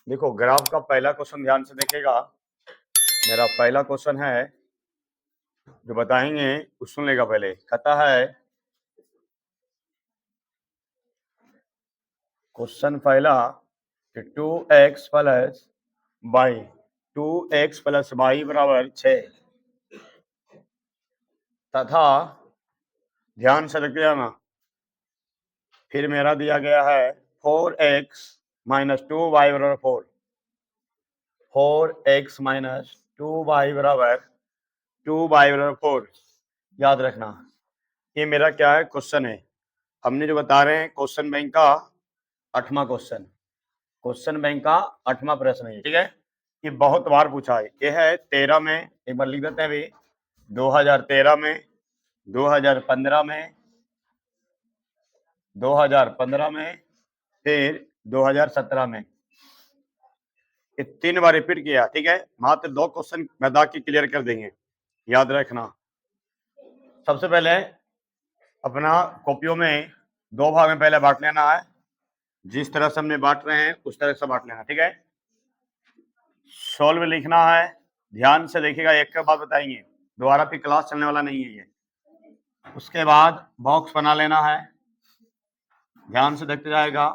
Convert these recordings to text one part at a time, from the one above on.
देखो ग्राफ का पहला क्वेश्चन ध्यान से देखिएगा। मेरा पहला क्वेश्चन है जो बताएंगे वो सुन लेगा। पहले कहता है क्वेश्चन पहला कि 2x plus Y 2x plus Y बराबर 6 तथा ध्यान से देख जाना। फिर मेरा दिया गया है 4x माइनस 2y बराबर 4x माइनस 2y बराबर 4 याद रखना। ये मेरा क्या है क्वेश्चन है। हमने जो बता रहे हैं क्वेश्चन बैंक का 8वां क्वेश्चन बैंक का 8वां प्रश्न है, ठीक है। ये बहुत बार पूछा है। ये है 13 में, एक बार लिख देते हैं अभी, 2013 में, 2015 में, 2015 में, फिर 2017 में। ये 3 बार रिपीट किया, ठीक है। मात्र 2 क्वेश्चन बता के क्लियर कर देंगे, याद रखना। सबसे पहले अपना कॉपियों में 2 भाग में पहले बांट लेना है। जिस तरह से हमने बांट रहे हैं उस तरह से बांट लेना, ठीक है। सॉल्व लिखना है, ध्यान से देखिएगा, एक के बाद बताएंगे, दोबारा फिर क्लास चलने वाला नहीं है ये। उसके बाद बॉक्स बना लेना है, ध्यान से देखते जाएगा।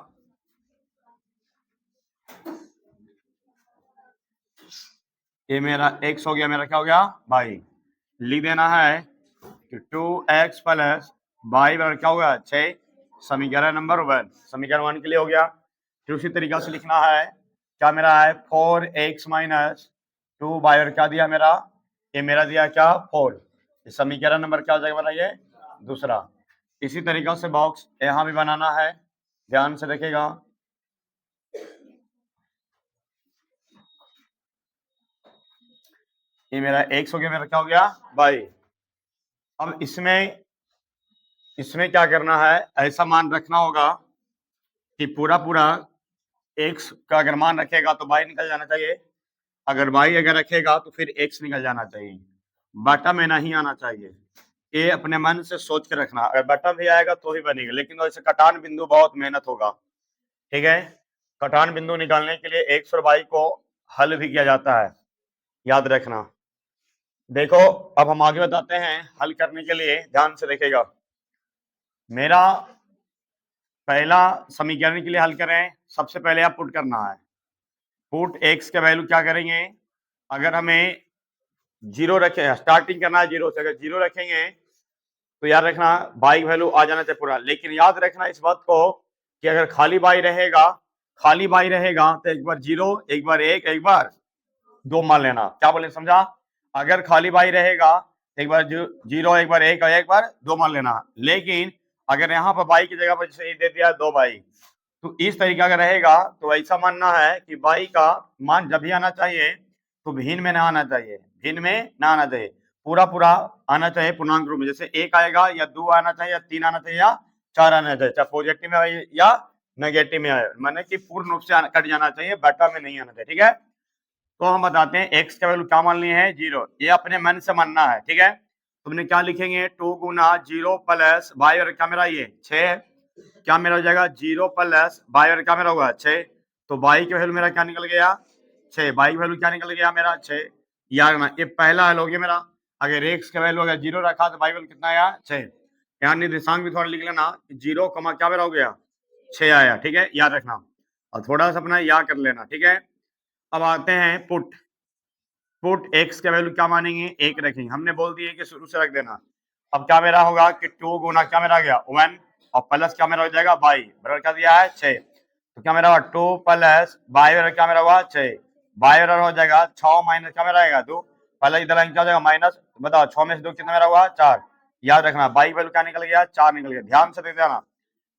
ये मेरा x हो गया, मेरा क्या हो गया y। लिख देना है कि 2x प्लस वाई बराबर क्या होगा 6, समीकरण नंबर 1, समीकरण 1 के लिए हो गया। फिर उसी तरीका से लिखना है, क्या मेरा है 4x माइनस 2y और क्या दिया मेरा, ये मेरा दिया क्या 4। समीकरण नंबर क्या हो जाएगा मेरा ये दूसरा। इसी तरीका से बॉक्स यहाँ भी बनाना है, ध्यान से देखेगा। ये मेरा x हो गया, मेरा क्या हो गया y। अब इसमें क्या करना है, ऐसा मान रखना होगा कि पूरा x का अगर मान रखेगा तो y निकल जाना चाहिए, अगर y अगर रखेगा तो फिर x निकल जाना चाहिए, बटा में नहीं आना चाहिए। ये अपने मन से सोच के रखना, अगर बटा भी आएगा तो ही बनेगा, लेकिन वैसे कटान बिंदु बहुत मेहनत होगा, ठीक है। कटान बिंदु निकालने के लिए x और y को हल भी किया जाता है, याद रखना। देखो अब हम आगे बताते हैं हल करने के लिए, ध्यान से देखेगा। मेरा पहला समीकरण के लिए हल करें, सबसे पहले आप पुट करना है। पुट x के वैल्यू क्या करेंगे, अगर हमें 0 रखे, स्टार्टिंग करना है 0 से, अगर 0 रखेंगे तो याद रखना y वैल्यू आ जाना चाहिए पूरा। लेकिन याद रखना इस बात को कि अगर खाली y रहेगा तो एक बार 0, एक बार 1, एक बार 2 मान लेना। क्या बोले समझा, अगर खाली y रहेगा एक बार 0, एक बार 1 और एक बार 2 मान लेना। लेकिन अगर यहाँ पर y की जगह पर जैसे दे दिया 2y, तो इस तरीका का रहेगा तो ऐसा मानना है कि y का मान जब भी आना चाहिए तो भिन्न में ना आना चाहिए, भिन्न में ना आना चाहिए, पूरा आना चाहिए पूर्णांक रूप में। जैसे 1 आएगा या 2 आना चाहिए या 3 आना चाहिए या 4 आना चाहिए, चाहे पॉजिटिव में आए या नेगेटिव में आए, माने कि पूर्ण रूप से कट जाना चाहिए, बटा में नहीं आना चाहिए, ठीक है। तो हम बताते हैं x का वैल्यू क्या मान लिए हैं 0, ये अपने मन से मानना है, ठीक है। तुमने क्या लिखेंगे 2 गुना 0 प्लस y और क्या मेरा ये 6, क्या मेरा हो जाएगा 0 प्लस y और क्या मेरा होगा 6, तो y की वैल्यू मेरा क्या निकल गया 6, y की वैल्यू क्या निकल गया मेरा 6। यार ना ये पहला हल हो गया मेरा। अगर x का वैल्यू अगर 0 रखा तो y वैल्यू कितना आया 6। यहाँ निर्देशांक भी थोड़ा लिख लेना, 0 कमा क्या मेरा हो गया 6 आया, ठीक है, याद रखना। और थोड़ा सा अपना याद कर लेना, ठीक है। अब आते हैं पुट x का वैल्यू क्या मानेंगे 1 रखेंगे, हमने बोल दिए कि शुरू से रख देना। अब क्या मेरा होगा कि 2 गुना क्या मेरा आ गया 1 और प्लस क्या मेरा हो जाएगा y बराबर क्या दिया है 6, तो क्या मेरा 2 प्लस y बराबर क्या मेरा हुआ 6, y बराबर हो जाएगा 6 माइनस क्या मेरा आएगा 2, पहले इधर क्या हो जाएगा माइनस, बताओ 6 में से 2 कितना मेरा हुआ 4। याद रखना y वैल्यू क्या निकल गया 4 निकल गया, ध्यान से देख देना,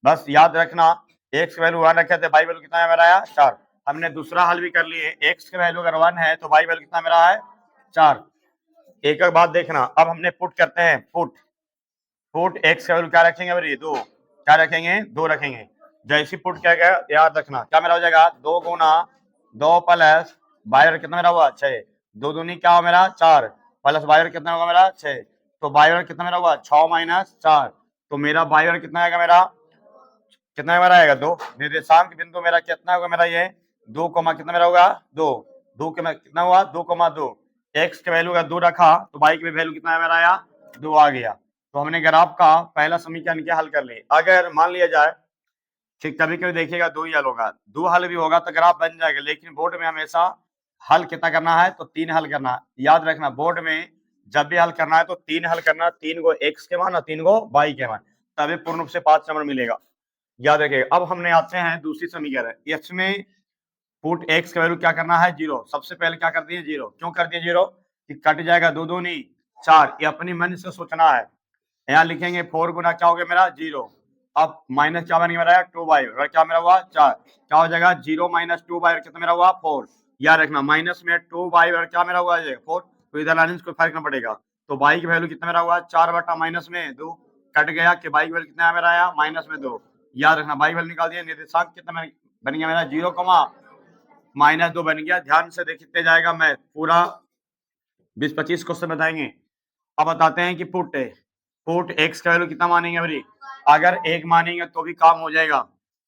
बस याद रखना x वैल्यू 1 रखे थे, y वैल्यू कितना है मेरा आया 4। हमने दूसरा हल भी कर लिए, x की वैल्यू अगर 1 है तो y वैल्यू कितना मेरा है 4। एक एक बात देखना, अब हमने पुट करते हैं, पुट x का वैल्यू क्या रखेंगे मेरी 2, क्या रखेंगे 2 रखेंगे। जैसे पुट क्या गया याद रखना, क्या मेरा हो जाएगा 2 गुना 2 प्लस y कितना मेरा हुआ 6, 2 दूनी क्या हो मेरा 4 प्लस y कितना होगा मेरा 6, तो y कितना मेरा हुआ 6 माइनस 4, तो मेरा y कितना आएगा मेरा कितना मेरा आएगा 2, निर्देशांक बिंदु मेरा कितना होगा मेरा ये 2 कोमा कितना मेरा होगा 2, 2 के में कितना हुआ 2,2, एक्स के वैल्यू का 2 रखा तो वाई की वैल्यू कितना मेरा आया 2 आ गया। तो हमने ग्राफ का पहला समीकरण क्या हल कर ले। अगर मान लिया जाए ठीक कभी कभी देखिएगा 2 ही हल होगा, 2 हल भी होगा तो ग्राफ बन जाएगा, लेकिन बोर्ड में हमेशा हल कितना करना है तो 3 हल करना है। याद रखना बोर्ड में जब भी हल करना है तो 3 हल करना, 3 को एक्स के मान और 3 को वाई के मान, तभी पूर्ण रूप से 5 नंबर मिलेगा। याद रखिएगा। अब हमने आते हैं दूसरी समीकरण, इसमें पुट एक्स का वैल्यू क्या करना है 0। सबसे पहले क्या कर दिए 0, क्यों कर दिए 0 कि कट जाएगा 2 दूनी 4, ये अपनी मन से सोचना है। यहाँ लिखेंगे 4 गुना क्या हो गया मेरा 0, अब माइनस क्या बन गया मेरा 2 और क्या मेरा हुआ 4, क्या हो जाएगा 0 माइनस 2 कितना मेरा हुआ 4। याद रखना माइनस में 2 और क्या मेरा हुआ 4, तो इधर लाने से कोई फर्क ना पड़ेगा। तो वाई की वैल्यू कितना मेरा हुआ 4 बटा माइनस में 2, कट गया कि वाई की वैल्यू कितना मेरा आया माइनस में 2। याद रखना वाई वैल्यू निकाल दिया, निर्देशांक कितना बन गया मेरा 0, -2 बन गया। ध्यान से देखते जाएगा, मैं पूरा 20-25 क्वेश्चन बताएंगे। अब बताते हैं कि पुट एक्स का वैल्यू कितना मानेंगे भाई। अगर 1 मानेंगे तो भी काम हो जाएगा,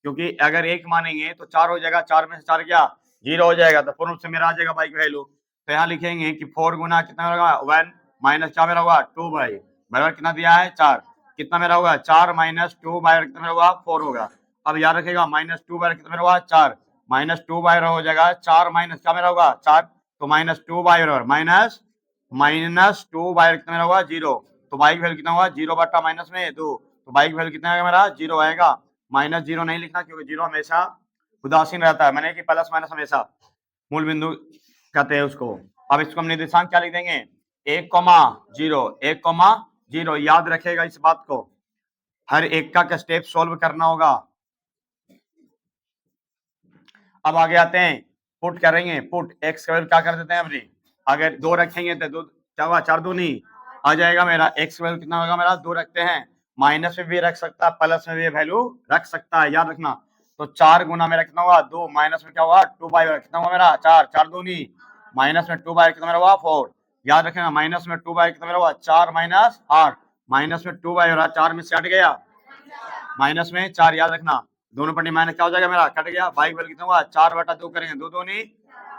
क्योंकि अगर 1 मानेंगे तो 4 हो जाएगा, 4 में से 4 क्या 0 हो जाएगा, तो पूर्ण रूप से मेरा आ जाएगा वाई की वैल्यू। तो यहाँ लिखेंगे कि 4 गुना कितना होगा 1 माइनस क्या मेरा हुआ 2 बराबर कितना दिया है 4, कितना मेरा होगा 4 माइनस 2 कितना मेरा हुआ 4 होगा। अब याद रखेगा -2 कितना मेरा हुआ 4, -2 हो जाएगा 4 माइनस क्या मेरा होगा 4, तो -2 -2 कितना मेरा हुआ 0, तो वाई की वैल्यू कितना हुआ 0 बटा माइनस में 2, तो वाई की वैल्यू कितना आएगा मेरा 0 आएगा। -0 नहीं लिखना क्योंकि 0 हमेशा उदासीन रहता है, मैंने कि प्लस माइनस हमेशा मूल बिंदु कहते हैं उसको। अब इसको हम निर्देशांक क्या लिख देंगे 1,0 याद रखेगा इस बात को, हर एक का स्टेप सॉल्व करना होगा। अब आगे आते हैं पुट करेंगे, पुट एक्स का वैल्यू क्या कर देते हैं अपनी, अगर 2 रखेंगे तो 2 क्या होगा 4 दूनी आ जाएगा मेरा, एक्स वैल्यू कितना होगा मेरा 2 रखते हैं, माइनस में भी रख सकता है प्लस में भी वैल्यू रख सकता है, याद रखना। तो 4 गुना मेरा कितना हुआ 2, माइनस में क्या हुआ 2 कितना हुआ मेरा 4, 4 दूनी माइनस में 2 कितना मेरा हुआ 4। याद रखना माइनस में 2 कितना मेरा हुआ 4 माइनस 8, माइनस में 2 हो रहा 4 में से हट गया माइनस में 4, याद रखना दोनों पट्टी माइनस क्या हो जाएगा मेरा कट गया, वाई वैल्यू कितना हुआ 4 बटा 2 करेंगे 2 2 नहीं,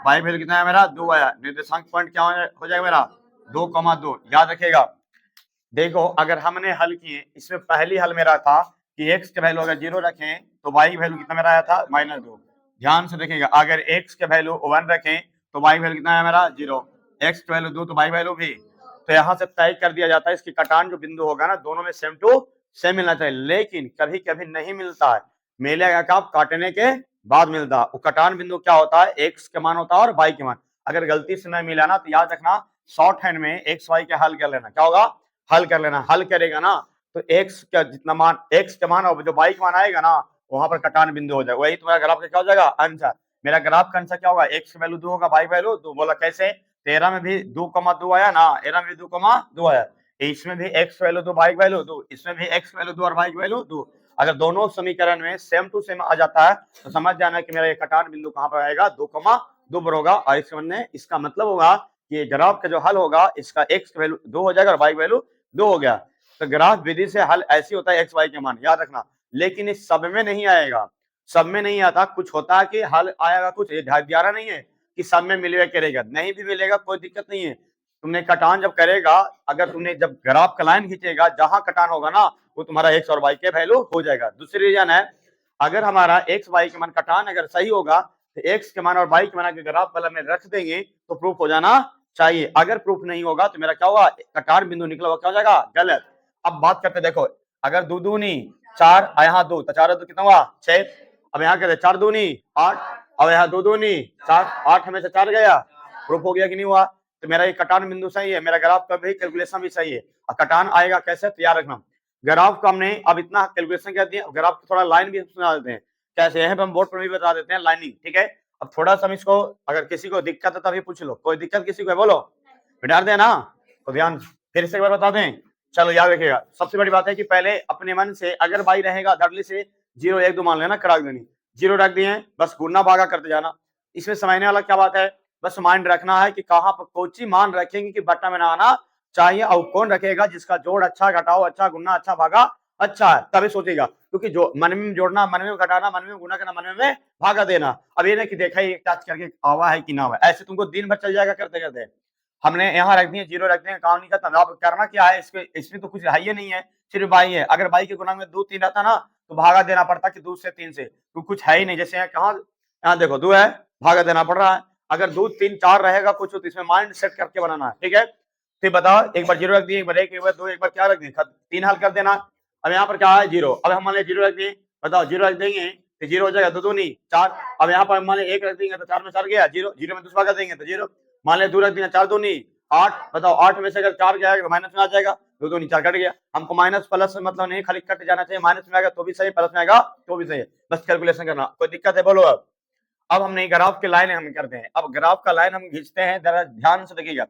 वाई वैल्यू कितना है मेरा 2 आया। निर्देशांक पॉइंट क्या हो जाएगा मेरा 2,2। याद रखिएगा देखो अगर हमने हल किए, इसमें पहली हल मेरा था कि एक्स के वैल्यू अगर 0 रखें तो वाई वैल्यू कितना मेरा आया था -2। ध्यान से देखिएगा अगर एक्स के वैल्यू 1 रखें तो वाई वैल्यू कितना है मेरा 0, एक्स के वैल्यू 2 तो वाई वैल्यू भी, तो यहाँ से तय कर दिया जाता है इसकी कटान जो बिंदु होगा ना दोनों में सेम टू सेम मिलना चाहिए, लेकिन कभी कभी नहीं मिलता है, मिलेगा कब काटने के बाद मिलता है। वो कटान बिंदु क्या होता है एक्स के मान होता है और वाई के मान, अगर गलती से नहीं मिला ना तो याद रखना शॉर्ट हैंड में एक्स वाई के हल कर लेना, क्या होगा हल कर लेना, हल करेगा ना तो एक्स का जितना मान एक्स के मान और जो वाई का मान आएगा ना वहां पर कटान बिंदु हो जाएगा, वही तुम्हारा ग्राफ का क्या हो जाएगा आंसर। मेरा ग्राफ का आंसर क्या होगा एक्स वैल्यू 2 होगा वाई वैल्यू 2, बोला कैसे 13 में भी 2,2 आया ना, 13 में भी 2,2 आया, इसमें भी एक्स वैल्यू 2 वाई वैल्यू 2, इसमें भी एक्स वैल्यू 2 और वाई वैल्यू 2। अगर दोनों समीकरण में सेम टू सेम आ जाता है तो समझ जाना कि मेरा ये कटान बिंदु कहां पर आएगा 2,2 पर होगा, और इसका मतलब होगा कि ग्राफ का जो हल होगा इसका एक्स वैल्यू 2 हो जाएगा और वाई वैल्यू 2 हो गया। तो ग्राफ विधि से हल ऐसी होता है एक्स वाई के मान, याद रखना, लेकिन इस सब में नहीं आएगा, सब में नहीं आता, कुछ होता है कि हल आएगा कुछ, ये ध्यान नहीं है कि सब में मिलेगा करेगा, नहीं भी मिलेगा कोई दिक्कत नहीं है। तुमने कटान जब करेगा, अगर तुमने जब ग्राफ का लाइन खींचेगा जहां कटान होगा ना वो तुम्हारा एक्स और वाई के वैल्यू हो जाएगा। दूसरी रीजन है अगर हमारा एक्स वाई के मान कटान अगर सही होगा तो एक्स के मान और वाई के मान अगर ग्राफ कलम में रख देंगे तो प्रूफ हो जाना चाहिए, अगर प्रूफ नहीं होगा तो मेरा क्या होगा कटान बिंदु निकला हुआ क्या हो जाएगा गलत। अब बात करते देखो अगर 2 दूनी 4 यहाँ 2 तो 4 कितना हुआ 6, अब यहाँ कहते 4 दूनी 8, अब यहाँ 2 दूनी 4, 8 में से 4 गया, प्रूफ हो गया कि नहीं हुआ। तो मेरा ये कटान बिंदु सही है, मेरा ग्राफ का भी कैलकुलेशन भी सही है। और कटान आएगा कैसे तैयार रखना, ग्राफ का हमने अब इतना कैलकुलेशन कर दिया, ग्राफ की थोड़ा लाइन भी सुना देते हैं कैसे, यहाँ पे हम बोर्ड पर भी बता देते हैं लाइनिंग, ठीक है। अब थोड़ा सा हम इसको अगर किसी को दिक्कत है तभी पूछ लो, कोई दिक्कत किसी को है बोलो बिठार दे ना, तो ध्यान फिर से एक बार बता दें। चलो याद रखिएगा सबसे बड़ी बात है कि पहले अपने मन से अगर वाई रहेगा धरली से 0 1 2 मान लेना करा देनी, 0 रख दिए बस गुना भागा करते जाना, इसमें समझने वाला क्या बात है, बस माइंड रखना है कि कहाँ पर कोची मान रखेंगे कि बट्टा में ना आना चाहिए, और कौन रखेगा जिसका जोड़ अच्छा घटाओ अच्छा गुना अच्छा भागा अच्छा है, तभी सोचेगा, क्योंकि जो मन में जोड़ना, मन में घटाना, मन में गुना करना, मन में भागा देना। अब ये ना कि देखा ये टच करके आवा है कि ना हुआ, ऐसे तुमको दिन भर चल जाएगा करते करते। हमने यहाँ रख दिए, जीरो रख दिए, काम नहीं करता। अब करना क्या है, इसमें तो कुछ है ही नहीं है, सिर्फ बाई है। अगर बाई के गुना में 2 3 रहता ना तो भागा देना पड़ता कि 2 से 3 से, तो कुछ है ही नहीं। जैसे यहाँ देखो 2 है, भागा देना पड़ रहा है। अगर 2 3 4 रहेगा कुछ तो इसमें माइंड सेट करके बनाना है, ठीक है। फिर बताओ, एक बार जीरो रख दिए, एक बार 1, एक बार 2, एक बार क्या रख दिए, 3 हल कर देना। अब यहाँ पर क्या है, जीरो। अब हम मान लिया जीरो रख दिए, बताओ जीरो रख देंगे तो जीरो हो जाएगा, 2 2 नहीं 4। अब यहाँ पर मान लिया 1 रख देंगे तो 4 में 4 गया, जीरो। जीरो में दूसरा कर देंगे तो जीरो। मान लिया 2 रख देंगे, 4 2 नहीं 8। बताओ 8 में से अगर 4 गया तो माइनस में आ जाएगा, 2 2 नहीं 4 कट गया। हमको माइनस प्लस मतलब नहीं, खाली कट जाना चाहिए। माइनस में आएगा तो भी सही, प्लस में आएगा तो भी सही, बस कैलकुलेशन करना। कोई दिक्कत है बोलो। अब हमने ग्राफ के लाइन हम करते हैं। अब ग्राफ का लाइन हम खींचते हैं, जरा ध्यान से देखिएगा।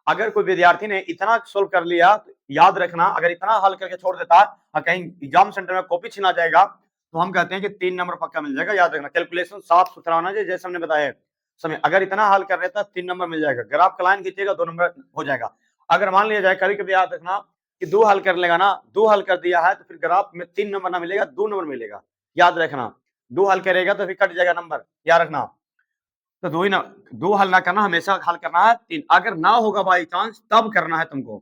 अगर कोई विद्यार्थी ने इतना सोल्व कर लिया तो याद रखना, अगर इतना हल करके छोड़ देता और कहीं एग्जाम सेंटर में कॉपी छीना जाएगा तो हम कहते हैं कि 3 नंबर पक्का मिल जाएगा। याद रखना, कैलकुलेशन साफ सुथरा होना चाहिए, जैसे हमने बताया समय। अगर इतना हल कर लेता 3 नंबर मिल जाएगा। ग्राफ का लाइन खींचेगा 2 नंबर हो जाएगा। अगर मान लिया जाए, कभी कभी याद रखना कि 2 हल कर लेगा ना, 2 हल कर दिया है तो फिर ग्राफ में 3 नंबर ना मिलेगा, 2 नंबर मिलेगा। याद रखना, 2 हल करेगा तो फिर कट जाएगा नंबर, याद रखना। तो 2 ही ना, 2 हल ना करना, हमेशा हल करना है 3। अगर ना होगा बाई चांस तब करना है तुमको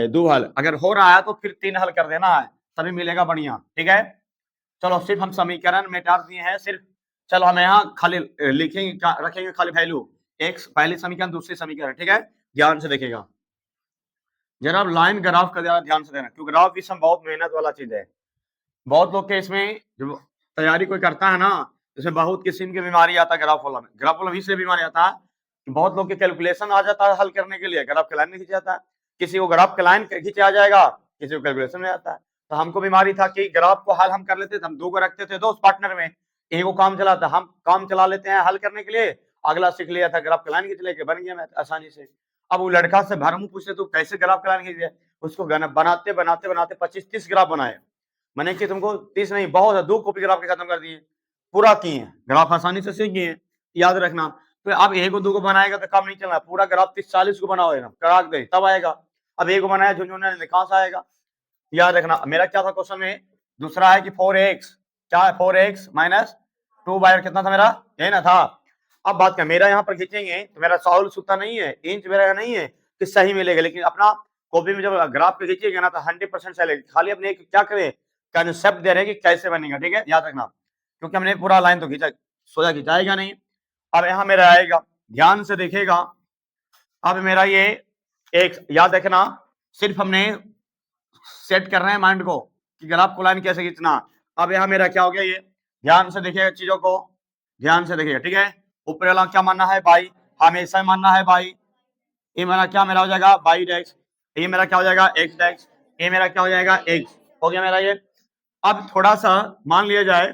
2 हल। अगर हो रहा है तो फिर 3 हल कर देना है, तभी मिलेगा बढ़िया, ठीक है। चलो सिर्फ हम समीकरण मिटा दिए हैं सिर्फ। चलो हम यहाँ खाली लिखेंगे, रखेंगे खाली वैल्यू x, पहली समीकरण दूसरी समीकरण, ठीक है। ध्यान से देखिएगा जरा, लाइन ग्राफ का जरा ध्यान से देना, क्योंकि ग्राफ भी सब बहुत मेहनत वाला चीज है। बहुत लोग के इसमें जो तैयारी कोई करता है ना, इसमें बहुत किस्म की बीमारी आता है ग्राफ वाला में। ग्राफ वाला इसलिए बीमारी आता है कि बहुत लोग के कैलकुलेशन आ जाता है हल करने के लिए, ग्राफ के लाइन में खींचा जाता है। किसी को ग्राफ के लाइन खींचे आ जाएगा, किसी को कैलकुलेशन में आता है। तो हमको बीमारी था कि ग्राफ को हल हम कर लेते थे, हम 2 को रखते थे दोस्त पार्टनर में, एक को काम चलाता, हम काम चला लेते हैं हल करने के लिए, अगला सीख लिया था ग्राफ के लाइन खींच लेके, बन गया मैं आसानी से। अब वो लड़का से भरमू पूछते तो कैसे ग्राफ के लाइन खींच दिया, उसको बनाते बनाते बनाते 25-30 ग्राफ बनाए। मैंने कि तुमको 30 नहीं, बहुत 2 कॉपी ग्राफ के खत्म कर दिए, पूरा किए हैं, ग्राफ आसानी से सीख गए, याद रखना। तो अब 1 को 2 को बनाएगा तो काम नहीं चलना, पूरा ग्राफ 30-40 को बनाओ करा दे तब आएगा। अब 1 को बनाया झुनझुना ने, कहां से आएगा, याद रखना। मेरा क्या था क्वेश्चन में, दूसरा है कि 4x, क्या है 4x माइनस 2 कितना था मेरा, ये ना था। अब बात क्या, मेरा यहाँ पर खींचेंगे तो मेरा सॉल्व सूत्र नहीं है, इंच मेरा नहीं है कि सही मिलेगा, लेकिन अपना कॉपी में जब ग्राफ पे खींचिएगा ना तो 100% चलेगा। खाली अपने क्या करें, कंसेप्ट दे रहे हैं कि कैसे बनेगा, ठीक है, याद रखना। क्योंकि हमने पूरा लाइन तो खींचा, सोचा खिंचाएगा नहीं। अब यहाँ मेरा आएगा, ध्यान से देखेगा। अब मेरा ये एक, याद रखना, सिर्फ हमने सेट कर रहे हैं माइंड को कि ग्राफ को लाइन कैसे खींचना। अब यहाँ मेरा क्या हो गया, ये ध्यान से देखिएगा चीजों को, ध्यान से देखिएगा, ठीक है। ऊपर वाला क्या मानना है बाई, हमेशा मानना है बाई। ये मेरा क्या, मेरा हो जाएगा बाई डेक्स, ये मेरा क्या हो जाएगा एक्स डेक्स, ये मेरा क्या हो जाएगा एक्स, हो गया मेरा ये। अब थोड़ा सा मान लिया जाए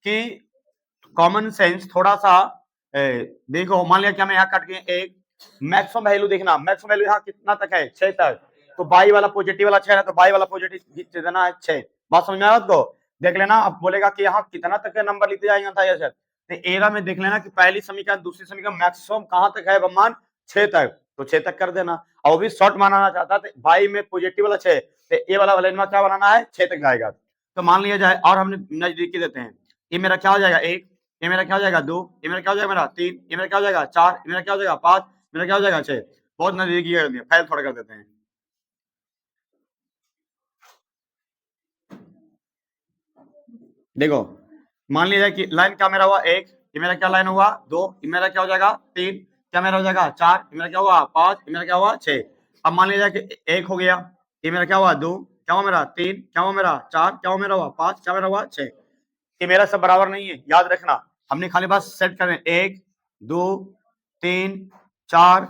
कि कॉमन सेंस थोड़ा सा देखो, मान लिया कि हमें यहाँ कट गए एक, मैक्सिमम वैल्यू देखना, मैक्सिमम वैल्यू यहाँ कितना तक है, 6 तक। तो बाई वाला पॉजिटिव वाला 6 है तो बाई वाला पॉजिटिव देना है 6। बात समझ में आ रहा है आपको, देख लेना। अब बोलेगा कि यहाँ कितना तक का नंबर लिखते जाएंगे था सर, तो एरा में देख लेना कि पहली समीकरण दूसरी समीकरण मैक्सिमम कहाँ तक है मान 6 तक, तो 6 तक कर देना। और वो भी शॉर्ट बनाना चाहता है तो बाई में पॉजिटिव वाला 6, तो ए वाला वैल्यू क्या बनाना है 6 तक जाएगा। तो मान लिया जाए, और हमने नजदीकी देते हैं, ये मेरा क्या हो जाएगा 1, ये मेरा क्या हो जाएगा 2, ये मेरा क्या हो जाएगा मेरा 3, ये मेरा क्या हो जाएगा 4, ये मेरा क्या हो जाएगा 5, मेरा क्या हो जाएगा 6। बहुत नजदीकी कर दिया, फैल थोड़ा कर देते हैं। देखो मान लीजिए कि लाइन क्या मेरा हुआ 1, ये मेरा क्या लाइन हुआ 2, ये मेरा क्या हो जाएगा 3, क्या मेरा हो जाएगा 4, ये मेरा क्या हुआ 5, ये मेरा क्या हुआ 6। अब मान लीजिए कि 1 हो गया, ये मेरा क्या हुआ 2, क्या हुआ मेरा 3, क्या हुआ मेरा 4, क्या हुआ मेरा हुआ 5, क्या मेरा हुआ 6। ये मेरा सब बराबर नहीं है, याद रखना। हमने खाली बस सेट करें 1 2 3 4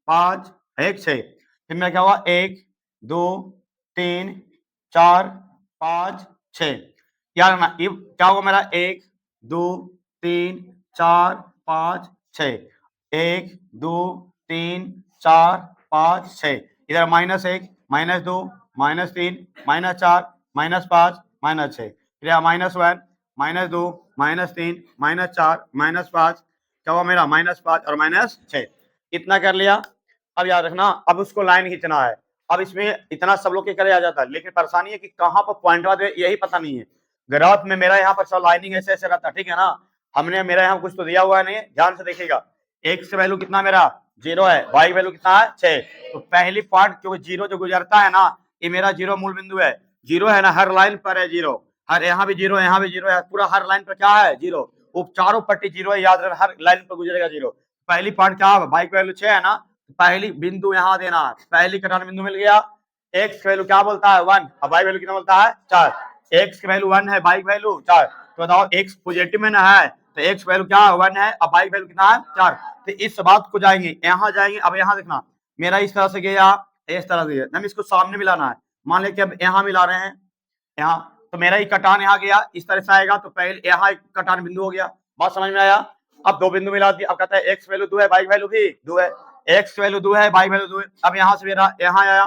5 1 6। फिर मेरा क्या हुआ 1 2 3 4 5 6। याद रखना, ये क्या होगा मेरा 1 2 3 4 5 6, 1 2 3 4 5 6। इधर -1 -2 -3 -4 -5 -6, फिर -1 -2 -3 -4 -5, क्या हुआ मेरा -5 और -6। इतना कर लिया। अब याद रखना, अब उसको लाइन खींचना है। अब इसमें इतना सब लोग के करे आ जाता है, लेकिन परेशानी है कि कहाँ पर पॉइंट दे यही पता नहीं है। ग्राफ में मेरा यहाँ पर सब लाइनिंग ऐसे ऐसे रहता है, ठीक है ना। हमने मेरा यहाँ कुछ तो दिया हुआ नहीं, ध्यान से देखिएगा। एक्स वैल्यू कितना मेरा 0 है, वाई वैल्यू कितना है 6। तो पहली पॉइंट क्योंकि 0 जो गुजरता है ना, ये मेरा 0 मूल बिंदु है। 0 है ना, हर लाइन पर है 0, हर यहाँ भी 0 है, यहाँ भी 0 है, पूरा हर लाइन पर क्या है 0। वो चारों पट्टी 0 है, याद रखना, हर लाइन पर गुजरेगा 0। पहली पॉइंट क्या है, वाई वैल्यू 6 है ना, पहली बिंदु यहाँ देना, पहली कटान बिंदु मिल गया। एक्स की वैल्यू क्या बोलता है 1, अब वाई वैल्यू कितना बोलता है 4। एक्स की वैल्यू 1 है, वाई वैल्यू 4। तो बताओ एक्स पॉजिटिव में ना है, तो एक्स वैल्यू क्या है 1 है, अब वाई वैल्यू कितना है 4। तो इस बात को जाएंगे, यहाँ जाएंगे। अब यहाँ देखना, मेरा इस तरह से गया, इस तरह से गया, हम इसको सामने मिलाना है। मान लें कि अब यहाँ मिला रहे हैं, यहाँ तो मेरा एक कटान यहाँ गया, इस तरह से आएगा, तो पहले यहाँ एक कटान बिंदु हो गया। बात समझ में आया। अब दो बिंदु मिला दिया, अब कहता है एक्स वैल्यू 2 है, वाई वैल्यू भी 2 है। एक्स वैल्यू 2 है, वाई वैल्यू 2 है। अब यहाँ से मेरा यहाँ आया,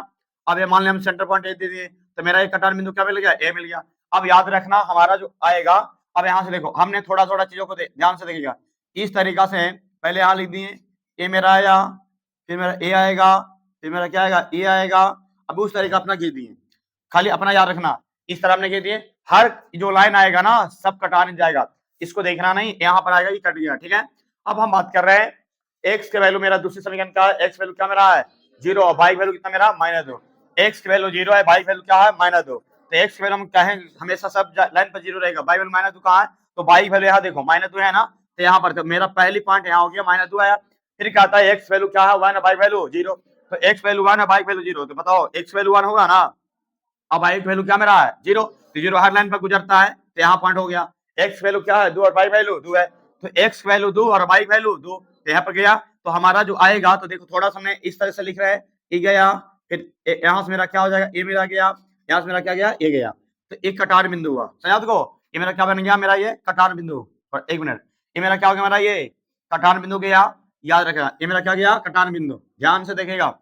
अब ये मान लिया हम सेंटर पॉइंट ए दे दिए, तो मेरा एक कटान बिंदु क्या मिल गया, ए मिल गया। अब याद रखना हमारा जो आएगा, अब यहाँ से देखो, हमने थोड़ा थोड़ा चीजों को ध्यान से देखिएगा। इस तरीका से पहले यहाँ लिख दिए, ए मेरा आया, फिर मेरा ए आएगा, फिर मेरा क्या आएगा, ए आएगा। अब उस तरीका अपना गिर दिए, खाली अपना याद रखना, इस तरह हमने गिर दिए। हर जो लाइन आएगा ना, सब कटाने जाएगा, इसको देखना नहीं, यहाँ पर आएगा ये कट गया, ठीक है। अब हम बात कर रहे हैं एक्स के वैल्यू मेरा दूसरे समीकरण का, एक्स वैल्यू क्या मेरा है 0, और वाई वैल्यू कितना मेरा -2। एक्स की वैल्यू 0 है, वाई वैल्यू क्या है -2। तो एक्स की वैल्यू हम कहें हमेशा सब लाइन पर 0 रहेगा, वाई वैल्यू -2 कहाँ है, तो वाई वैल्यू यहाँ देखो -2 है ना, तो यहाँ पर तो मेरा पहली पॉइंट यहाँ हो गया -2 आया। फिर क्या आता है एक्स वैल्यू क्या है 1, वाई वैल्यू 0। तो एक्स वैल्यू 1 है, वाई वैल्यू 0, तो बताओ एक्स वैल्यू 1 होगा ना, अब वाई वैल्यू क्या मेरा है 0, तो 0 हर लाइन पर गुजरता है, तो यहाँ पॉइंट हो गया। एक्स वैल्यू क्या है 2 और वाई वैल्यू 2 है, तो एक्स वैल्यू 2 और वाई वैल्यू 2, तो यहाँ पर गया। तो हमारा जो आएगा, तो देखो थोड़ा सा हमने इस तरह से लिख रहे हैं, ये गया, फिर यहाँ से मेरा क्या हो जाएगा, ये मेरा गया, यहाँ से मेरा क्या गया, ये गया, तो एक कटार बिंदु हुआ। समझा को, ये मेरा क्या बन गया, मेरा ये कटार बिंदु। और एक मिनट, ये मेरा क्या हो गया, मेरा ये कटार बिंदु गया, याद रखेगा, ये मेरा क्या गया, कटार बिंदु, ध्यान से देखेगा।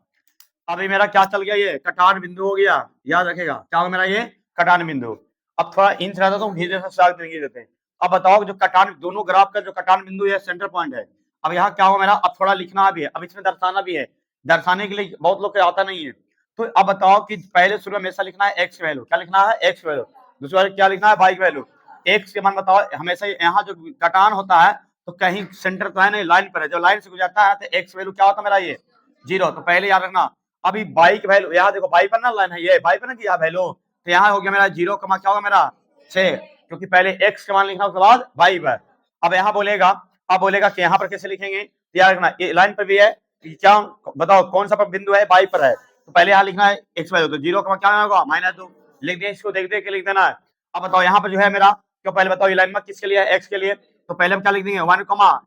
अभी मेरा क्या चल गया, ये कटान बिंदु हो गया, याद रखेगा क्या होगा मेरा ये कटान बिंदु। अब थोड़ा इंच रहता तो धीरे से देते हैं। अब बताओ जो कटान, दोनों ग्राफ का जो कटान बिंदु है सेंटर पॉइंट है। अब यहाँ क्या होगा मेरा, अब थोड़ा लिखना भी है, अब इसमें दर्शाना भी है, दर्शाने के लिए बहुत लोग को आता नहीं है। तो अब बताओ कि पहले शुरू में हमेशा लिखना है एक्स वैल्यू, क्या लिखना है एक्स वैल्यू, दूसरी बार क्या लिखना है वाई वैल्यू। एक्स के मान बताओ, हमेशा यहाँ जो कटान होता है, तो कहीं सेंटर तो है नहीं, लाइन पर है, जो लाइन से गुजरता है, तो एक्स वैल्यू क्या होता है मेरा ये 0। तो पहले याद रखना, अभी बाई की वैल्यू, यहाँ देखो बाई पर ना लाइन है, ये बाई पर ना किया वैल्यू, तो यहाँ हो गया मेरा 0, क्या होगा मेरा 6, क्योंकि पहले एक्स का मान लिखना, उसके बाद वाई पर। अब यहाँ बोलेगा, अब बोलेगा कि यहाँ पर कैसे लिखेंगे, याद रखना ये लाइन पर भी है, क्या बताओ कौन सा बिंदु है, बाई पर है, तो पहले यहाँ लिखना है एक्स वैल्यू, तो 0 का क्या होगा -2, लिख दिया, इसको देख देख के लिख देना है। अब बताओ यहाँ पर जो है मेरा, क्यों पहले बताओ ये लाइन में किसके लिए है, एक्स के लिए, तो पहले हम क्या लिख देंगे 1,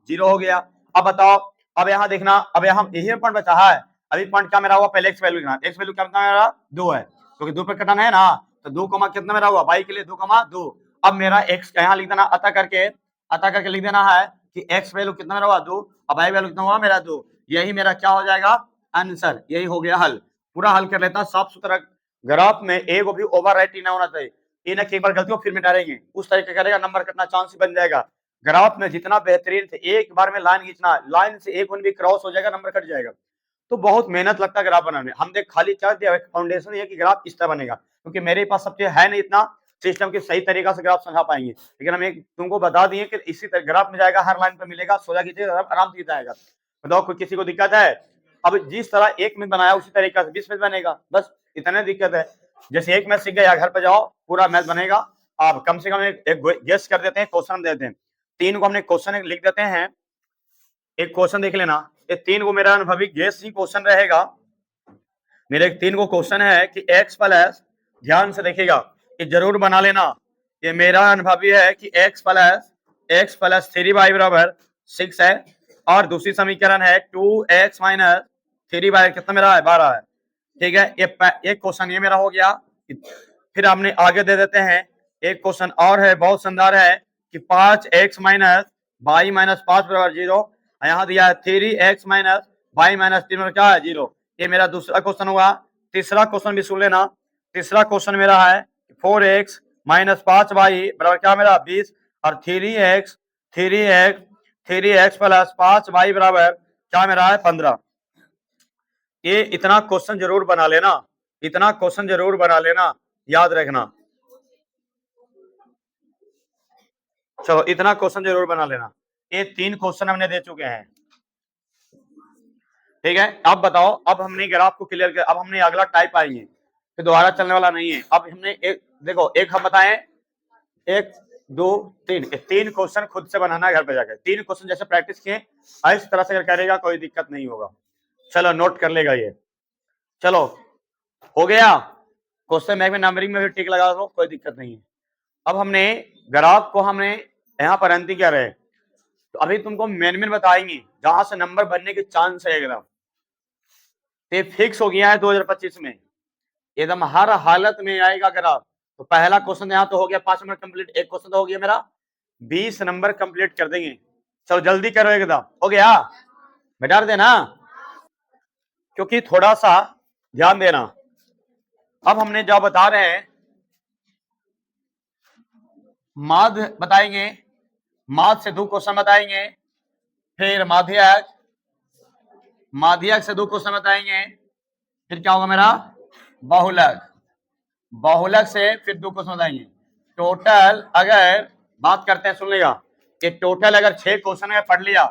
0 हो गया। अब बताओ, अब यहाँ देखना, अब यहाँ यही पॉइंट बचा है, अभी पॉइंट क्या मेरा हुआ, पहले एक्स वैल्यू लिखना, एक्स वैल्यू क्या मेरा 2 है, क्योंकि 2 पर कटन है ना, तो 2, कितना मेरा हुआ वाई के लिए 2, अब मेरा एक्स यहाँ लिख देना, अतः करके लिख देना है कि एक्स वैल्यू कितना मेरा हुआ 2, अब वाई वैल्यू कितना हुआ मेरा 2, यही मेरा क्या हो जाएगा आंसर, यही हो गया हल। पूरा हल कर लेता, साफ सुथरा ग्राफ में एक भी ओवरराइटिंग ना होना चाहिए, ये ना कि एक बार गलती हो फिर मिटाएंगे, उस तरीके करेगा नंबर कटना चांस बन जाएगा। ग्राफ में जितना बेहतरीन थे, एक बार में लाइन खींचना, लाइन से एक भी क्रॉस हो जाएगा, नंबर कट जाएगा। तो बहुत मेहनत लगता है ग्राफ बनाने में, हमने खाली क्या दिया फाउंडेशन है कि ग्राफ इस तरह बनेगा, क्योंकि मेरे पास सब चीज है नहीं इतना सिस्टम के सही तरीका से ग्राफ समझा पाएंगे, लेकिन हम एक तुमको बता दिए कि इसी तरह ग्राफ में जाएगा, हर लाइन पर मिलेगा, 16 की चीज आराम से जाएगा। बताओ कोई किसी को दिक्कत है, अब जिस तरह 1 मिनट बनाया उसी तरीका से 20 मिनट बनेगा, बस इतने दिक्कत है। जैसे 1 मैथ सीख गया, घर पे जाओ पूरा मैथ बनेगा। आप कम से कम एक गेस कर देते हैं, क्वेश्चन देते हैं, 3 को हमने क्वेश्चन लिख देते हैं, एक क्वेश्चन देख लेना, ये 3 को मेरा अनुभवी गेस ही क्वेश्चन रहेगा। मेरे 3 को क्वेश्चन है कि x प्लस, ध्यान से देखिएगा, ये जरूर बना लेना, ये मेरा अनुभवी है कि x प्लस 3y बराबर 6 है, और दूसरी समीकरण है 2x माइनस 3y कितना मेरा है 12 है, ठीक है। ये एक क्वेश्चन ये मेरा हो गया। फिर हमने आगे दे देते हैं, एक क्वेश्चन और है बहुत शानदार है कि 5x माइनस y माइनस 5 बराबर 0, यहाँ दिया है 3x माइनस y माइनस 3 क्या है 0, ये मेरा दूसरा क्वेश्चन हुआ। तीसरा क्वेश्चन भी सुन लेना, तीसरा क्वेश्चन मेरा है 4x माइनस 5y बराबर क्या मेरा 20, और 3x प्लस 5y बराबर क्या मेरा है 15। ये इतना क्वेश्चन जरूर बना लेना, इतना क्वेश्चन जरूर बना लेना, याद रखना। चलो इतना क्वेश्चन जरूर बना लेना। ये 3 क्वेश्चन हमने दे चुके हैं, ठीक है। अब बताओ, अब हमने ग्राफ को क्लियर किया, अब हमने अगला टाइप आएंगे, फिर दोबारा चलने वाला नहीं है। अब हमने एक देखो, एक हम बताएं, 1 2 3, 3 क्वेश्चन खुद से बनाना है घर पे जाकर। 3 क्वेश्चन जैसे प्रैक्टिस किए इस तरह से अगर करेगा कोई दिक्कत नहीं होगा। चलो नोट कर लेगा ये। चलो हो गया, क्वेश्चन बैंक में नंबरिंग में भी टिक लगा दो, कोई दिक्कत नहीं है। अब हमने ग्राफ को हमने यहाँ पर अंति क्या रहे, तो अभी तुमको मेन बताएंगे जहां से नंबर बनने के चांस है एकदम। ये फिक्स हो गया है 2025 में, एकदम हर हालत में आएगा ग्राफ। तो पहला क्वेश्चन यहाँ तो हो गया 5 नंबर कंप्लीट, एक क्वेश्चन तो हो गया मेरा 20 नंबर कंप्लीट कर देंगे। चलो जल्दी करो एकदम, हो गया, बैठा देना, क्योंकि थोड़ा सा ध्यान देना। अब हमने जो बता रहे हैं, माध्य बताएंगे, माध्य से 2 क्वेश्चन बताएंगे, फिर माध्यक, माध्यक से 2 क्वेश्चन बताएंगे, फिर क्या होगा मेरा बहुलक, बहुलक से फिर 2 क्वेश्चन बताएंगे। टोटल अगर बात करते हैं, सुन लेगा कि टोटल अगर 6 क्वेश्चन में पढ़ लिया,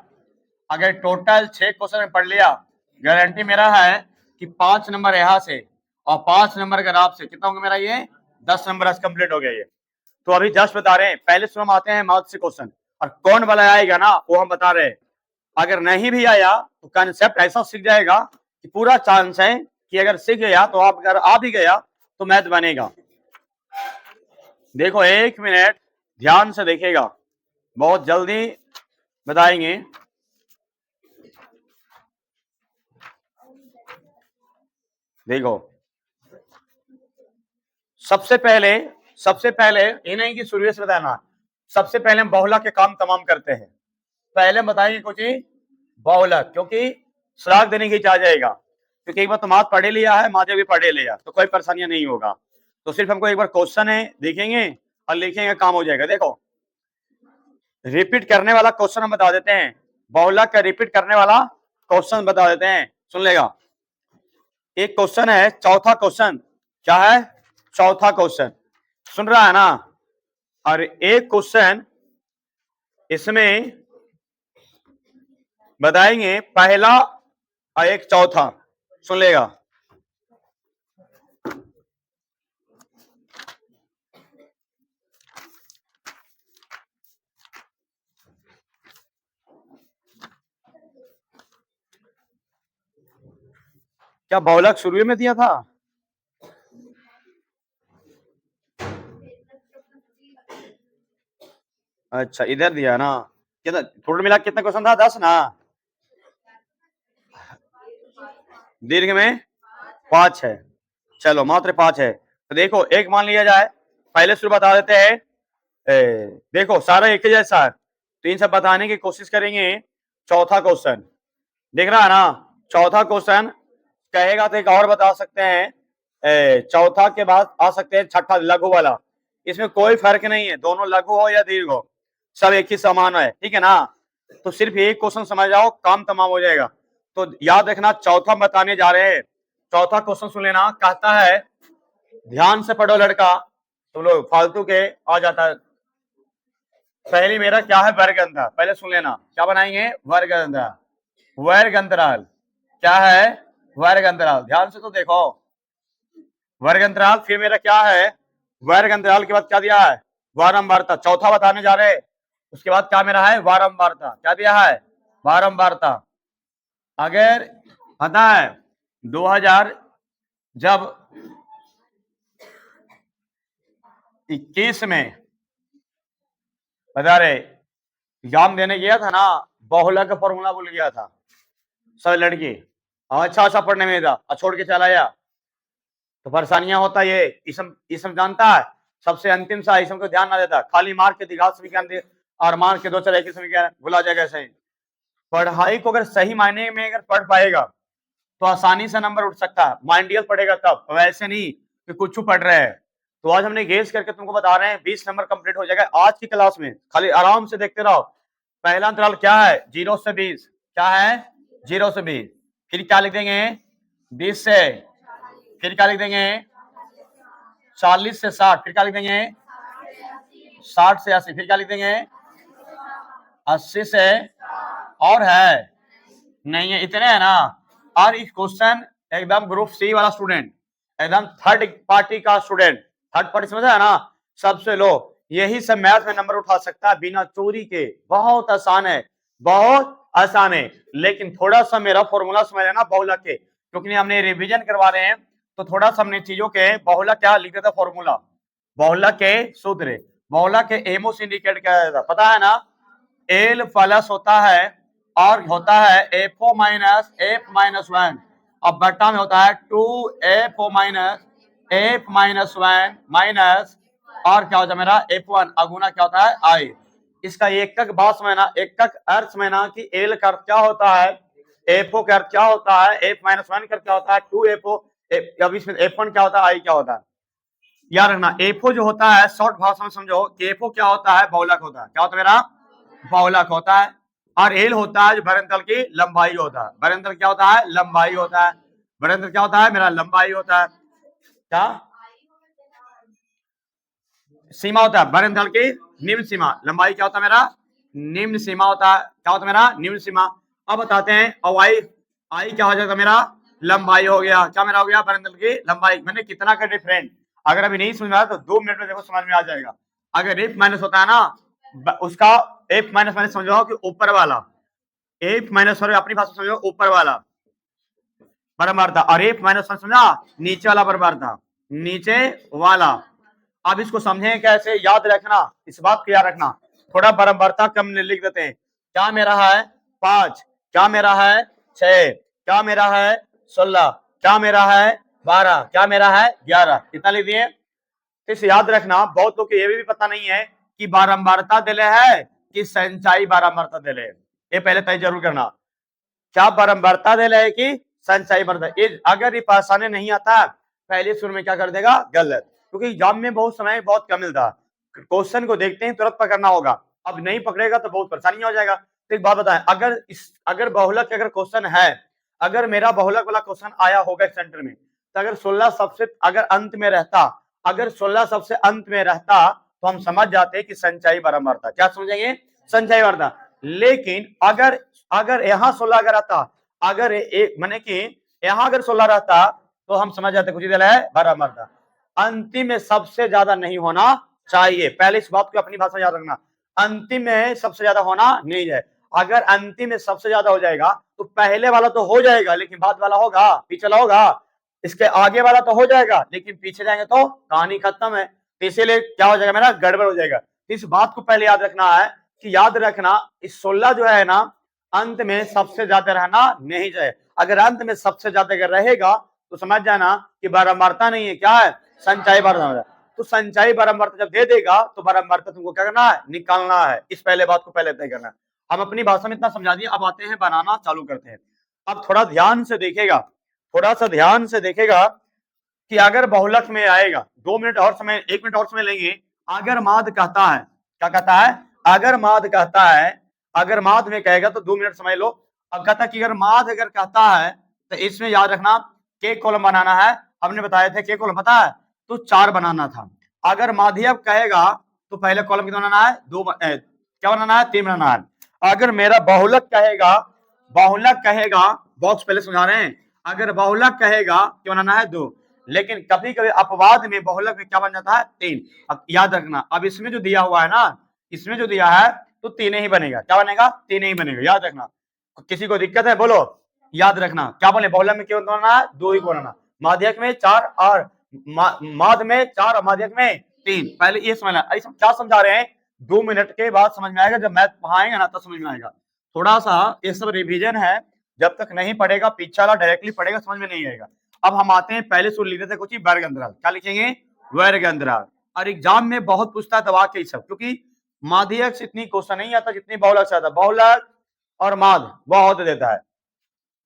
अगर टोटल 6 क्वेश्चन में पढ़ लिया, गारंटी मेरा है कि 5 नंबर यहाँ से और 5 नंबर ग्राफ से कितना होगा मेरा, ये 10 नंबर कंप्लीट हो गया ये। तो अभी जस्ट बता रहे हैं, पहले से हम आते हैं मार्क्स से क्वेश्चन, और कौन वाला आएगा ना वो हम बता रहे हैं। अगर नहीं भी आया तो कंसेप्ट ऐसा सीख जाएगा कि पूरा चांस है कि अगर सीख गया तो आप, अगर आ भी गया तो मैथ बनेगा। देखो 1 मिनट ध्यान से देखेगा, बहुत जल्दी बताएंगे। देखो सबसे पहले ये नहीं कि शुरू से बताना, सबसे पहले हम बहुलक के काम तमाम करते हैं। पहले बताएंगे कुछ ही बहुलक, क्योंकि सुराग देने की आ जाएगा, क्योंकि एक बार तो माथ पढ़े लिया है, माजे भी पढ़े लिया, तो कोई परेशानियां नहीं होगा। तो सिर्फ हमको एक बार क्वेश्चन है देखेंगे और लिखेंगे, काम हो जाएगा। देखो रिपीट करने वाला क्वेश्चन हम बता देते हैं, बहुलक का रिपीट करने वाला क्वेश्चन बता देते हैं, सुन लेगा। एक क्वेश्चन है, चौथा क्वेश्चन, क्या है, चौथा क्वेश्चन, सुन रहा है ना। और एक क्वेश्चन इसमें बताएंगे, पहला और एक चौथा, सुन लेगा। क्या बहुलक शुरू में दिया था? अच्छा इधर दिया ना, कितना टोटल मिला कितना क्वेश्चन था, 10 ना, दीर्घ में 5 है, चलो मात्र 5 है। तो देखो एक मान लिया जाए, पहले शुरू बता देते हैं, देखो सारा एक ही जैसा है, तो इन सब बताने की कोशिश करेंगे। चौथा क्वेश्चन दिख रहा है ना, चौथा क्वेश्चन कहेगा तो एक और बता सकते हैं, चौथा के बाद आ सकते हैं छठा लघु वाला, इसमें कोई फर्क नहीं है, दोनों लघु हो या दीर्घ हो सब एक ही समान है, ठीक है ना। तो सिर्फ एक क्वेश्चन समझ जाओ, काम तमाम हो जाएगा। तो याद रखना, चौथा बताने जा रहे हैं, चौथा क्वेश्चन सुन लेना। कहता है, ध्यान से पढ़ो लड़का, तुम लोग फालतू के आ जाता है। पहले मेरा क्या है, वर्ग अंतर, पहले सुन लेना, क्या बनाएंगे, वर्ग अंतर, वर्ग अंतराल, क्या है, वर्ग अंतराल, ध्यान से तो देखो, वर्ग अंतराल। फिर मेरा क्या है, वर्ग अंतराल के बाद क्या दिया है, वारंवारता, चौथा बताने जा रहे हैं। उसके बाद क्या मेरा है, वारंवारता, क्या दिया है, वारंवारता। अगर पता है 2000 जब 21 में बता रहे एग्जाम देने गया था ना, बहुलक का फॉर्मूला भूल गया था सब लड़की, अच्छा पढ़ने में था, छोड़ के चला गया, तो परेशानियां होता ये। इसम जानता है, सबसे अंतिम सा इसम को ध्यान ना देता, खाली मार्क के दिघा समीकरण दे और मार्क के 2 4 एक समीकरण भुला जाएगा। ऐसे पढ़ाई को अगर सही मायने में अगर पढ़ पाएगा तो आसानी से नंबर उठ सकता है, माइंडियल पढ़ेगा तब, वैसे नहीं कि कुछ पढ़ रहे हैं। तो आज हमने गेस करके तुमको बता रहे हैं, 20 नंबर कंप्लीट हो जाएगा आज की क्लास में, खाली आराम से देखते रहो। पहला अंतराल क्या है, 0 से 20, क्या है 0 से 20, फिर क्या लिख देंगे 20 से फिर क्या लिख देंगे 40 से 60, फिर क्या लिख देंगे 60 से 80, फिर क्या लिख देंगे 80 से, और है नहीं है, इतने है ना। और इस क्वेश्चन एकदम ग्रुप सी वाला स्टूडेंट, एकदम थर्ड पार्टी का स्टूडेंट, थर्ड पार्टी समझ है ना, सबसे लो, यही सब मैथ में नंबर उठा सकता है बिना चोरी के। बहुत आसान है, बहुत आसान है, लेकिन थोड़ा सा मेरा फॉर्मूला समझ लेना बहुलक के, क्योंकि हमने रिवीजन करवा रहे हैं, तो थोड़ा सा हमने चीजों के बहुलक क्या लिख देता फॉर्मूला, बहुलक के सूत्र, बहुलक के एमओ से इंडिकेट किया जाता, पता है ना, एल प्लस होता है और होता है एफओ माइनस एफ माइनस 1, अब बट्टा में होता है 2 माइनस एफ माइनस 1 माइनस, और क्या होता है मेरा F1 अगुना क्या होता है आई। इसका एकक भाव समझना, एकक अर्थ समझना कि एल का अर्थ क्या होता है, एफओ का अर्थ क्या होता है, एफ माइनस 1 का क्या होता है 2FO, अब इसमें F1 क्या होता है, आई क्या होता है, याद रखना। एफओ जो होता है शॉर्ट भाषा में समझो कि एफओ क्या होता है, बहुलक होता है, क्या होता है मेरा बहुलक होता है, और एल होता है जो भरंतल की लंबाई होता है, भरंतल क्या होता है लंबाई होता है, भरंतल क्या होता है मेरा लंबाई होता है, क्या सीमा होता है भरंतल की निम्न सीमा, लंबाई क्या होता है मेरा निम्न सीमा होता है, क्या होता है मेरा निम्न सीमा। अब बताते हैं और आई, आई क्या हो जाएगा मेरा लंबाई हो गया, क्या मेरा हो गया भरंतल की लंबाई, मैंने कितना का डिफरेंट, अगर अभी नहीं समझ में आया तो 2 मिनट में देखो समझ में आ जाएगा। अगर एफ माइनस होता है ना, उसका एफ माइनस माइनस समझो कि ऊपर वाला, एफ माइनस अपनी भाषा समझो ऊपर वाला बराबर था, और एफ माइनस समझा नीचे वाला बराबर था, नीचे वाला। अब इसको समझें कैसे, याद रखना, इस बात को याद रखना, थोड़ा बराबरता कम लिख देते हैं, क्या मेरा है 5, क्या मेरा है 6, क्या मेरा है 16, क्या मेरा है 12, क्या मेरा है 11, कितना लिख दिए। इसे याद रखना, बहुत लोग को ये भी पता नहीं है कि बारंबारता दिले है कि संचाई बारंबारता दिले है, ये पहले तय जरूर करना, क्या बारंबारता दिले है कि संचाई बारंबारता। अगर ये आसानी नहीं आता पहले शुरू में क्या कर देगा गलत, क्योंकि एग्जाम में बहुत समय बहुत कम मिलता है, क्वेश्चन को देखते हैं तुरंत पकड़ना होगा, अब नहीं पकड़ेगा तो बहुत परेशानी हो जाएगा। तो एक बात बताएं, अगर बहुलक अगर क्वेश्चन है, अगर मेरा बहुलक वाला क्वेश्चन आया होगा सेंटर में, तो अगर 16 सबसे अगर अंत में रहता, अगर 16 सबसे अंत में रहता तो हम समझ जाते कि संचयी बारंबारता, क्या समझेंगे संचयी बारंबारता। लेकिन अगर यहाँ 16 अगर आता, अगर माने कि यहाँ अगर 16 रहता तो हम समझ जाते कुछ दिल है बारंबारता, अंतिम में सबसे ज्यादा नहीं होना चाहिए, पहले इस बात को अपनी भाषा याद रखना, अंतिम में सबसे ज्यादा होना नहीं है। अगर अंतिम में सबसे ज्यादा हो जाएगा तो पहले वाला तो हो जाएगा लेकिन बाद वाला होगा, पिछला होगा, इसके आगे वाला तो हो जाएगा लेकिन पीछे जाएंगे तो कहानी खत्म है, तो इसीलिए क्या हो जाएगा मेरा गड़बड़ हो जाएगा। इस बात को पहले याद रखना है कि याद रखना इस 16 जो है ना अंत में सबसे ज्यादा रहना नहीं चाहिए, अगर अंत में सबसे ज्यादा अगर रहेगा तो समझ जाना कि बारंबारता नहीं है, क्या है संचयी बारंबारता। तो संचयी बारंबारता जब दे देगा तो बारंबारता तुमको क्या करना है निकालना है, इस पहले बात को पहले तय करना है। हम अपनी भाषा में इतना समझा दिए, अब आते हैं बनाना चालू करते हैं। अब थोड़ा ध्यान से देखेगा, थोड़ा सा ध्यान से देखेगा कि अगर बहुलक में आएगा 2 मिनट और समय 1 मिनट और समय लेंगे, अगर माद कहता है, क्या कहता है अगर माद कहता है, अगर माद में कहेगा तो 2 मिनट समय लो। अब कहता है कि अगर माद अगर कहता है तो इसमें याद रखना के कॉलम बनाना है, हमने बताया था के कॉलम पता है तो 4 बनाना था। अगर माध्यक कहेगा तो पहले कॉलम कितना बनाना है 2, क्या बनाना है 3 बनाना है। अगर मेरा बहुलक कहेगा, बहुलक कहेगा बॉक्स पहले समझा रहे हैं, अगर बहुलक कहेगा क्या बनाना है 2, लेकिन कभी कभी अपवाद में बहुलक में क्या बन जाता है 3। अब याद रखना, अब इसमें जो दिया हुआ है ना, इसमें जो दिया है तो 3 ही बनेगा, क्या बनेगा 3 ही बनेगा, याद रखना। किसी को दिक्कत है बोलो, याद रखना क्या बोले बहुलक में क्यों बनाना है 2 ही बनाना, माध्यक में 4 और माद में 4 और माध्यक में 3, पहले ये समझना। क्या समझा रहे हैं 2 मिनट के बाद समझ में आएगा, जब मैथ पढ़ाएंगे ना तब समझ में आएगा, थोड़ा सा ये सब रिवीजन है, जब तक नहीं पढ़ेगा पीछे वाला डायरेक्टली पढ़ेगा समझ में नहीं आएगा। अब हम आते हैं पहले सूत्र लिख देते कुछ वर्ग अंतराल, क्या लिखेंगे वर्ग अंतराल, और एग्जाम में बहुत पूछता है दबा के सब, क्योंकि माध्यक से इतनी क्वेश्चन नहीं आता जितनी बहुलक से आता, बहुलक और माद बहुत देता है।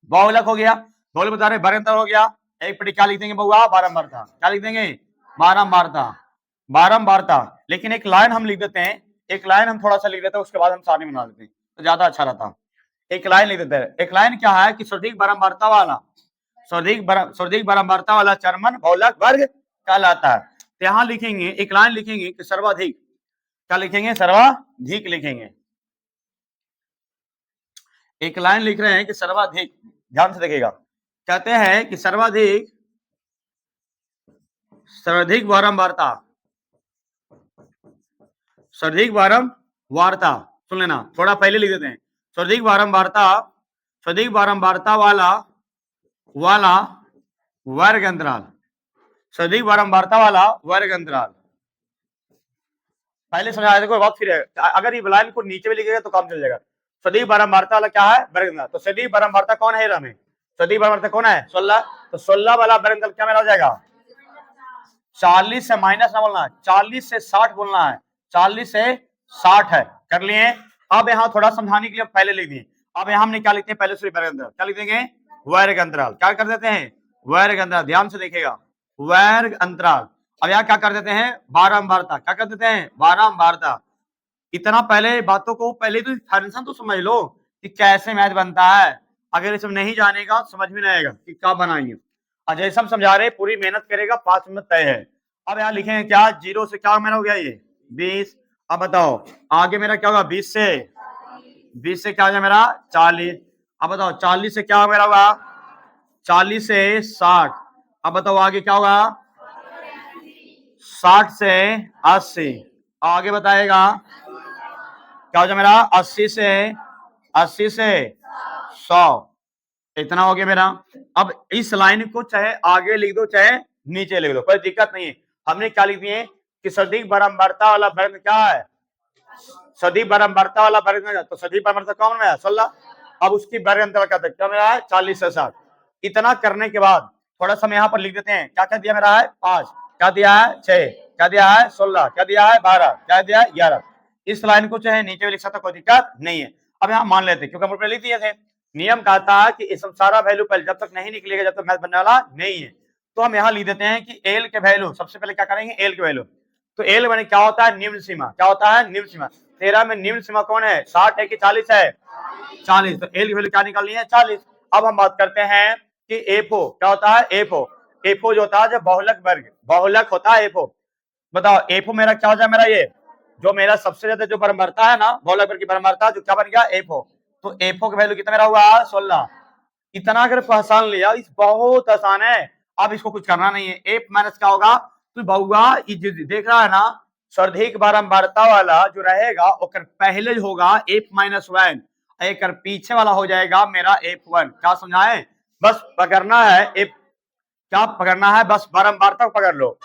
बहुलक हो गया, बहुलक बता रहे वर्ग अंतराल हो गया, एक पटी क्या लिख देंगे बउआ बारंबारता, क्या लिख देंगे बारंबारता, बारंबारता। लेकिन एक लाइन हम लिख देते हैं, एक लाइन हम थोड़ा सा लिख देते हैं उसके बाद हम सारणी बना देते हैं तो ज्यादा अच्छा रहता। एक लाइन लिख देते हैं, एक लाइन क्या है कि सटीक बारंबारता वाला, सर्वाधिक बारंबारता वाला चरमन बहुलक वर्ग कहलाता है। तो यहां लिखेंगे, एक लाइन लिखेंगे कि सर्वाधिक, क्या लिखेंगे, सर्वाधिक लिखेंगे। एक लाइन लिख रहे हैं कि सर्वाधिक, ध्यान से देखिएगा, कहते हैं कि सर्वाधिक बारंबारता, सर्वाधिक बारंबारता, सुन लेना, थोड़ा पहले लिख देते हैं, सर्वाधिक बारंबारता वाला वर्ग अंतराल, सर्वाधिक बारंबारता वाला वर्ग अंतराल। पहले समझाया देखो, बहुत फिर है, अगर ये लाइन को नीचे भी लिखेगा तो काम चल जाएगा। सर्वाधिक बारंबारता वाला क्या है, वर्ग अंतराल। तो सर्वाधिक बारंबारता कौन है हमें, सर्वाधिक बारंबारता कौन है, 16। तो 16 वाला वर्ग अंतराल क्या मेरा हो जाएगा, 40 से माइनस ना बोलना है, 40 से 60 बोलना है, 40 से 60 है, कर लिए। अब यहाँ थोड़ा समझाने के लिए पहले लिख दिए। अब यहाँ हमने क्या लिखते हैं, पहले से वर्ग अंतराल क्या लिख देंगे, वर्ग अंतराल, क्या कर देते हैं, वर्ग अंतराल, ध्यान से देखिएगा, वर्ग अंतराल। अब यहाँ क्या कर देते हैं, बारंबारता, क्या कर देते हैं, बारंबारता। इतना पहले बातों को, पहले तो फंक्शन तो समझ लो कि कैसे मैथ बनता है, अगर ये सब नहीं जानेगा समझ में नहीं आएगा कि क्या बनाएंगे। और जैसे हम समझा रहे, पूरी मेहनत करेगा, 5 मिनट तय है। अब यहाँ लिखेंगे क्या, 0 से क्या मेरा हो गया ये 20। अब बताओ आगे मेरा क्या होगा, 20 से क्या हो गया मेरा 40। अब बताओ 40 से क्या मेरा होगा, 40 से 60। अब बताओ आगे क्या होगा, 60 से 80। आगे बताएगा क्या हो जाए मेरा, 80 से 100। इतना हो गया मेरा। अब इस लाइन को चाहे आगे लिख दो चाहे नीचे लिख दो, कोई दिक्कत नहीं है। हमने क्या लिख दिए कि सर्वाधिक बारंबारता वाला वर्ग क्या है, सर्वाधिक बारंबारता वाला वर्ग, तो सर्वाधिक बारंबारता कौन है, 16। अब उसकी वर्ग अंतराल क्या मेरा है, 40 से 60। इतना करने के बाद थोड़ा सा यहाँ पर लिख देते हैं, क्या क्या दिया मेरा है, 5, क्या दिया है 6, क्या दिया है 16, क्या दिया है 12, क्या दिया है 11। इस लाइन को चाहे नीचे भी लिख सकता, कोई दिक्कत नहीं है। अब यहाँ मान लेते, क्योंकि हम लिख दिए थे, नियम कहता है कि इसमें सारा वैल्यू पहले जब तक नहीं निकलेगा, जब तक मैथ बनने वाला नहीं है। तो हम यहाँ लिख देते हैं कि एल के वैल्यू, सबसे पहले क्या करेंगे, एल के वैल्यू। तो एल माने क्या होता है, निम्न सीमा, क्या होता है, निम्न सीमा। 13 में निम्न सीमा कौन है, 60 है कि 40 है, 40। तो एल की वैल्यू क्या निकालनी है, 40। अब हम बात करते हैं कि एफओ क्या होता है, एफओ जो होता है, जो बहुलक वर्ग, बहुलक होता है एफओ। बताओ एफओ मेरा क्या हो जाए, मेरा ये जो मेरा सबसे ज्यादा जो बारंबारता है ना, बहुलक वर्ग की बारंबारता, जो क्या बन गया, एफओ। तो एफओ की वैल्यू कितना मेरा हुआ, 16। इतना अगर पहचान लिया, इस बहुत आसान है। अब इसको कुछ करना नहीं है, एफ माइनस क्या होगा, तो बहुआ देख रहा है ना, सर्वाधिक बारंबारता वाला जो रहेगा ओकर पहले होगा f-1, एक पीछे वाला हो जाएगा मेरा f1। क्या समझाए, बस पकड़ना है एफ, क्या पकड़ना है, बस बारंबारता को पकड़ लो।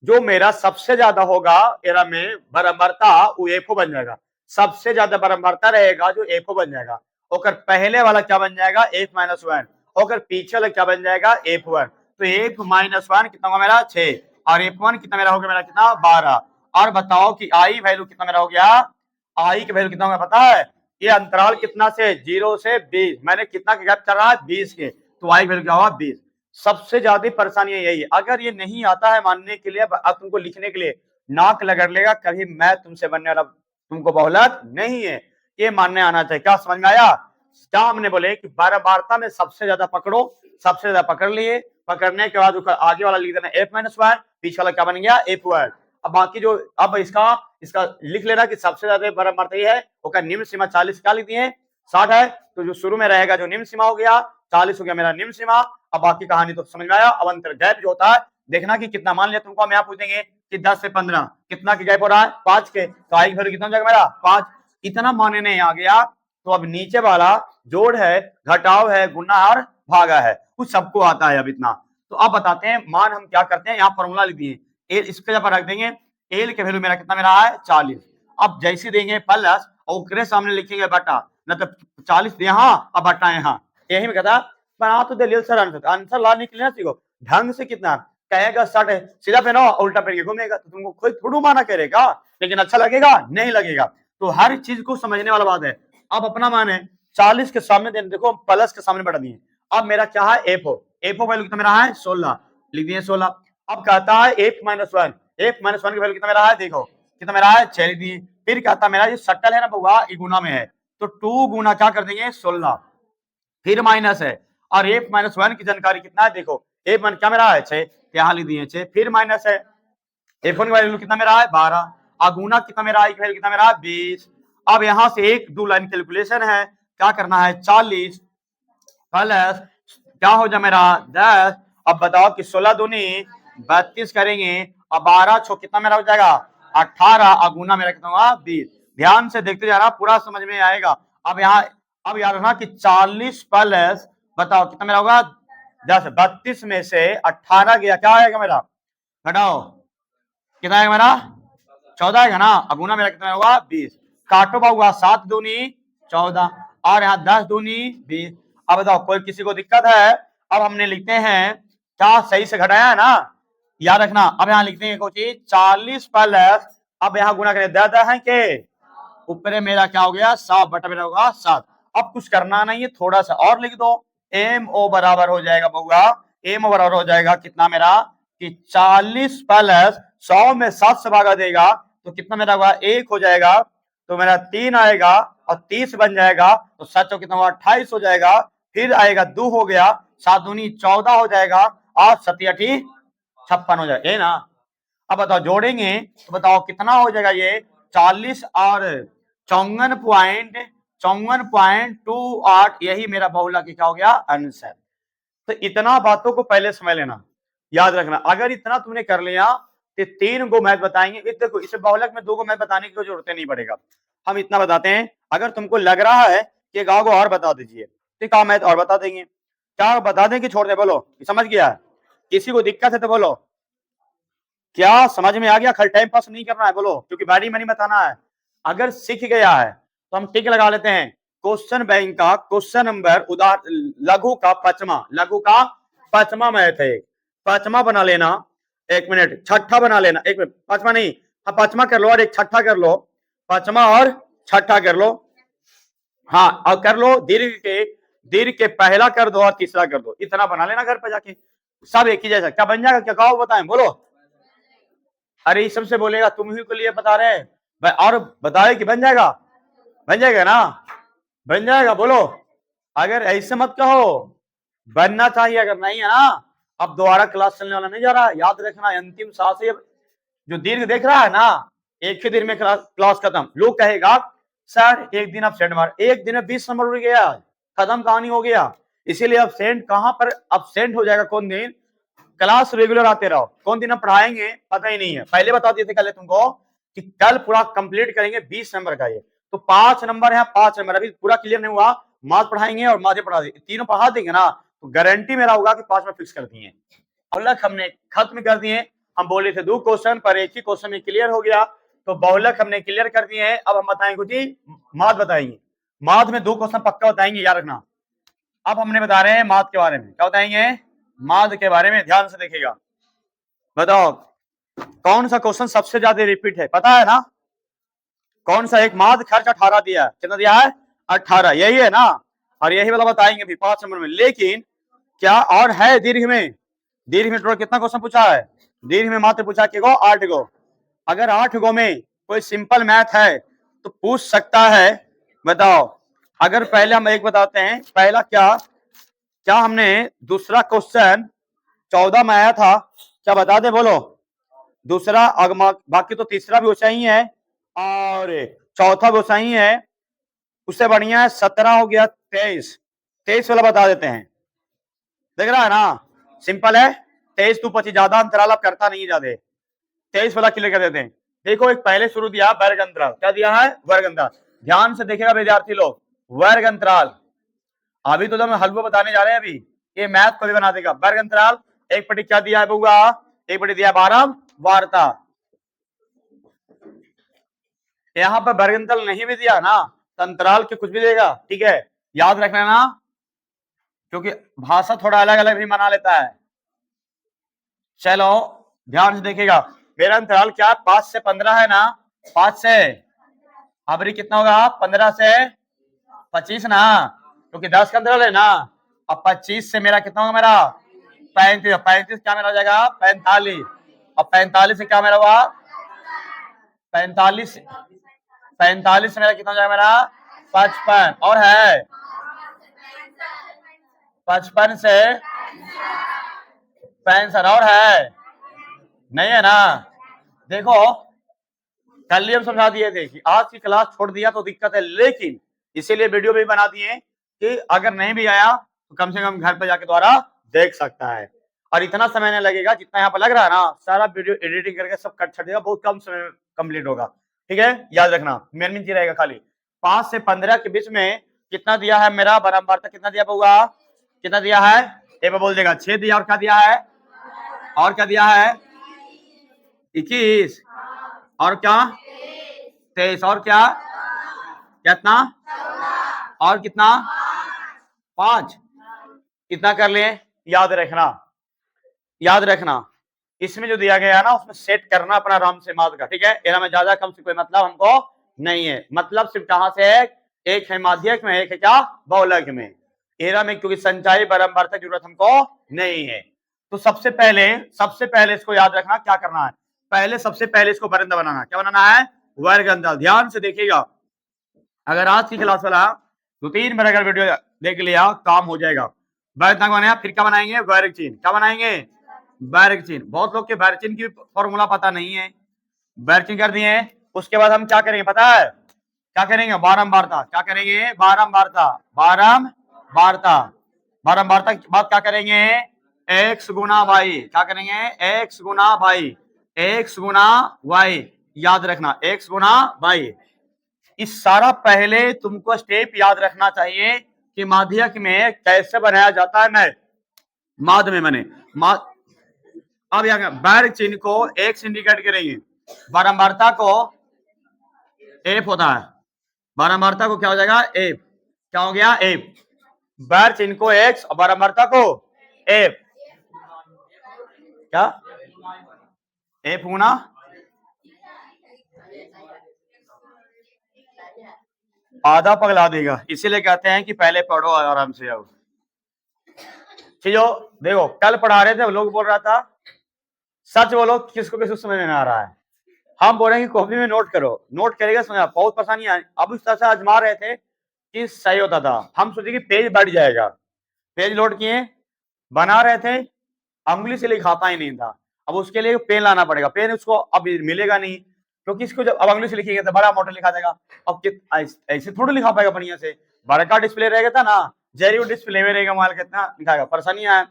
जो मेरा सबसे ज्यादा होगा एरा में बारंबारता, वो एफओ बन जाएगा। सबसे ज्यादा बारंबारता रहेगा जो एफओ बन जाएगा। ओकर पहले वाला क्या बन जाएगा, f-1। ओकर पीछे वाला क्या बन जाएगा, f1। तो f-1 कितना होगा मेरा 6, और f1 कितना मेरा हो गया, मेरा कितना 12। और बताओ कि आई वैल्यू कितना मेरा हो गया, आई की वैल्यू कितना होगा पता है, ये अंतराल कितना से, 0 से 20, मैंने कितना के गैप चल रहा है, 20 के। तो आई वैल्यू क्या होगा, 20। सबसे ज्यादा परेशानी यही है, अगर ये नहीं आता है मानने के लिए, अब तुमको लिखने के लिए नाक लगड़ लेगा, कभी मैं तुमसे बनने वाला तुमको बहुलक नहीं है, ये मानने आना चाहिए। क्या समझ में आया, क्या हमने बोले कि बारंबारता में सबसे ज्यादा पकड़ो, सबसे ज्यादा पकड़ लिए, पकड़ने के बाद आगे वाला लिख देना f-1, पीछे वाला क्या बन गया, f1। अब बाकी जो, अब इसका लिख लेना कि सबसे ज्यादा बारंबारता ये है, उसका निम्न सीमा 40 क्या लिख दिए, 60 है। तो जो शुरू में रहेगा जो निम्न सीमा हो गया 40 हो गया मेरा निम्न सीमा। अब बाकी कहानी तो समझ में आया। अब अंतर गैप जो होता है देखना कि कितना, मान लिया तुमको हम यहाँ पूछेंगे कि 10 से 15 कितना के गैप हो रहा है, 5 के। तो आई की वैल्यू कितना हो जाएगा मेरा 5। इतना मानने नहीं आ गया, तो अब नीचे वाला जोड़ है, घटाव है, गुना और भागा है, कुछ सबको आता है अब इतना। तो अब बताते हैं मान हम क्या करते हैं, यहाँ फॉर्मूला लिख दिए, एल इसके जब रख देंगे, एल के वैल्यू मेरा कितना मेरा है 40। अब जैसे देंगे प्लस और सामने लिखेंगे बटा, न तो 40 यहाँ और बटा यहाँ, यही में कहता बना तो दे सर आंसर ला निकलना सीखो ढंग से। कितना कहेगा 60 है, सीधा पहनो उल्टा पहन के घूमेगा, तो तुमको कोई थोड़ा माना करेगा, लेकिन अच्छा लगेगा नहीं लगेगा। तो हर चीज को समझने वाला बात है। अब अपना मान है 40 के सामने देखो प्लस के सामने बढ़ा दिए। अब मेरा क्या है एफओ, एफओ वैल्यू कितना मेरा है 16, लिख दिए 16। अब कहता है f-1, f-1 की वैल्यू कितना मेरा है, देखो कितना मेरा है 6 लिख दिए। फिर कहता मेरा ये शक्ल है ना बउआ, ये गुना में है, तो 2 गुना क्या कर देंगे 16, फिर माइनस है। और f माइनस वन की जानकारी कितना है, देखो f वन क्या मेरा है 6, यहाँ लिख दिए 6, फिर माइनस है f1 का वैल्यू कितना मेरा है 12, अगुना कितना मेरा है, वैल्यू कितना मेरा है 20। अब यहां से एक दो लाइन कैलकुलेशन है, क्या करना है 40 प्लस क्या हो जाए मेरा 10। अब बताओ कि 16 दूनी 32 करेंगे और 12 छो कितना मेरा हो जाएगा 18, अगुना मेरा कितना होगा 20। ध्यान से देखते जाना पूरा समझ में आएगा। अब यहाँ अब याद रखना कि 40 प्लस बताओ कितना मेरा होगा 10, 32 में से 18 गया क्या आएगा मेरा, घटाओ कितना आएगा मेरा 14 आएगा ना, अगुना मेरा कितना होगा 20। काटो बाबूआ 7 दूनी 14 और यहाँ 10 दूनी 20। अब बताओ कोई किसी को दिक्कत है, अब हमने लिखते हैं क्या सही से घटाया है ना, याद रखना। अब यहाँ लिखते हैं कोई 40 प्लस, अब यहाँ गुना करें 10 है के ऊपर मेरा क्या हो गया 7 बटा मेरा होगा 7। अब कुछ करना नहीं है, थोड़ा सा और लिख दो, एम ओ बराबर हो जाएगा बउआ, एम ओ बराबर हो जाएगा कितना मेरा कि 40 प्लस 100 में 7 से भागा देगा तो कितना मेरा होगा 1 हो जाएगा, तो मेरा 3 आएगा और 30 बन जाएगा, तो 7 कितना हुआ 28 हो जाएगा, फिर आएगा 2 हो गया, 7 दूनी 14 हो जाएगा और 7 8 56 हो जाएगा, ये ना। अब बताओ जोड़ेंगे तो बताओ कितना हो जाएगा ये 40 और 54.28, यही मेरा बहुला की क्या हो गया आंसर। तो इतना बातों को पहले समझ लेना, याद रखना। अगर इतना तुमने कर लिया तो 3 गो मैथ बताएंगे, देखो इसे बहुलक में 2 गो मैथ बताने की जरूरत नहीं पड़ेगा, हम इतना बताते हैं। अगर तुमको लग रहा है कि गाँव को और बता दीजिए तो क्या मैथ और बता देंगे, क्या बता दें कि छोड़ दे, बोलो समझ गया, किसी को दिक्कत है तो बोलो, क्या समझ में आ गया, खल टाइम पास नहीं करना है बोलो, क्योंकि बारी में नहीं बताना है। अगर सीख गया है तो हम टिक लगा लेते हैं। क्वेश्चन बैंक का क्वेश्चन नंबर उदाहरण लघु का पांचवा मैथ है, पांचवा बना लेना, एक मिनट छठा बना लेना, एक मिनट पांचवा नहीं, हाँ पांचवा कर लो और एक छठा कर लो, पांचवा और छठा कर लो, हाँ और कर लो दीर्घ के पहला कर दो और तीसरा कर दो, इतना बना लेना घर पर जाके, सब एक ही जैसा। क्या बन जाएगा, क्या कहो बताएं बोलो, अरे इस सबसे बोलेगा तुम ही को लिए बता रहे हैं और बताए कि बन जाएगा, बन जाएगा ना, बन जाएगा बोलो, अगर ऐसे मत कहो, बनना चाहिए, अगर नहीं है ना अब दोबारा क्लास चलने वाला नहीं जा रहा, याद रखना अंतिम सांस जो दीर्घ देख रहा है ना, एक ही दिन में क्लास खत्म। लोग कहेगा सर एक दिन absent मार, एक दिन में 20 नंबर उड़ गया, खत्म कहानी हो गया। इसीलिए absent कहां पर absent हो जाएगा, कौन दिन क्लास रेगुलर आते रहो, कौन दिन हम पढ़ाएंगे पता ही नहीं है। पहले बता दिए थे कल तुमको कि कल पूरा कंप्लीट करेंगे 20 नंबर का, ये तो 5 नंबर है, 5 नंबर अभी पूरा क्लियर नहीं हुआ, माथ पढ़ाएंगे और माथे पढ़ा देंगे, तीनों पढ़ा देंगे ना तो गारंटी मेरा होगा कि 5 में फिक्स कर दिए। बहुलक हमने खत्म कर दिए, हम बोले थे 2 क्वेश्चन पर एक ही क्वेश्चन में क्लियर हो गया, तो बहुलक हमने क्लियर कर दिए हैं। अब हम बताएंगे कुछ माथ बताएंगे, माथ में 2 क्वेश्चन पक्का बताएंगे, याद रखना। अब हमने बता रहे हैं माथ के बारे में, क्या बताएंगे माथ के बारे में, ध्यान से देखिएगा। बताओ कौन सा क्वेश्चन सबसे ज्यादा रिपीट है, पता है ना, कौन सा, एक माथ खर्च 18 दिया है, कितना दिया है 18, यही है ना, और यही वाला बताएंगे भी 5 नंबर में। लेकिन क्या और है दीर्घ में, दीर्घ में टोटल कितना क्वेश्चन पूछा है, दीर्घ में मात्र पूछा कि 8 गो, अगर 8 गो में कोई सिंपल मैथ है तो पूछ सकता है। बताओ अगर पहले हम एक बताते हैं, पहला क्या हमने दूसरा क्वेश्चन 14 में आया था, क्या बता दे बोलो, दूसरा बाकी तो तीसरा भी वैसा ही है और चौथा भी वैसा ही है, उससे बढ़िया है 17 हो गया 23 वाला बता देते हैं, देख रहा है ना सिंपल है, 23 to 25 ज्यादा अंतराल आप करता नहीं ज्यादा, 23 वाला क्लियर कर देते हैं। देखो एक पहले शुरू दिया वर्ग अंतराल, क्या दिया है वर्ग अंतराल, ध्यान से देखेगा विद्यार्थी लोग, वर्ग अंतराल अभी तो हम हलवा बताने जा रहे हैं, अभी ये मैथ को भी बना देगा। वर्ग अंतराल एक पटी क्या दिया है बउआ, एक पटी दिया 12 वार्ता, यहाँ पर वर्ग अंतराल नहीं भी दिया ना तो अंतराल के कुछ भी देगा, ठीक है याद रखना ना, क्योंकि भाषा थोड़ा अलग अलग भी मना लेता है। चलो ध्यान से देखिएगा, मेरा अंतराल क्या 5 से 15 है ना, 5 से अबरी कितना होगा 15 से 25 ना, क्योंकि 10 का अंतराल है ना, अब 25 से मेरा कितना होगा मेरा 35, 35 क्या मेरा हो जाएगा 45, और 45 से क्या मेरा हुआ 45 से मेरा कितना हो जाएगा मेरा 55, और है 55 से 65 और है नहीं है ना। देखो कल ही हम समझा दिए थे कि आज की क्लास छोड़ दिया तो दिक्कत है, लेकिन इसीलिए वीडियो भी बना दिए कि अगर नहीं भी आया तो कम से कम घर पे जाके दोबारा देख सकता है। और इतना समय नहीं लगेगा जितना यहाँ पर लग रहा है ना, सारा वीडियो एडिटिंग करके सब कट छटेगा, बहुत कम समय कंप्लीट होगा। ठीक है, याद रखना मेन चीज रहेगा खाली 5 से 15 के बीच में कितना दिया है मेरा बारंबारता, कितना दिया होगा, कितना दिया है ये पे बोल देगा 6 दिया, और क्या दिया है, और क्या दिया है 21, और क्या 23, और क्या कितना, और कितना 5, इतना कर लिए। याद रखना, याद रखना इसमें जो दिया गया है ना उसमें सेट करना अपना आराम से माद का। ठीक है, एरा में ज्यादा कम से कोई मतलब हमको नहीं है, मतलब सिर्फ कहां से है, एक है माध्यक में, एक है क्या बहुलक में। एरा में क्योंकि संचारी बारंबारता की जरूरत हमको नहीं है। तो सबसे पहले इसको याद रखना क्या करना है, पहले सबसे पहले इसको बरंदा बनाना, क्या बनाना है वर्गंदा। ध्यान से देखिएगा, अगर आज की क्लास वाला 2-3 बार अगर वीडियो देख लिया काम हो जाएगा। वर्गंदा बनाया, फिर क्या बनाएंगे वर्ग चिन्ह, क्या बनाएंगे वर्ग चिन्ह। बहुत लोग के वर्ग चिन्ह की फॉर्मूला पता नहीं है, वर्ग चिन्ह कर दिए। उसके बाद हम क्या करेंगे पता है, क्या करेंगे बारंबारता, क्या करेंगे बारंबारता, बारंबारता, बारंबारता के बाद क्या करेंगे x गुना y, क्या करेंगे x गुना y, x गुना y, याद रखना x गुना y। इस सारा पहले तुमको स्टेप याद रखना चाहिए कि माध्यक में कैसे बनाया जाता है। मैं माध्य में मैंने अब यहाँ वर्ग चिन्ह को x इंडिकेट करेंगे, बारंबारता को f होता है, बारंबारता को क्या हो जाएगा f, क्या हो गया f, वर्ग चिन्ह को x और बारंबारता को f, क्या f गुना आधा पगला देगा, इसीलिए कहते हैं कि पहले पढ़ो आराम से। अब चीजों देखो कल पढ़ा रहे थे, लोग बोल रहा था सच बोलो किसको किसको समझ में आ रहा है, हम बोल रहे हैं कि कॉपी में नोट करो, नोट करेगा समझ, बहुत परेशानी आई। अब इस तरह से आजमा रहे थे कि सही होता था, हम सोचे कि पेज बढ़ जाएगा, पेज लोड किए बना रहे थे, अंगुली से लिखाता ही नहीं था। अब उसके लिए पेन लाना पड़ेगा, पेन उसको अब मिलेगा नहीं, क्योंकि इसको जब अब अंगुली से लिखेंगे तो बड़ा मोटा लिखा जाएगा। अब ऐसे थोड़ा लिखा पाएगा बढ़िया से, बड़ा का डिस्प्ले रहेगा था ना, जेरी डिस्प्ले में रहेगा माल कितना लिखाएगा, परेशानी आया।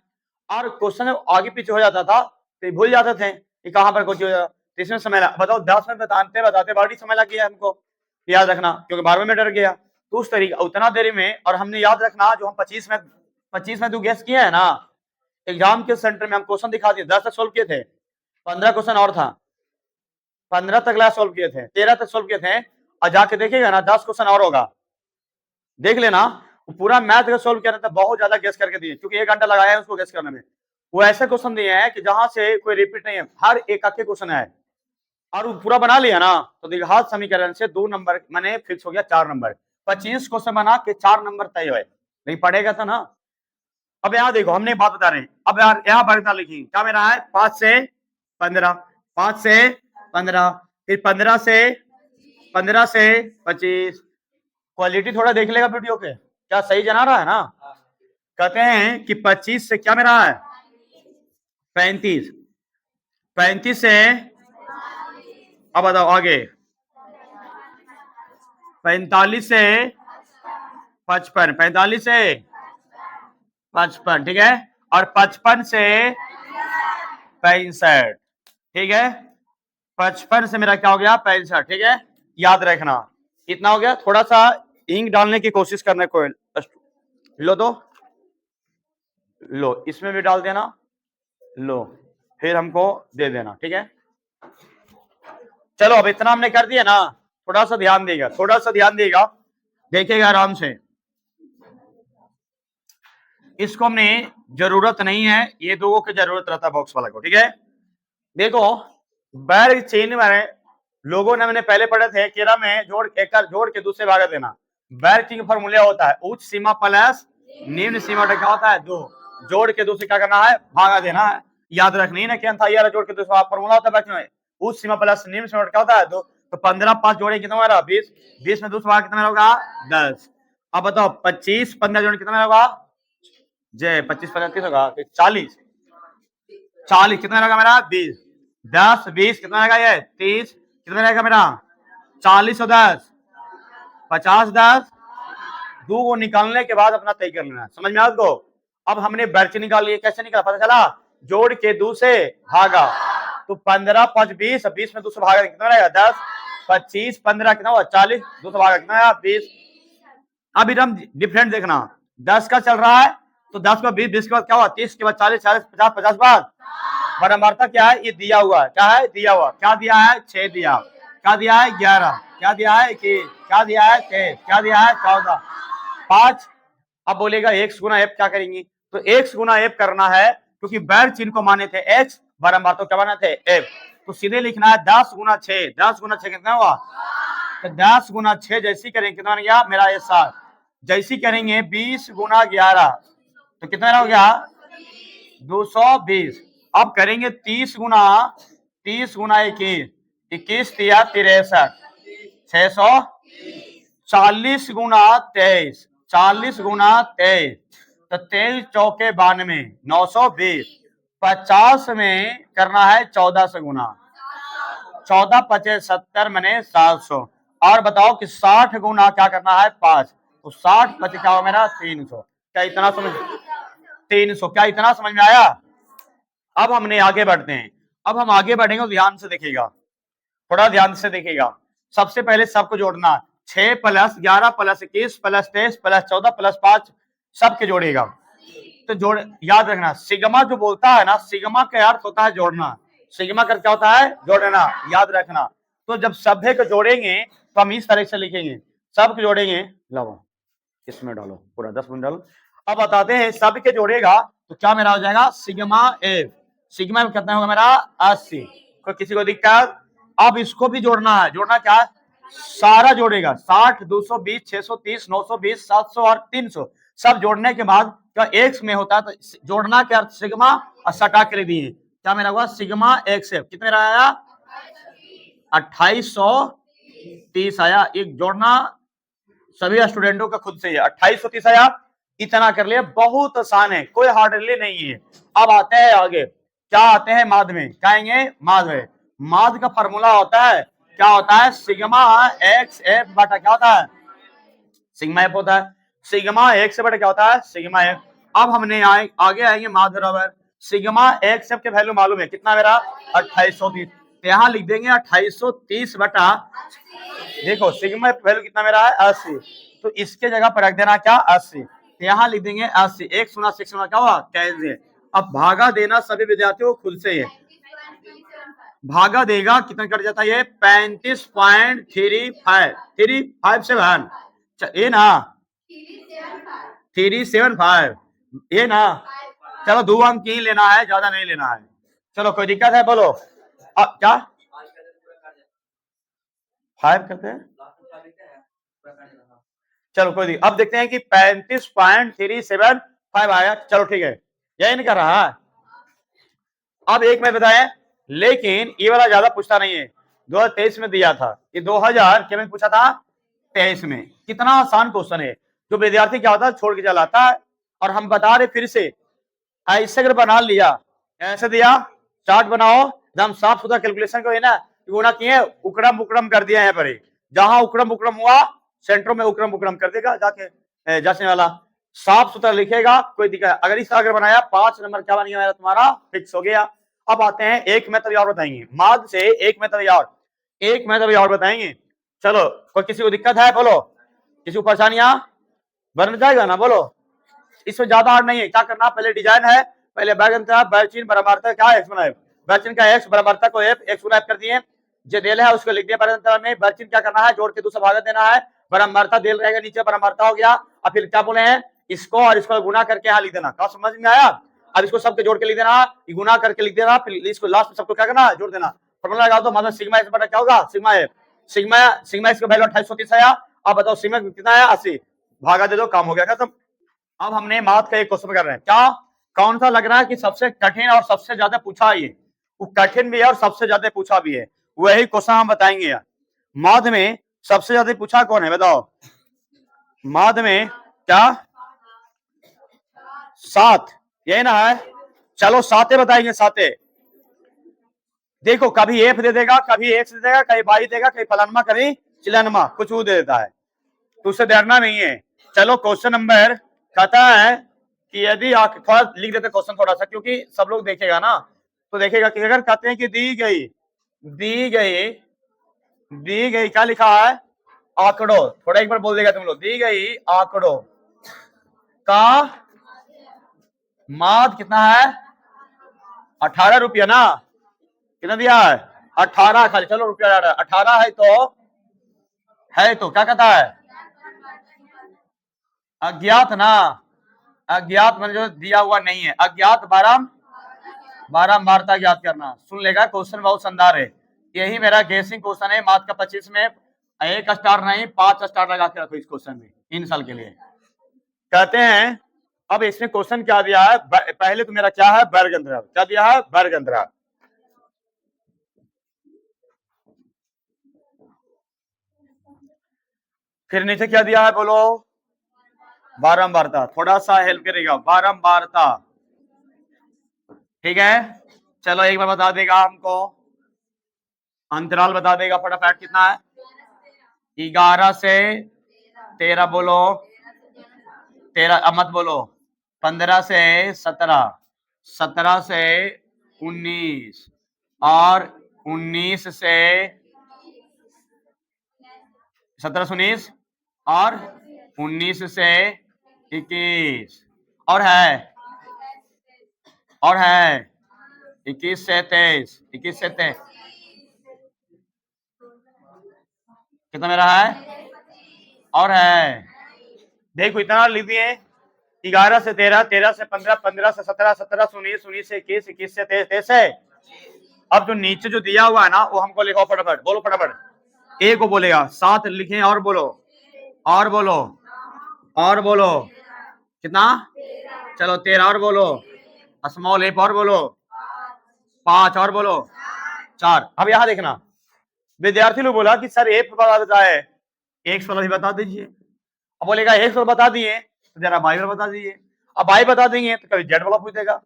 और क्वेश्चन आगे पीछे हो जाता था तो भूल जाते थे कि कहां पर कुछ हो जाता, तो इसमें समय लगा, बताओ 10 मिनट बताते बताते बड़ी समय लग गया हमको, याद रखना क्योंकि 12वें में डर गया। तो उस तरीके उतना देरी में, और हमने याद रखना जो हम 25 में तू गेस किया है ना, एग्जाम के सेंटर में हम क्वेश्चन दिखा दिए, 10 तक सोल्व किए थे, 15 क्वेश्चन और था, 15 तक क्लास सोल्व किए थे, 13 तक सोल्व किए थे, और जाके देखिएगा ना 10 क्वेश्चन और होगा, देख लेना। पूरा मैथ का सोल्व किया था, बहुत ज्यादा गेस करके दिए, क्योंकि 1 घंटा लगाया है उसको गेस करने में। वो ऐसे क्वेश्चन दिए हैं कि जहां से कोई रिपीट नहीं है, हर एक आके क्वेश्चन है, और वो पूरा बना लिया ना तो द्विघात समीकरण से 2 नंबर मैंने फिक्स हो गया, 4 नंबर, 25 क्वेश्चन बना के 4 नंबर तय हुए, नहीं पढ़ेगा था ना। अब यहाँ देखो हमने बात बता रहे हैं, अब यार यहाँ पर लिखी क्या मेरा है 5 से 15, 5 से 15, फिर 15 से 25, क्वालिटी थोड़ा देख लेगा वीडियो के, क्या सही जना रहा है ना। कहते हैं कि 25 से क्या मेरा है 35, 35 से अब बताओ आगे 45 से 55, 45 से 55, ठीक है, और 55 से 65, ठीक है, 55 से मेरा क्या हो गया 65, ठीक है, याद रखना इतना हो गया। थोड़ा सा इंक डालने की कोशिश करना, कोई लो तो लो, इसमें भी डाल देना, लो फिर हमको दे देना, ठीक है। चलो अब इतना हमने कर दिया ना, थोड़ा सा ध्यान देगा, थोड़ा सा ध्यान देगा, देखेगा आराम से, इसको हमने जरूरत नहीं है, ये दो की जरूरत रहता है बॉक्स वाला को, ठीक है। देखो वर्ग चिन्ह में लोगों ने मैंने पहले पढ़े थे केरा में जोड़ के दूसरे भागा देना, वर्ग चिन्ह फॉर्मूला होता है उच्च सीमा प्लस निम्न सीमा क्या होता है 2, जोड़ के दूसरे क्या करना है भागा देना है, याद रखनी ना क्या था यार, जोड़ के दूसरा फॉर्मूला होता है उच्च सीमा प्लस निम्न सीमा क्या होता है 2, तो 15 5 जोड़े कितना होगा 20, 20 में दूसरा भाग कितना होगा 10। अब बताओ 25 15 जोड़े कितना होगा जे 25 35 होगा 40 40 कितना रहेगा मेरा 20 10 20 कितना रहेगा ये 30 कितना रहेगा मेरा 40 और 10 50 10 दो को निकालने के बाद अपना तय कर लेना। समझ में आया आपको? अब हमने बैच निकाल लिए, कैसे निकाला पता चला? जोड़ के 2 से भागा तो 15 5 20 20 में 2 से भागा कितना रहेगा 10 25 15 कितना हुआ 40 2 से भागा कितना आया 20। अब एकदम डिफरेंट देखना 10 का चल रहा है तो 10 का 20 20 के बाद क्या हुआ 30 के बाद 40 40 50 50 बाद बारंबारता क्या है? ये दिया हुआ है। क्या है? दिया हुआ। क्या दिया है? 6 दिया। क्या दिया है? 11। क्या दिया है? 21। क्या दिया है? 23। क्या दिया है? 14 5। अब बोलेगा x गुना f क्या करेंगे? तो x गुना f करना है क्योंकि बैर चिन्ह को माने थे x, बारंबार तो क्या माने थे f, तो सीधे लिखना है 10 गुना 6। 10 गुना 6 कितना हुआ? तो 10 गुना 6 जैसी करेंगे कितना बन गया मेरा ये 7। जैसी करेंगे 20 गुना 11 तो कितना हो गया 220। अब करेंगे 30 गुना 21 21 तिया 63 640 गुना 23 40 गुना 23 तो 23 चौके 92 920 50 में करना है 14 से गुना 14 पचे 70 मने 700। और बताओ कि 60 गुना क्या करना है 5 तो 60 पचे क्या हो मेरा 300। क्या इतना समझ 300 क्या इतना समझ में आया? अब हमने आगे बढ़ते हैं। अब हम आगे बढ़ेंगे तो ध्यान से देखिएगा, थोड़ा ध्यान से देखिएगा। सबसे पहले सबको जोड़ना 6 + 11 + 21 + 23 + 14 + 5 सबके जोड़ेगा। तो जोड़ याद रखना सिग्मा जो बोलता है ना, सिग्मा का अर्थ होता है जोड़ना। सिग्मा का क्या होता है? जोड़ना। याद रखना। तो जब सभ्य को जोड़ेंगे तो हम इस तरह से लिखेंगे, सब जोड़ेंगे लाओ इसमें डालो पूरा 10 मिनट डालो। अब बताते हैं सब के जोड़ेगा तो क्या मेरा हो जाएगा सिग्मा एफ। सिग्मा एफ कितना होगा मेरा 80। कोई किसी को दिक्कत? अब इसको भी जोड़ना है। जोड़ना क्या है? सारा जोड़ेगा 60 220 630 920 700 और 300 सब जोड़ने के बाद क्या एक्स में होता है तो जोड़ना के अर्थ सिग्मा और सटा के लिए दिए। क्या मेरा हुआ सिग्मा एक्स एफ कितने आया 2830 आया। एक जोड़ना सभी स्टूडेंटों का खुद से ही 2830 आया। इतना कर लिया, बहुत आसान है, कोई हार्डली नहीं है। अब आते हैं आगे, क्या आते हैं माध्य में, कहेंगे माध्य। माध्य का फॉर्मूला होता है क्या होता है सिग्मा एक्स एफ बटा क्या होता है सिग्मा एफ होता है। सिग्मा एक्स बटा क्या होता है सिग्मा एफ। अब हमने आगे आएंगे माध्य बराबर सिग्मा एक्स एफ के वैल्यू मालूम है कितना मेरा 2830। यहाँ लिख देंगे 2830 बटा देखो सिग्मा वैल्यू कितना मेरा है 80 तो इसके जगह पर रख देना क्या 80। यहाँ लिख देंगे 80 1 गुना 6 गुना क्या हुआ कैसे। अब भागा देना सभी विद्यार्थियों को खुद से है, भागा देगा कितना कट जाता है ये 35.35 ये ना 375 ये ना। चलो 2 अंक ही लेना है, ज्यादा नहीं लेना है। चलो कोई दिक्कत है बोलो। क्या 5 करते हैं चलो कोई नहीं। अब देखते हैं कि 35.375 आया। चलो ठीक है यही नहीं कर रहा है। अब एक मैं बताया लेकिन ये वाला ज्यादा पूछता नहीं है, 2023 में दिया था, ये 2000 के में पूछा था 23 में। कितना आसान क्वेश्चन है, जो विद्यार्थी क्या होता है छोड़ के चलाता है। और हम बता रहे फिर से ऐसे अगर बना लिया ऐसे दिया चार्ट बनाओ एकदम साफ सुथरा कैलकुलेशन को है ना गुना किए उकड़म उकड़म कर दिया। यहाँ पर जहां उकड़म उकड़म हुआ सेंटरों में उकड़म उकड़म कर देगा जाके जाने वाला साफ सुथरा लिखेगा कोई दिक्कत। अगर इस अगर बनाया 5 नंबर क्या बन गया तुम्हारा फिक्स हो गया। अब आते हैं एक मेथड और बताएंगे माध्य से एक मेथड और बताएंगे। चलो कोई किसी को दिक्कत है बोलो, किसी को परेशानियां बन जाएगा ना बोलो। इसमें ज्यादा हार्ड नहीं है, क्या करना पहले डिजाइन है पहले बैचिन बराबरता क्या एक्स बनाए बैचिन का एक्स बराबरता को एफ एक्स गुना एफ कर दिए जो देल है उसको लिख दिया बराबरता में। बैचिन क्या करना है जोड़ के दूसरा भाग देना है बराबरता देल रहेगा नीचे बराबरता हो गया। और फिर क्या बोले हैं इसको और इसको गुना करके यहाँ लिख देना। क्या समझ में आया? अब इसको सबके जोड़ के लिख देना गुना करके लिख देना फिर इसको लास्ट में सबको क्या करना जोड़ देना फॉर्मूला लगा दो मतलब सिग्मा एक्स बटा क्या होगा सिग्मा एफ। सिग्मा एक्स का वैल्यू 2830 आया। अब बताओ सिग्मा कितना आया 80 भागा दे दो काम हो गया खत्म। अब हमने माथ का एक क्वेश्चन कर रहे हैं क्या कौन सा लग रहा है कि सबसे कठिन और सबसे ज्यादा पूछा है, ये वो कठिन भी है और सबसे ज्यादा पूछा भी है, वही क्वेश्चन हम बताएंगे यार। माध्य में सबसे ज्यादा पूछा कौन है बताओ? माध्य में क्या 7, यही ना है। चलो साते बताएंगे, साते। देखो कभी एफ दे देगा, कभी एक्स दे देगा, कभी वाई देगा, कभी फलानमा, कभी चिलानमा, कुछ वो दे देता है, तो उससे डरना नहीं है। चलो क्वेश्चन नंबर कहता है कि यदि आप थोड़ा लिख देते क्वेश्चन थोड़ा सा, क्योंकि सब लोग देखेगा ना, तो देखेगा कि अगर कहते हैं कि दी गई क्या लिखा है, आंकड़ों, थोड़ा एक बार बोल देगा तुम लोग, दी गई आंकड़ों का माद कितना है, 18 रुपया ना, कितना दिया है, 18 खाली, चलो रुपया जा रहा है, 18 है तो क्या कहता है, अज्ञात ना, अज्ञात मतलब जो दिया हुआ नहीं है, अज्ञात बारंबारता ज्ञात करना। सुन लेगा, क्वेश्चन बहुत शानदार है, यही मेरा गेसिंग क्वेश्चन है, मार्क्स का 25 में 1 स्टार नहीं 5 स्टार लगा के रखो इस क्वेश्चन में, इन साल के लिए। कहते हैं अब इसमें क्वेश्चन क्या दिया है, पहले तो मेरा क्या है, वर्ग अंतराल, क्या दिया है, वर्ग अंतराल। फिर नीचे क्या दिया है बोलो, बारंबारता, थोड़ा सा हेल्प करेगा, बारंबारता, ठीक है। चलो एक बार बता देगा हमको, अंतराल बता देगा फटाफट, कितना है, 11 से 13 बोलो, 13 मत बोलो, 15 से 17, 17 से 19, और 19 से 17 से 19, और 19 से 21, और है 21 से 23, 21 से 23 कितना मेरा है, और है, देखो इतना लिख दिए, 11 से 13, 13 से 15, 15 से 17, 17 से 19, 19 से 21, 21 से 23, 23 है। अब जो नीचे जो दिया हुआ है ना, वो हमको लिखो फटाफट, बोलो फटाफट, ए को बोलेगा 7 लिखे, और बोलो, और बोलो, और बोलो, कितना, चलो 13, और बोलो, स्मॉल एफ, और बोलो 5, और बोलो 4। अब यहां देखना, विद्यार्थी लोग बोला कि सर एफ बता देता है, एक्स वाला भी बता दीजिए। अब बोलेगा एक्स वाला बता दिए तो जरा वाई वाला बता दीजिए, अब वाई बता देंगे तो कभी जेड वाला पूछ देगा,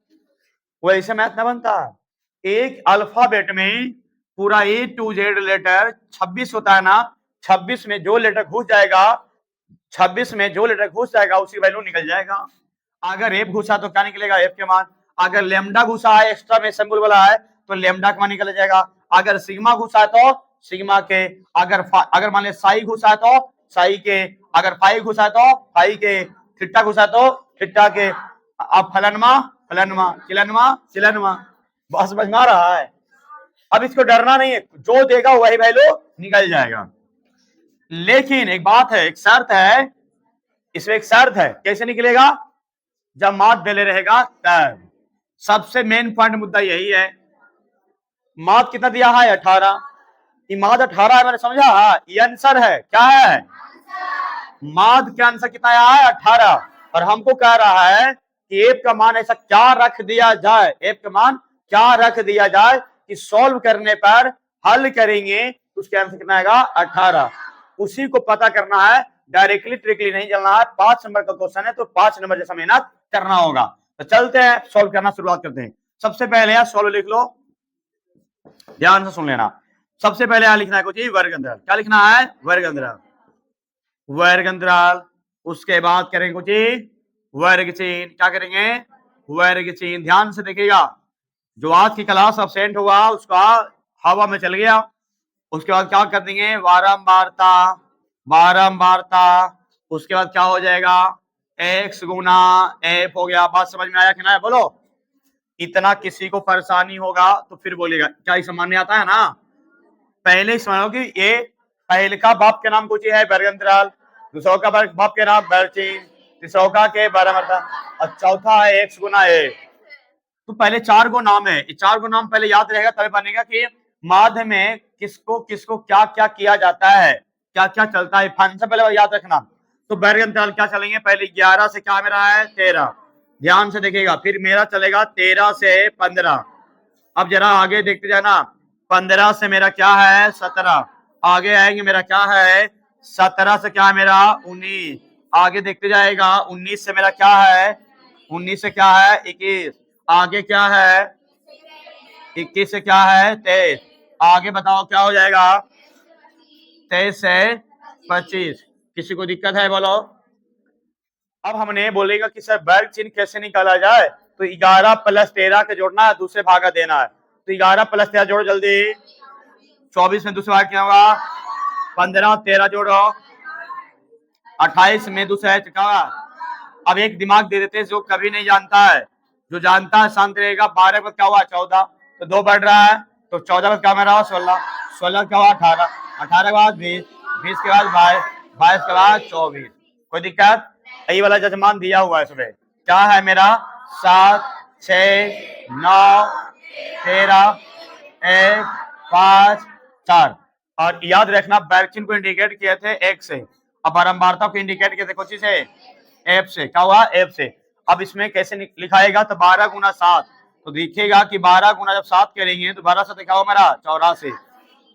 वो ऐसे मैथ ना बनता। एक अल्फाबेट में पूरा ए टू जेड लेटर 26 होता है ना, 26 में जो लेटर घुस जाएगा, 26 में जो लेटर घुस जाएगा उसी वैल्यू निकल जाएगा। अगर एफ घुसा तो क्या निकलेगा, एफ के मान। अगर लेमडा घुसा है, एक्स्ट्रा में सिंबल वाला है, तो लेमडा का मान निकल जाएगा। अगर सिग्मा घुसा है तो सिग्मा के, अगर मान ले साई घुसा है तो साई के, अगर फाई घुसा है तो फाई के, थीटा घुसा है तो थीटा के। अब फलनमा चिलनमा, बस समझ में आ रहा है। अब इसको डरना नहीं है, जो देगा वही वैल्यू निकल जाएगा। लेकिन एक बात है, एक शर्त है, इसमें एक शर्त है, कैसे निकलेगा, जब माद बेले रहेगा तब। सबसे मेन पॉइंट मुद्दा यही है, माद कितना दिया है, 18, माद 18 है, मैंने समझा, ये आंसर है, क्या है, माद का आंसर कितना है, 18। और हमको कह रहा है कि एफ का मान ऐसा क्या रख दिया जाए, एफ का मान क्या रख दिया जाए कि सॉल्व करने पर हल करेंगे उसके आंसर कितना आएगा, 18। उसी को पता करना है, डायरेक्टली ट्रिकली नहीं चलना है। 5 नंबर का क्वेश्चन है तो 5 नंबर जैसा मेहनत करना होगा। तो चलते हैं, सॉल्व करना शुरुआत करते हैं। सबसे पहले यार सॉल्व लिख लो, ध्यान से सुन लेना। सबसे पहले यहां लिखना है कुछ वर्ग अंतराल, क्या लिखना है, वर्ग अंतराल, वर्ग अंतराल। उसके बाद करेंगे कुछ वर्ग चिन्ह, क्या करेंगे, वर्ग चिन्ह। ध्यान से देखिएगा, जो आज की क्लास अब्सेंट हुआ उसका हवा में चल गया। उसके बाद क्या कर देंगे, बारंबारता, बारंबारता। उसके बाद क्या हो जाएगा, एक्स गुना एफ हो गया। बात समझ में आया कि ना, बोलो। इतना किसी को परेशानी होगा तो फिर बोलेगा, क्या समझ में आता है ना। पहले समझो कि ये पहले का बाप के नाम कुछ है वर्ग अंतराल, दूसरा का बाप के नाम वर्ग चिन्ह, तीसरा का के बारंबारता, और चौथा है एक्स गुना ए। तो पहले 4 गो नाम है, ये 4 गो नाम पहले याद रहेगा, तभी बनेगा कि माध्य में किसको किसको क्या क्या किया जाता है, क्या क्या चलता है, फंक्शन पहले याद रखना। तो वर्ग अंतराल क्या चलेंगे, पहले 11 से क्या मेरा है, 13। ध्यान से देखिएगा, फिर मेरा चलेगा 13 से 15। अब जरा आगे देखते जाना, 15 से मेरा क्या है, 17। आगे आएंगे मेरा क्या है, 17 से क्या है मेरा 19। आगे देखते जाएगा, 19 से मेरा क्या है 19 से क्या है 21, आगे क्या है 21 से क्या है 23, आगे बताओ क्या हो जाएगा 23 से 25। किसी को दिक्कत है बोलो। अब हमने बोलेगा कि सर वर्ग चिन्ह कैसे निकाला जाए, तो 11 प्लस 13 का जोड़ना है, दूसरे भाग का देना है। तो 11 प्लस 13 जोड़ो जल्दी, 24 में दूसरे भाग क्या होगा 15, 13 जोड़ो 28 में दूसरा है क्या होगा। अब एक दिमाग दे देते हैं जो कभी नहीं जानता है, जो जानता है शांत रहेगा। 12 पर क्या हुआ 14, तो 2 बढ़ रहा है, तो 14 पर क्या मेरा हुआ 16, 16 क्या हुआ 18, 18 के बाद 20, 20 के बाद 22, 22 के बाद 24। कोई दिक्कत? यही वाला जजमान दिया हुआ है इसमें क्या है मेरा 7, 6, 9, 13, 1, 5, 4। और याद रखना बैरचिन को इंडिकेट किए थे एक से, अब बारंबारता को इंडिकेट किए थे कौन से एफ से, क्या हुआ एफ से। अब इसमें कैसे लिखाएगा, तो 12 गुना 7, तो देखिएगा कि 12 गुना जब 7 करेंगे तो 12 से क्या होगा मेरा 84।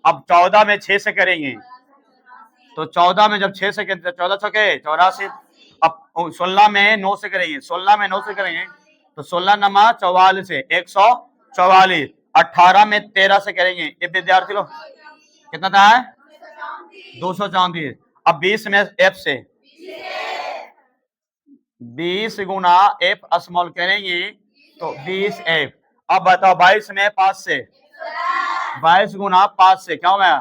अब 14 में 6 से करेंगे, तो 14 में जब 6 से करेंगे 14 छके 84। अब 16 में 9 से करेंगे, 16 में 9 से करेंगे तो 16 नमा 44 से 144। 18 में 13 से करेंगे, ये विद्यार्थी लोग कितना था 234। अब 20 में एफ से 20 गुना एफ स्मॉल करेंगे तो 20 एफ। अब बताओ 22 में 5 से 22 गुना 5 से क्या हुआ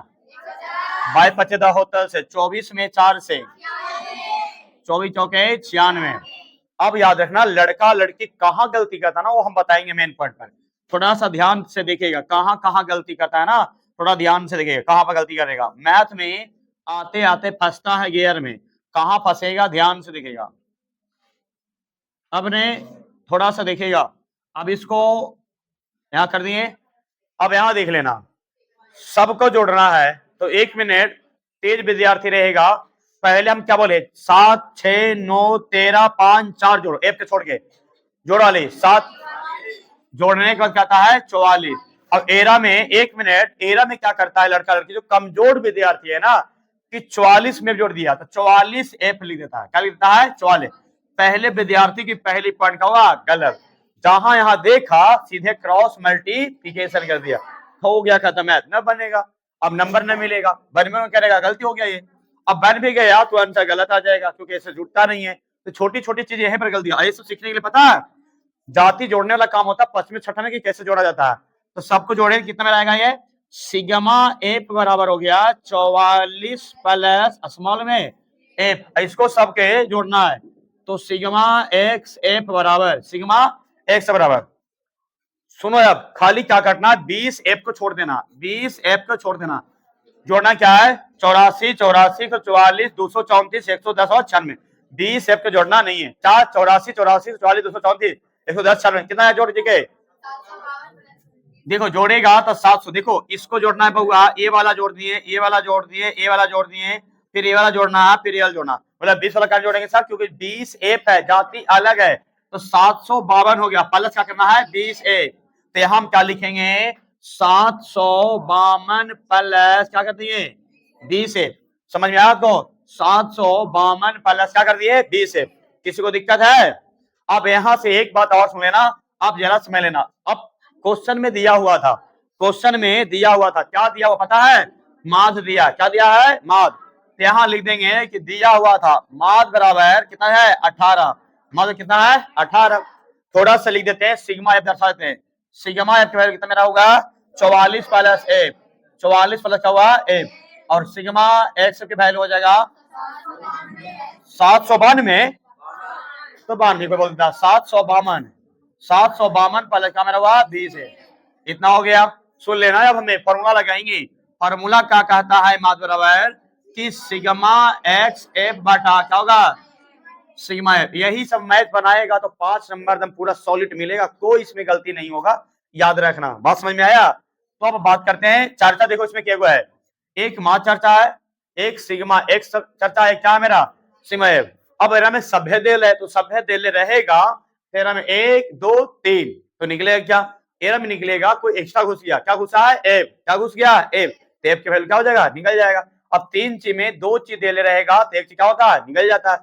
22 25 होता से 24 में 4 से 24 चौके 96। अब याद रखना लड़का लड़की कहाँ गलती करता ना वो हम बताएंगे मेन पॉइंट पर, थोड़ा सा ध्यान से देखिएगा कहाँ कहाँ गलती करता है ना, थोड़ा ध्यान से देखिएगा कहाँ पर गलती करेगा। मैथ में आते आते फंसता है गियर में, कहाँ फंसेगा ध्यान से देखिएगा। अब ने थोड़ा सा देखिएगा, अब इसको यहां कर दिए, अब यहां देख लेना सबको जोड़ना है तो 1 मिनट तेज विद्यार्थी रहेगा। पहले हम क्या बोले 7, 6, 9, 13, 5, 4 जोड़ो, एफ के छोड़ के जोड़ा ले 7 जोड़ने के बाद क्या आता है 44। अब एरा में 1 मिनट, एरा में क्या करता है लड़का लड़की जो कमजोर विद्यार्थी है ना कि 44 में जोड़ दिया तो 44 एफ लिख देता है, क्या लिखता है 44। पहले विद्यार्थी की पहली पॉइंट का हुआ गलत, जहां यहां देखा सीधे क्रॉस मल्टीप्लिकेशन कर दिया, हो गया खत्म, मैथ न बनेगा, अब नंबर न मिलेगा, बन में करेगा गलती हो गया ये। अब बन भी गया तो आंसर गलत आ जाएगा क्योंकि ऐसे जुड़ता नहीं है। तो छोटी छोटी चीज यहीं पर गलती है, ये सब सीखने के लिए पता है जाति जोड़ने वाला काम होता है 5वीं 6वीं में कि कैसे जोड़ा जाता है। तो सबको जोड़े कितना में आएगा ये सिग्मा एफ बराबर हो गया 44 प्लस स्मॉल में एफ, इसको सबके जोड़ना है तो सिग्मा एक्स एफ बराबर सिग्मा एक्स बराबर। सुनो अब खाली क्या करना 20 एफ को छोड़ देना, 20 एफ को छोड़ देना, जोड़ना क्या है 84 84 44 234 110 और 96। 20 एफ को जोड़ना नहीं है, 4 84 84 44 234 110 96 कितना है जोड़ दीजिए। देखो जोड़ेगा तो 700, देखो इसको जोड़ना है बहुआ, ये वाला जोड़ दिए, ये वाला जोड़ दिए, ये वाला जोड़ दिए, फिर ये वाला जोड़ना है, फिर ये वाला जोड़ना, मतलब 20 वाला क्या जोड़ेंगे सर क्योंकि 20 एफ है जाति अलग है तो 752 हो गया, प्लस क्या करना है 20 एफ, तो यहां हम क्या लिखेंगे 752 प्लस क्या कर दिए 20 एफ। समझ में आया तो 752 प्लस क्या कर दिए 20 एफ। किसी को दिक्कत है? अब यहां से एक बात और सुन लेना, आप जरा समझ लेना। अब क्वेश्चन में दिया हुआ था, क्वेश्चन में दिया हुआ था, क्या दिया हुआ पता है माध्य दिया, क्या दिया है माध्य, तो यहां लिख देंगे कि दिया हुआ था माध्य बराबर कितना है 18, माध्य कितना है 18। थोड़ा सा लिख देते हैं सिग्मा एफ दर्शा देते हैं, सिग्मा एफ कितना मेरा होगा 44 प्लस एफ, 44 प्लस क्या हुआ एफ, और सिग्मा एक्स की वैल्यू हो जाएगा 792 तो 92 को बोलता 752, 752 प्लस का मेरा हुआ 20 है, इतना हो गया। सुन लेना अब हमें फॉर्मूला लगाएंगे, फॉर्मूला क्या कहता है माध्य बराबर कि सिग्मा एक्स एफ बटा क्या होगा सिग्मा एफ। यही सब मैथ बनाएगा तो 5 नंबर एकदम पूरा सॉलिड मिलेगा, कोई इसमें गलती नहीं होगा, याद रखना। बात समझ में आया? तो अब बात करते हैं चर्चा, देखो इसमें क्या हुआ है, एक माध्य चर्चा है, एक सिग्मा एक्स चर्चा है, क्या मेरा सिग्मा एफ। अब एरा में सभ्य देल है तो सभ्य देल रहेगा, एरा में 1 2 3 तो निकलेगा क्या, एरा में निकलेगा कोई एक्स्ट्रा घुस गया, क्या घुसा है एफ, क्या घुस गया एफ, तो एफ के वैल्यू क्या हो जाएगा निकल जाएगा। अब 3 चीज में 2 चीज देले रहेगा तो एक चीज क्या होता है निकल जाता है,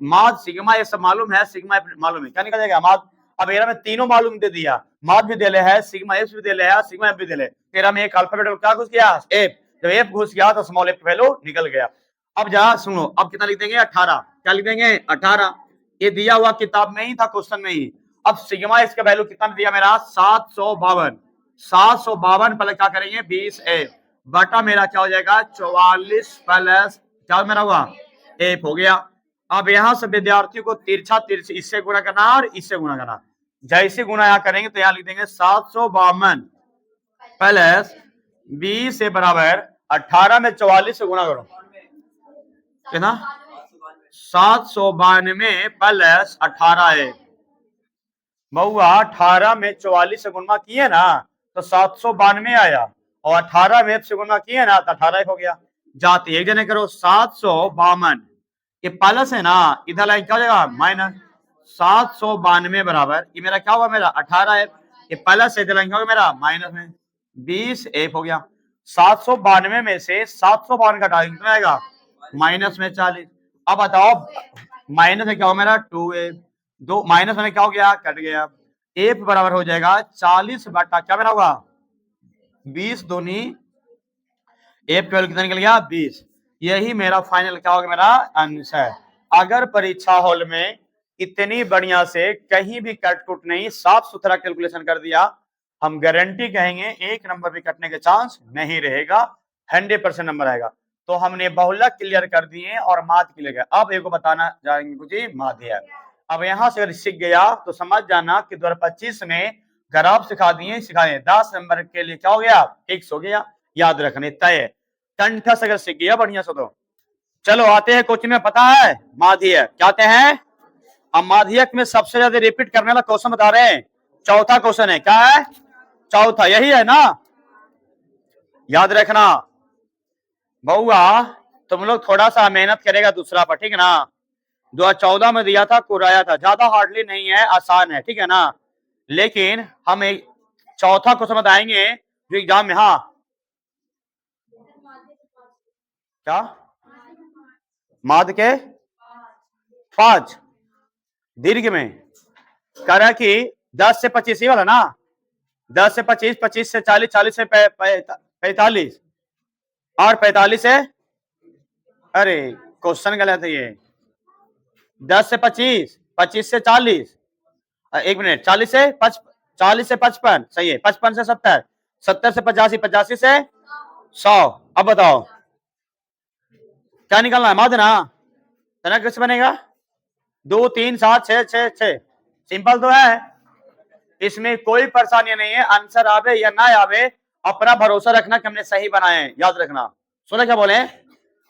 माद सिग्मा ये सब मालूम है, सिग्मा मालूम है, क्या निकल जाएगा माद। अब मेरा में तीनों मालूम दे दिया, माद भी दे ले है, सिग्मा एफ भी दे ले है, सिग्मा एफ भी दे ले। तेरा में एक अल्फाबेट क्या घुस गया, एफ। जब एफ घुस गया तो स्मॉल एफ वैल्यू निकल गया। अब जरा सुनो, अब कितना लिख देंगे 18, क्या लिख देंगे 18। ये दिया हुआ किताब में ही था, क्वेश्चन में ही। अब सिग्मा इसका वैल्यू कितना दिया मेरा 752, 752 पहले क्या करेंगे 20 एफ बटा मेरा क्या हो जाएगा 44 प्लस क्या मेरा हुआ एफ हो गया। अब यहां से विद्यार्थियों को तिरछा तिरछी इससे गुणा करना और इससे गुणा करना, जैसे गुणा यहाँ करेंगे तो यहाँ लिख देंगे 752 प्लस 20 से बराबर 18 में 44 से गुणा करो कितना 792 प्लस 18 है बहुआ 18 में 44 से गुणा किए ना तो 792 आया और 18 में से गुणा किए ना तो 18 हो गया। जाते एक जने करो 752 ये प्लस है ना, इधर लाइन क्या हो जाएगा माइनस 792 बराबर ये मेरा क्या हुआ मेरा 18 है, ये प्लस है इधर लाइन क्या होगा मेरा माइनस में 20 एफ हो गया। 792 में से 752 का डाल कितना आएगा माइनस में 40। अब बताओ माइनस में क्या हो मेरा 2 दो माइनस में क्या हो गया कट गया, एफ बराबर हो जाएगा 40 बटा क्या मेरा होगा 20 दूनी एफ का कितना निकल गया 20। यही मेरा फाइनल क्या होगा मेरा आंसर। अगर परीक्षा हॉल में इतनी बढ़िया से कहीं भी कट कुट नहीं साफ सुथरा कैलकुलेशन कर दिया, हम गारंटी कहेंगे एक नंबर भी कटने के चांस नहीं रहेगा, 100% नंबर आएगा। तो हमने बहुलक क्लियर कर दिए और माध्य क्लियर किया। अब एक बताना जाएंगे कुछ माध्य। अब यहां से अगर सीख गया तो समझ जाना कि 2025 में ग्राफ सिखा दिए 10 नंबर के लिए क्या हो गया फिक्स हो गया, याद रखने तय कंठस अगर सीख गया बढ़िया से। तो चलो आते हैं कोचिंग में, पता है माध्य क्या आते हैं। अब माध्यक में सबसे ज्यादा रिपीट करने वाला क्वेश्चन बता रहे हैं, चौथा क्वेश्चन है, क्या है चौथा, यही है ना, याद रखना बहुआ। तुम लोग थोड़ा सा मेहनत करेगा दूसरा पर, ठीक है ना। 2014 में दिया था कुराया था, ज्यादा हार्डली नहीं है, आसान है, ठीक है ना। लेकिन हम एक चौथा क्वेश्चन बताएंगे जो एग्जाम में, हाँ क्या माध्य के 5 दीर्घ में कह रहा है कि 10 से 25 ही वाला ना, 10 से 25, 25 से 40, 40 से 45 और 45 से, अरे क्वेश्चन गलत है ये, 10 से 25, 25 से 40, एक मिनट 40 से 55 सही है, 55 से 70, 70 से 85, 85 से 100। अब बताओ क्या निकलना है माध्य ना, तना कैसे बनेगा 2 3 7 6 6 6, सिंपल तो है, इसमें कोई परेशानी नहीं है। आंसर आवे या ना आवे अपना भरोसा रखना कि हमने सही बनाए हैं, याद रखना। सुना क्या बोले,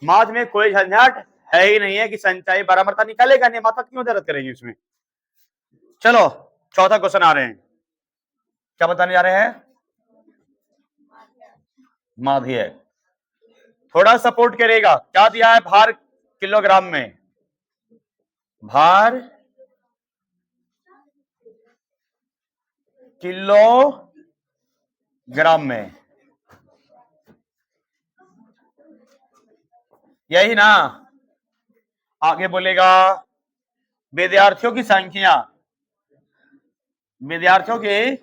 माध्य में कोई झंझट है ही नहीं है कि संचय बराबरता निकलेगा नहीं, माता क्यों दर्द करेंगे इसमें। चलो चौथा क्वेश्चन आ रहे हैं, क्या बताने जा रहे हैं माध्य। थोड़ा सपोर्ट करेगा, क्या दिया है भार किलोग्राम में, भार किलोग्राम में, यही ना। आगे बोलेगा विद्यार्थियों की संख्या, विद्यार्थियों की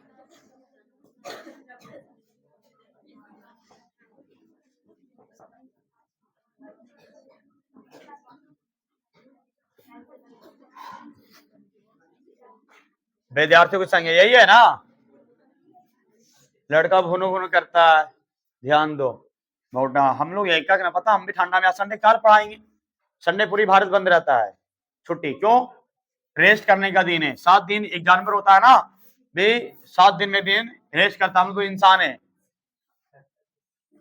विद्यार्थियों की संख्या, यही है ना। लड़का भुनो भुनो करता है, ध्यान दो मोटा, हम लोग यही क्या पता, हम भी ठंडा में संडे कार पढ़ाएंगे, संडे पूरी भारत बंद रहता है, छुट्टी क्यों, रेस्ट करने का दिन है। 7 दिन एक जानवर होता है ना भी, 7 दिन में दिन रेस्ट करता, हम तो इंसान है।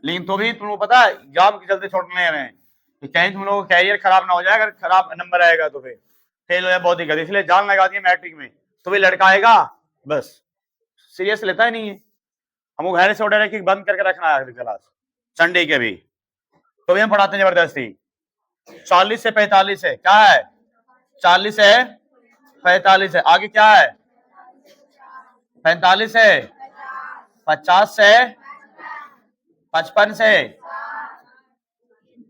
लेकिन तो भी तुमको पता है एग्जाम के चलते छोड़ने रहे हैं कि कहीं तुम लोग कैरियर खराब ना हो जाए, अगर खराब नंबर आएगा तो फिर फेल हो जाए बहुत दिक्कत, इसलिए जान लगा दी मैट्रिक में। तो भी लड़का आएगा बस सीरियस लेता ही नहीं है, हमको घर से ऑर्डर है कि बंद करके रखना है क्लास संडे के भी, तो भी हम पढ़ाते हैं जबरदस्ती। 40 से 45 है, क्या है 40 से 45 है, आगे क्या है 45 से 50 से 55 से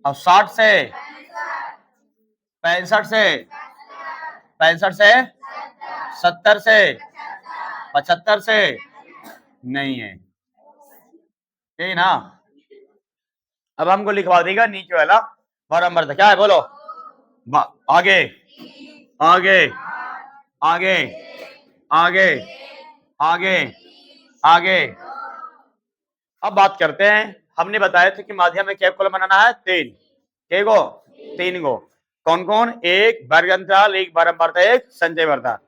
और 60 से 65 से 65 से 70 से 75 से नहीं है, यही ना। अब हमको लिखवा देगा नीचे वाला बराबर था, क्या है बोलो। आगे आगे आगे आगे आगे आगे। अब बात करते हैं, हमने बताया था कि माध्यम में क्या कॉलम बनाना है, तीन गो। कौन कौन, एक वर्ग अंतराल, एक बारंबारता, एक संचय वर्ता।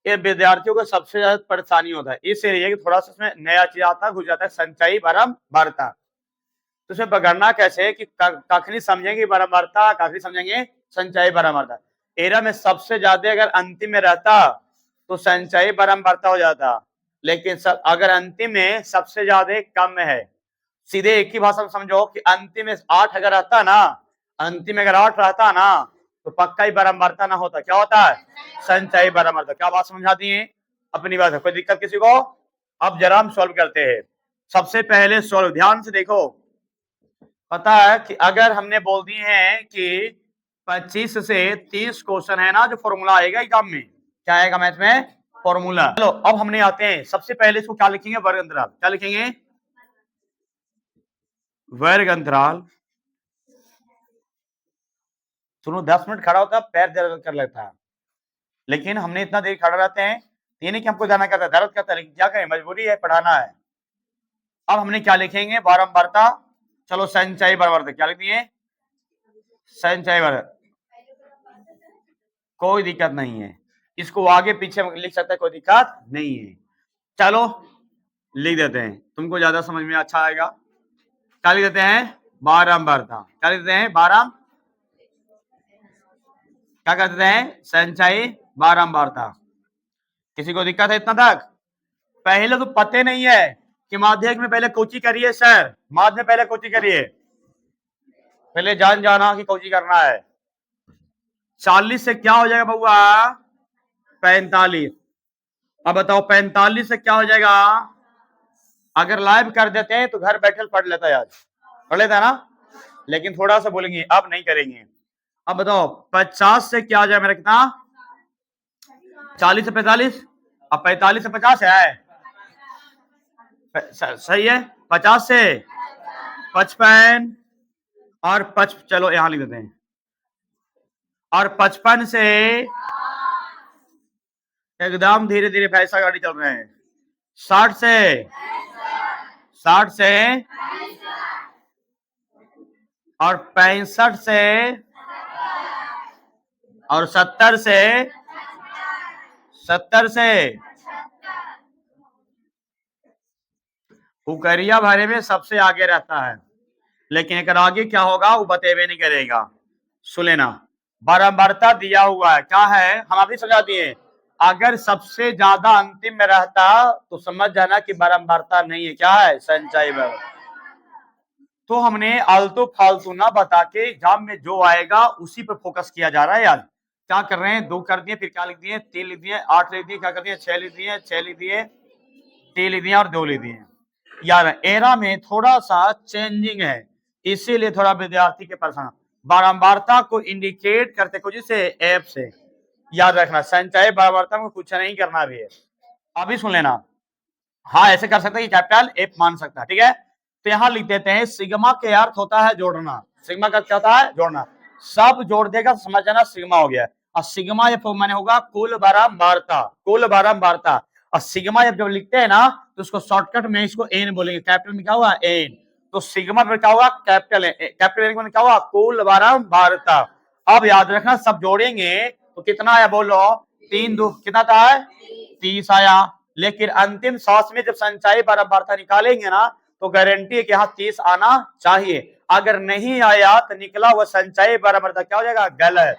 ये विद्यार्थियों को सबसे ज्यादा परेशानी होता है, इसलिए कि थोड़ा सा इसमें नया चीज आता है, घुस जाता है संचयी बारंबारता। तो उसे पकड़ना कैसे कि कखनी समझेंगे बारंबारता, कखनी समझेंगे संचयी बारंबारता। एरा में सबसे ज्यादा अगर अंतिम में रहता तो संचयी बारंबारता हो जाता, लेकिन अगर अंतिम में सबसे ज्यादा कम में है, सीधे एक ही भाषा में समझो कि अंतिम में 8 अगर रहता ना, अंतिम में अगर 8 रहता ना तो पक्का ही बारंबारता ना होता, क्या होता है, संचयी बारंबारता। क्या बात समझाती है अपनी बात है, कोई दिक्कत किसी को। अब जरा हम सॉल्व करते हैं। सबसे पहले सॉल्व ध्यान से देखो, पता है कि अगर हमने बोल दिए हैं कि 25 से 30 क्वेश्चन है ना, जो फॉर्मूला आएगा एग्जाम में, क्या आएगा मैथ में, फॉर्मूला। चलो अब हमने आते हैं, सबसे पहले इसको क्या लिखेंगे, वर्ग अंतराल। क्या लिखेंगे, वर्ग अंतराल। सुनो 10 मिनट खड़ा होता है पैर दर्द कर लेता है, लेकिन हमने इतना देर खड़ा रहते हैं, ये नहीं कि हमको जाना करता है, दर्द करता है, लेकिन क्या करें, मजबूरी है, पढ़ाना है। अब हमने क्या लिखेंगे, बारंबारता। चलो संचयी बारंबारता क्या लिख दिए, संचयी बारंबारता, कोई दिक्कत नहीं है, इसको आगे पीछे लिख सकते हैं, कोई दिक्कत नहीं है। चलो लिख देते हैं, तुमको ज्यादा समझ में अच्छा आएगा। क्या लिख देते हैं, बारंबारता। क्या लिख देते हैं, क्या कहते हैं, संचयी बारंबारता। किसी को दिक्कत है इतना तक। पहले तो पते नहीं है कि माध्यमिक में पहले कोची करिए सर, माध्यमिक में पहले कोची करिए, पहले जान जाना कि कोची करना है। 40 से क्या हो जाएगा बउआ, 45। अब बताओ 45 से क्या हो जाएगा, अगर लाइव कर देते हैं तो घर बैठे पढ़ लेता है, आज पढ़ लेता है ना, लेकिन थोड़ा सा बोलेंगे, अब नहीं करेंगे। अब बताओ 50 से क्या हो जाएगा मेरा, कितना, 40 से 45, अब 45 से 50 है, सही है, 50 से 55 और 55, चलो यहां लिख देते हैं, और 55 से एकदम धीरे धीरे पैसा गाड़ी चल रहे हैं, 60 से और 65 से और 70 से उकरिया भरे में सबसे आगे रहता है, लेकिन एक आगे क्या होगा वो बतेबे नहीं करेगा। सुन लेना, बारंबारता दिया हुआ है, क्या है, हम अभी समझा दिए, अगर सबसे ज्यादा अंतिम में रहता तो समझ जाना कि बारंबारता नहीं है, क्या है, संचयी बारंबारता। तो हमने आलतू फालतू ना बता के एग्जाम में जो आएगा उसी पर फोकस किया जा रहा है यार। क्या कर रहे हैं, 2 कर दिए, फिर क्या लिख दिए, 3 लिख दिए, 8 लिख दिए, क्या कर दिए, 6 लिख दिए, 6 लिख दिए, 3 लिख दिए और 2 लिख दिए। यार एरा में थोड़ा सा चेंजिंग है, इसीलिए थोड़ा विद्यार्थी के परेशान। बारंबारता को इंडिकेट करते कुछ से ऐप से याद रखना, संचयी बारंबारता में कुछ नहीं करना भी है। अभी सुन लेना, हाँ ऐसे कर सकते हैं कि कैपिटल एफ मान सकता है, ठीक है। तो यहां लिख देते हैं, सिग्मा के अर्थ होता है जोड़ना, सिग्मा का क्या होता है, जोड़ना। सब जोड़ देगा समझ जाना सिग्मा हो गया, और सिग्मा एफ माने होगा कुल बारंबारता, कुल बारंबारता। और सिग्मा एफ जब लिखते हैं ना तो उसको शॉर्टकट में इसको एन बोलेंगे, कैपिटल में क्या हुआ, एन। तो सिग्मा में क्या होगा, कैपिटल कैपिटल में क्या हुआ, कुल बारंबारता। अब याद रखना, सब जोड़ेंगे तो कितना आया बोलो, 3 2 कितना था, 30 आया। लेकिन अंतिम सांस में जब संचयी बारंबारता निकालेंगे ना तो गारंटी है कि यहाँ 30 आना चाहिए, अगर नहीं आया तो निकला वो संचयी बारंबारता क्या हो जाएगा, गलत।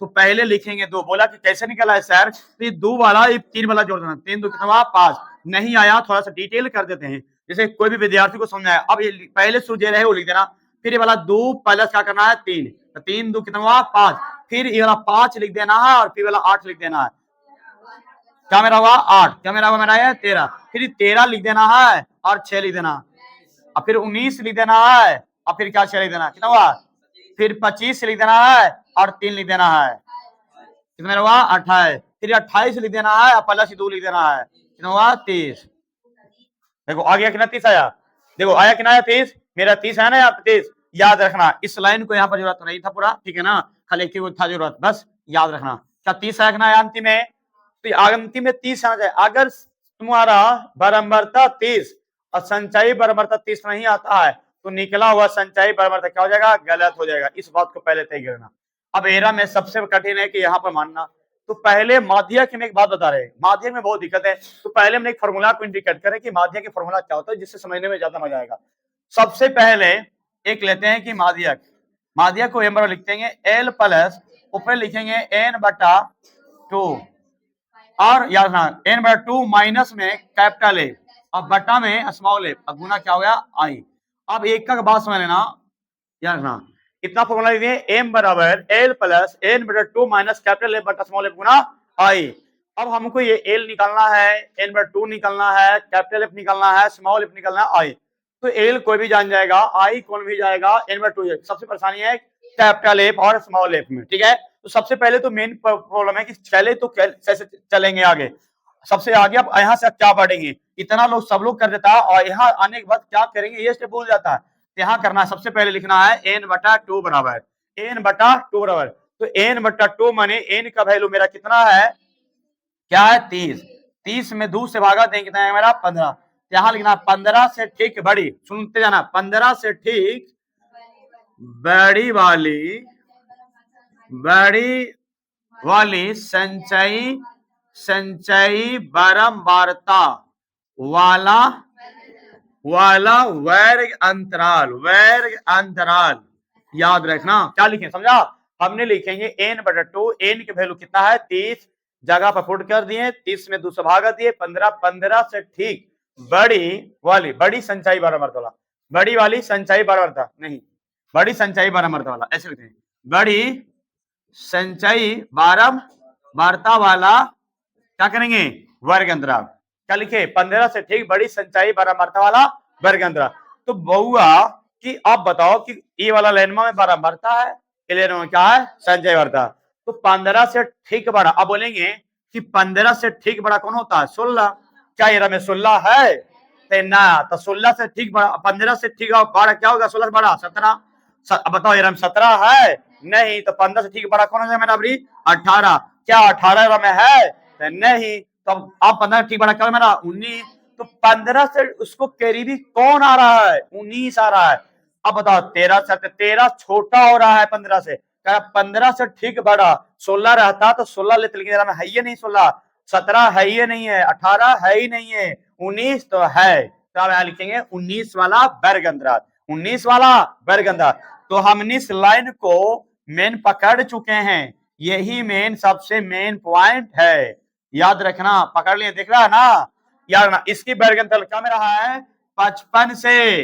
तो पहले लिखेंगे 2, बोला कि कैसे निकला है सर, तो 2 वाला 3 वाला जोड़ देना, 3 2 कितना 5, नहीं आया थोड़ा सा डिटेल कर देते हैं, जैसे कोई भी विद्यार्थी को समझाया। अब ये पहले सूझे रहे वो लिख देना, फिर ये वाला 2 प्लस क्या करना है 3, तो 3 2 कितना 5, फिर ये वाला 5 लिख देना है और फिर वाला 8 लिख देना है, क्या मेरा हुआ 8, क्या मेरा हुआ, मेरा है 13, फिर 13 लिख देना है और 6 लिख देना, और फिर 19 लिख देना है और फिर क्या 6 लिख देना, कितना हुआ फिर 25 लिख देना है और 3 लिख देना है, कितना हुआ 28, फिर 28 लिख देना है और प्लस 2 लिख देना है, कितना हुआ 30। देखो आ गया कितना 30 आया, देखो आया कितना आया 30, मेरा 30 है ना यहाँ 30। याद रखना इस लाइन को यहाँ पर जरूरत नहीं था पूरा, ठीक है ना, खाली एक को था जरूरत, बस याद रखना क्या 30 रखना है अंतिम में, तो अंतिम में 30 आना चाहिए। अगर तुम्हारा बराबरता 30 और संचयी बराबरता 30 नहीं आता है तो निकला हुआ संचयी बराबरता क्या हो जाएगा, गलत हो जाएगा। इस बात को पहले तय करना। अब एरा में सबसे कठिन है कि यहाँ पर मानना, तो पहले माध्यक में एक बात बता रहे हैं, माध्यक में बहुत दिक्कत है, तो पहले हमने एक फॉर्मूला को इंडिकेट करें कि माध्यक के फॉर्मूला क्या होता है, जिससे समझने में ज्यादा मजा आएगा। सबसे पहले एक लेते हैं कि माध्यक, माध्यक को एम बराबर लिखते हैं एल प्लस ऊपर लिखेंगे एन बटा 2 और याद रखना एन बटा 2 माइनस में कैपिटल ए और बटा में स्मॉल ए, अब गुना क्या हो गया आई। अब एक का बात समझ लेना, याद रखना इतना फॉर्मूला लिखिए एम बराबर एल प्लस एन बटा 2 माइनस कैपिटल ए बटा स्मॉल ए गुना आई। अब हमको ये एल निकालना है, एन बटा 2 निकालना है, कैपिटल एफ निकालना है, स्मॉल एफ निकालना है, आई। तो एल कोई भी जान जाएगा, आई कौन भी जाएगा, एन बटा 2। सबसे परेशानी है कैपिटल एफ और स्मॉल एफ में, ठीक है। तो सबसे पहले तो मेन प्रॉब्लम है कि चले तो कैसे चलेंगे आगे, सबसे आगे अब यहाँ से क्या बढ़ेंगे, इतना लोग सब लोग कर देता है और यहाँ आने के बाद क्या करेंगे ये स्टेप भूल जाता है। यहाँ करना है, सबसे पहले लिखना है एन बटा 2 बराबर एन बटा 2 बराबर, तो एन बटा 2 माने एन का वैल्यू मेरा कितना है, क्या है 30, 30 में 2 से भागा दें कितना है मेरा 15, यहाँ लिखना 15 से ठीक बड़ी, सुनते जाना 15 से ठीक बड़ी वाली संचयी बारंबारता वाला वर्ग अंतराल याद रखना। क्या लिखें समझा, हमने लिखेंगे एन बटा 2, एन के वैल्यू कितना है 30, जगह पर पुट कर दिए, 30 में 2 से भागा दिए 15, 15 से ठीक बड़ी संचयी बारंबारता वाला, बड़ी वाली संचयी बारंबारता नहीं, बड़ी संचयी बारंबारता वाला, ऐसे लिखते हैं बड़ी संचयी बारंबारता वाला क्या करेंगे वर्ग अंतराल। क्या लिखे 15 से ठीक बड़ी संचयी बारंबारता वाला वर्ग अंतराल। तो बउआ कि आप बताओ कि ये वाला लेनमा में बारंबारता है, ये लेनमा में क्या है संचयी बारंबारता, तो 15 से ठीक बड़ा, अब बोलेंगे कि 15 से ठीक बड़ा कौन होता है 16, क्या ये में 16 है ना, तो 16 से ठीक बड़ा 15 से ठीक बड़ा क्या होगा 16 से बड़ा 17, अब बताओ ये 17 है नहीं, तो 15 से ठीक बड़ा कौन है मेरा 18, क्या 18 में है नहीं, तो अब 15 ठीक बड़ा क्या मेरा 19, तो 15 से उसको करीबी कौन आ रहा है 19 आ रहा है। अब बताओ 13 छोटा हो रहा है 15 से, क्या 15 से ठीक बड़ा 16 रहता तो 16 लेते, लेकिन है ही नहीं 16, 17 है ही नहीं है, 18 है ही नहीं है, 19 तो है, तो अब यहाँ लिखेंगे 19 वाला वर्ग अंतराल, 19 वाला वर्ग अंतराल। तो हमने इस लाइन को मेन पकड़ चुके हैं, यही मेन सबसे मेन पॉइंट है, याद रखना, पकड़ लिए दिख रहा है ना, याद रखना। इसकी वर्ग अंतराल क्या में रहा है 55 से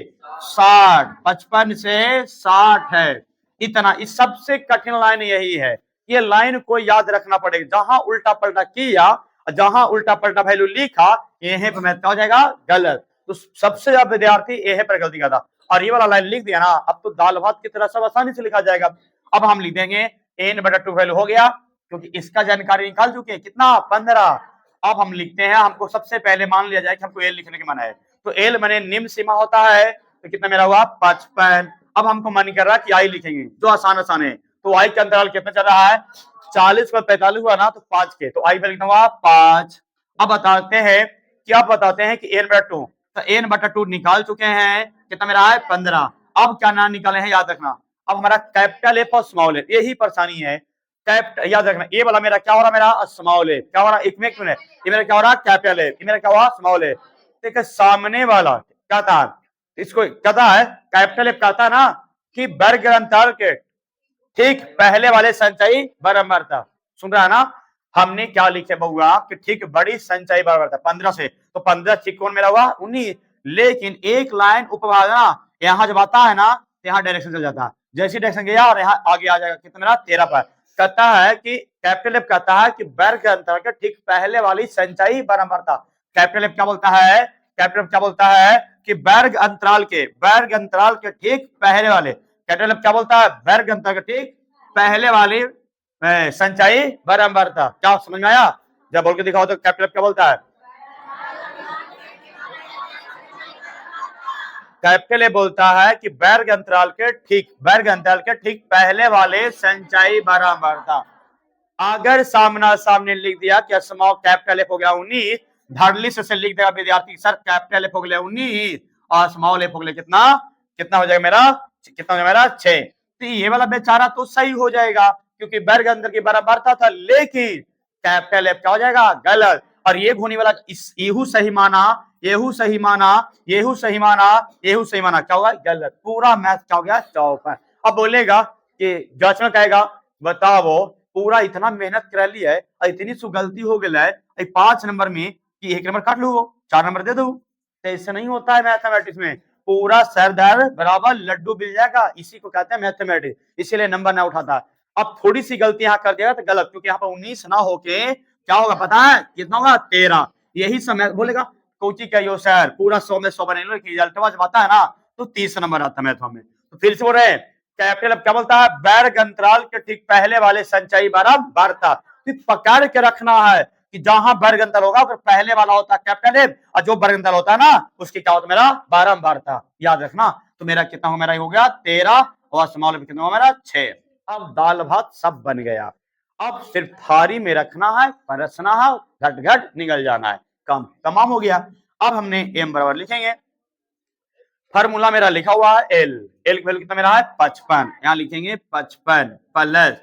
60, 55 से 60 है, इतना। इस सबसे कठिन लाइन यही है, ये लाइन को याद रखना पड़ेगा, जहां उल्टा पलटा किया, जहां उल्टा पलटा वैल्यू लिखा यहीं पर क्या हो जाएगा गलत, तो सबसे ज्यादा विद्यार्थी यहीं पर गलती करता, और ये वाला लाइन लिख दिया ना, अब तो दाल भात की तरह सब आसानी से लिखा जाएगा। अब हम लिख देंगे एन बटा 2 वैल्यू हो गया, क्योंकि इसका जानकारी निकाल चुके हैं कितना 15। अब हम लिखते हैं, हमको सबसे पहले मान लिया जाए कि हमको एल लिखने के मन है, तो एल माने निम्न सीमा होता है, तो कितना मेरा हुआ 55। अब हमको मन कर रहा है कि आई लिखेंगे, जो आसान है, तो आई का अंतराल कितना चल रहा है 40 पर 45 हुआ ना, तो 5 के, तो आई पर लिखना हुआ 5। अब बताते हैं कि एन बटा 2, तो एन बटा 2 निकाल चुके हैं, कितना मेरा है 15। अब क्या नाम निकाले हैं याद रखना, अब हमारा कैपिटल एफ और स्मॉल एफ, यही परेशानी है, कैपिटल याद रखना, ये वाला मेरा क्या हो रहा है मेरा स्मॉल एफ, क्या हो रहा है एक मिनट, ये मेरा क्या हो रहा है कैपिटल एफ, ये मेरा क्या हुआ स्मॉल एफ। देखिए सामने वाला क्या था, इसको कहता है कैपिटल एफ, कहता है ना कि वर्ग अंतराल के ठीक पहले वाले संचयी बारंबारता, सुन रहा है ना, हमने क्या लिखे बहुआ कि ठीक बड़ी संचयी बारंबारता 15 से, तो 15 ठीक कौन मेरा हुआ 19, लेकिन एक लाइन ऊपर ना, यहाँ जब आता है ना तो यहाँ डायरेक्शन चल जाता है, जैसी डायरेक्शन गया और यहाँ आगे आ जाएगा कितना मेरा 13 पर। कहता है कि कैपिटल एफ कहता है कि वर्ग अंतराल के ठीक पहले वाली संचयी बारंबारता, कैपिटल एफ क्या बोलता है, कैपिटल एफ क्या बोलता है कि वर्ग अंतराल के ठीक पहले वाले, कैपिटल क्या बोलता है? वर्ग अंतर के ठीक पहले वाली संचयी बराबरता। क्या समझ में आया? जब बोल के दिखाओ तो कैपिटल क्या बोलता है? कैपिटल बोलता है कि वर्ग अंतराल के ठीक पहले वाले संचयी बराबरता। अगर सामना सामने लिख दिया कि स्मॉल कैपिटल एफ हो गया 19, धड़ली से लिख देगा विद्यार्थी सर कैपिटल एफ हो गया 19 और स्मॉल एफ हो गया कितना कितना हो जाएगा मेरा? कितना हो जाएगा मेरा? 6। तो ये वाला बेचारा तो सही हो जाएगा क्योंकि वर्ग अंतर की बराबरता था, लेकिन कैपिटल एफ क्या हो जाएगा? गलत। और ये घूनी वाला इस येहू सही माना, येहू सही माना, येहू सही माना, येहू सही माना, क्या होगा? गलत। पूरा मैथ क्या हो गया? चौपन। अब बोलेगा कि जज में कहेगा बताओ पूरा इतना मेहनत कर ली है और इतनी सु गलती हो गई है 5 नंबर में कि 1 नंबर काट लू 4 नंबर दे दू। तो ऐसे नहीं होता है मैथमेटिक्स में, पूरा सरदार बराबर लड्डू मिल जाएगा, इसी को कहते हैं मैथमेटिक्स, इसीलिए नंबर ना उठाता। अब थोड़ी सी गलती यहाँ कर दिया तो गलत, क्योंकि यहाँ पर 19 ना होके क्या होगा पता है? कितना होगा? 13। यही समय बोलेगा कोची कहियो सर पूरा 100 में 100 बने लो, रिजल्ट जब आता है ना तो 30 नंबर आता है मैथ में। तो फिर से बोल रहे हैं कैपिटल क्या बोलता है? वर्ग अंतराल के ठीक पहले वाले संचयी बराबरता। पकड़ के रखना है कि जहां वर्ग अंतर होगा फिर पहले वाला होता है कैपिटल एफ, और जो वर्ग अंतर होता है ना उसकी क्या होता है? मेरा बराबरता। याद रखना। तो मेरा कितना हो? मेरा हो गया 13 और स्मॉल एफ कितना हो? मेरा 6। अब दाल भात सब बन गया। अब सिर्फ थारी में रखना है, परसना है, घट घट निकल जाना है, काम तमाम हो गया। अब हमने एम बराबर लिखेंगे, फार्मूला मेरा लिखा हुआ है एल की वैल्यू कितना मेरा है? 55। यहां लिखेंगे 55 प्लस,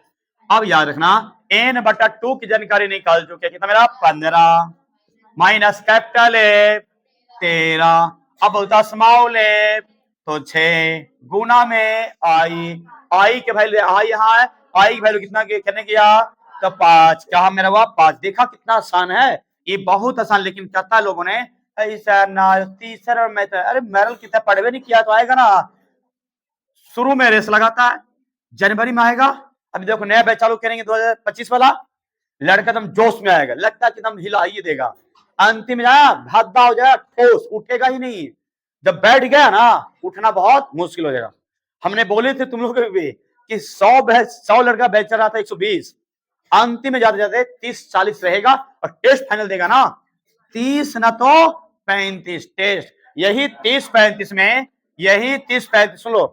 अब याद रखना n बटा 2 की जानकारी निकाल चुके, कितना मेरा? 15 माइनस कैपिटल ए 13, अब बोलता स्मॉल ए तो 6 गुना में आई के वैल्यू आई यहाँ है, आई की वैल्यू कितना करने किया? तो 5। क्या मेरा हुआ? 5। देखा कितना आसान है, ये बहुत आसान। लेकिन कहता लोगों ने ऐसा ना तीसरा में तो अरे मेरल कितना पढ़वे नहीं किया तो आएगा ना। शुरू में रेस लगाता है, जनवरी में आएगा, अभी देखो नया बैच चालू करेंगे 2025 वाला, लड़का एकदम जोश में आएगा, लगता है कि एकदम हिला ही देगा, अंतिम में जाए भद्दा हो जाएगा, ठोस उठेगा ही नहीं। जब बैठ गया ना उठना बहुत मुश्किल हो जाएगा। हमने बोले थे तुम लोग भी कि 100 लड़का बैच चल रहा था 120, अंतिम में जाते जाते 30-40 रहेगा और टेस्ट फाइनल देगा ना 30 ना तो 35 टेस्ट। यही 30-35 में, यही 30-35 सुन लो,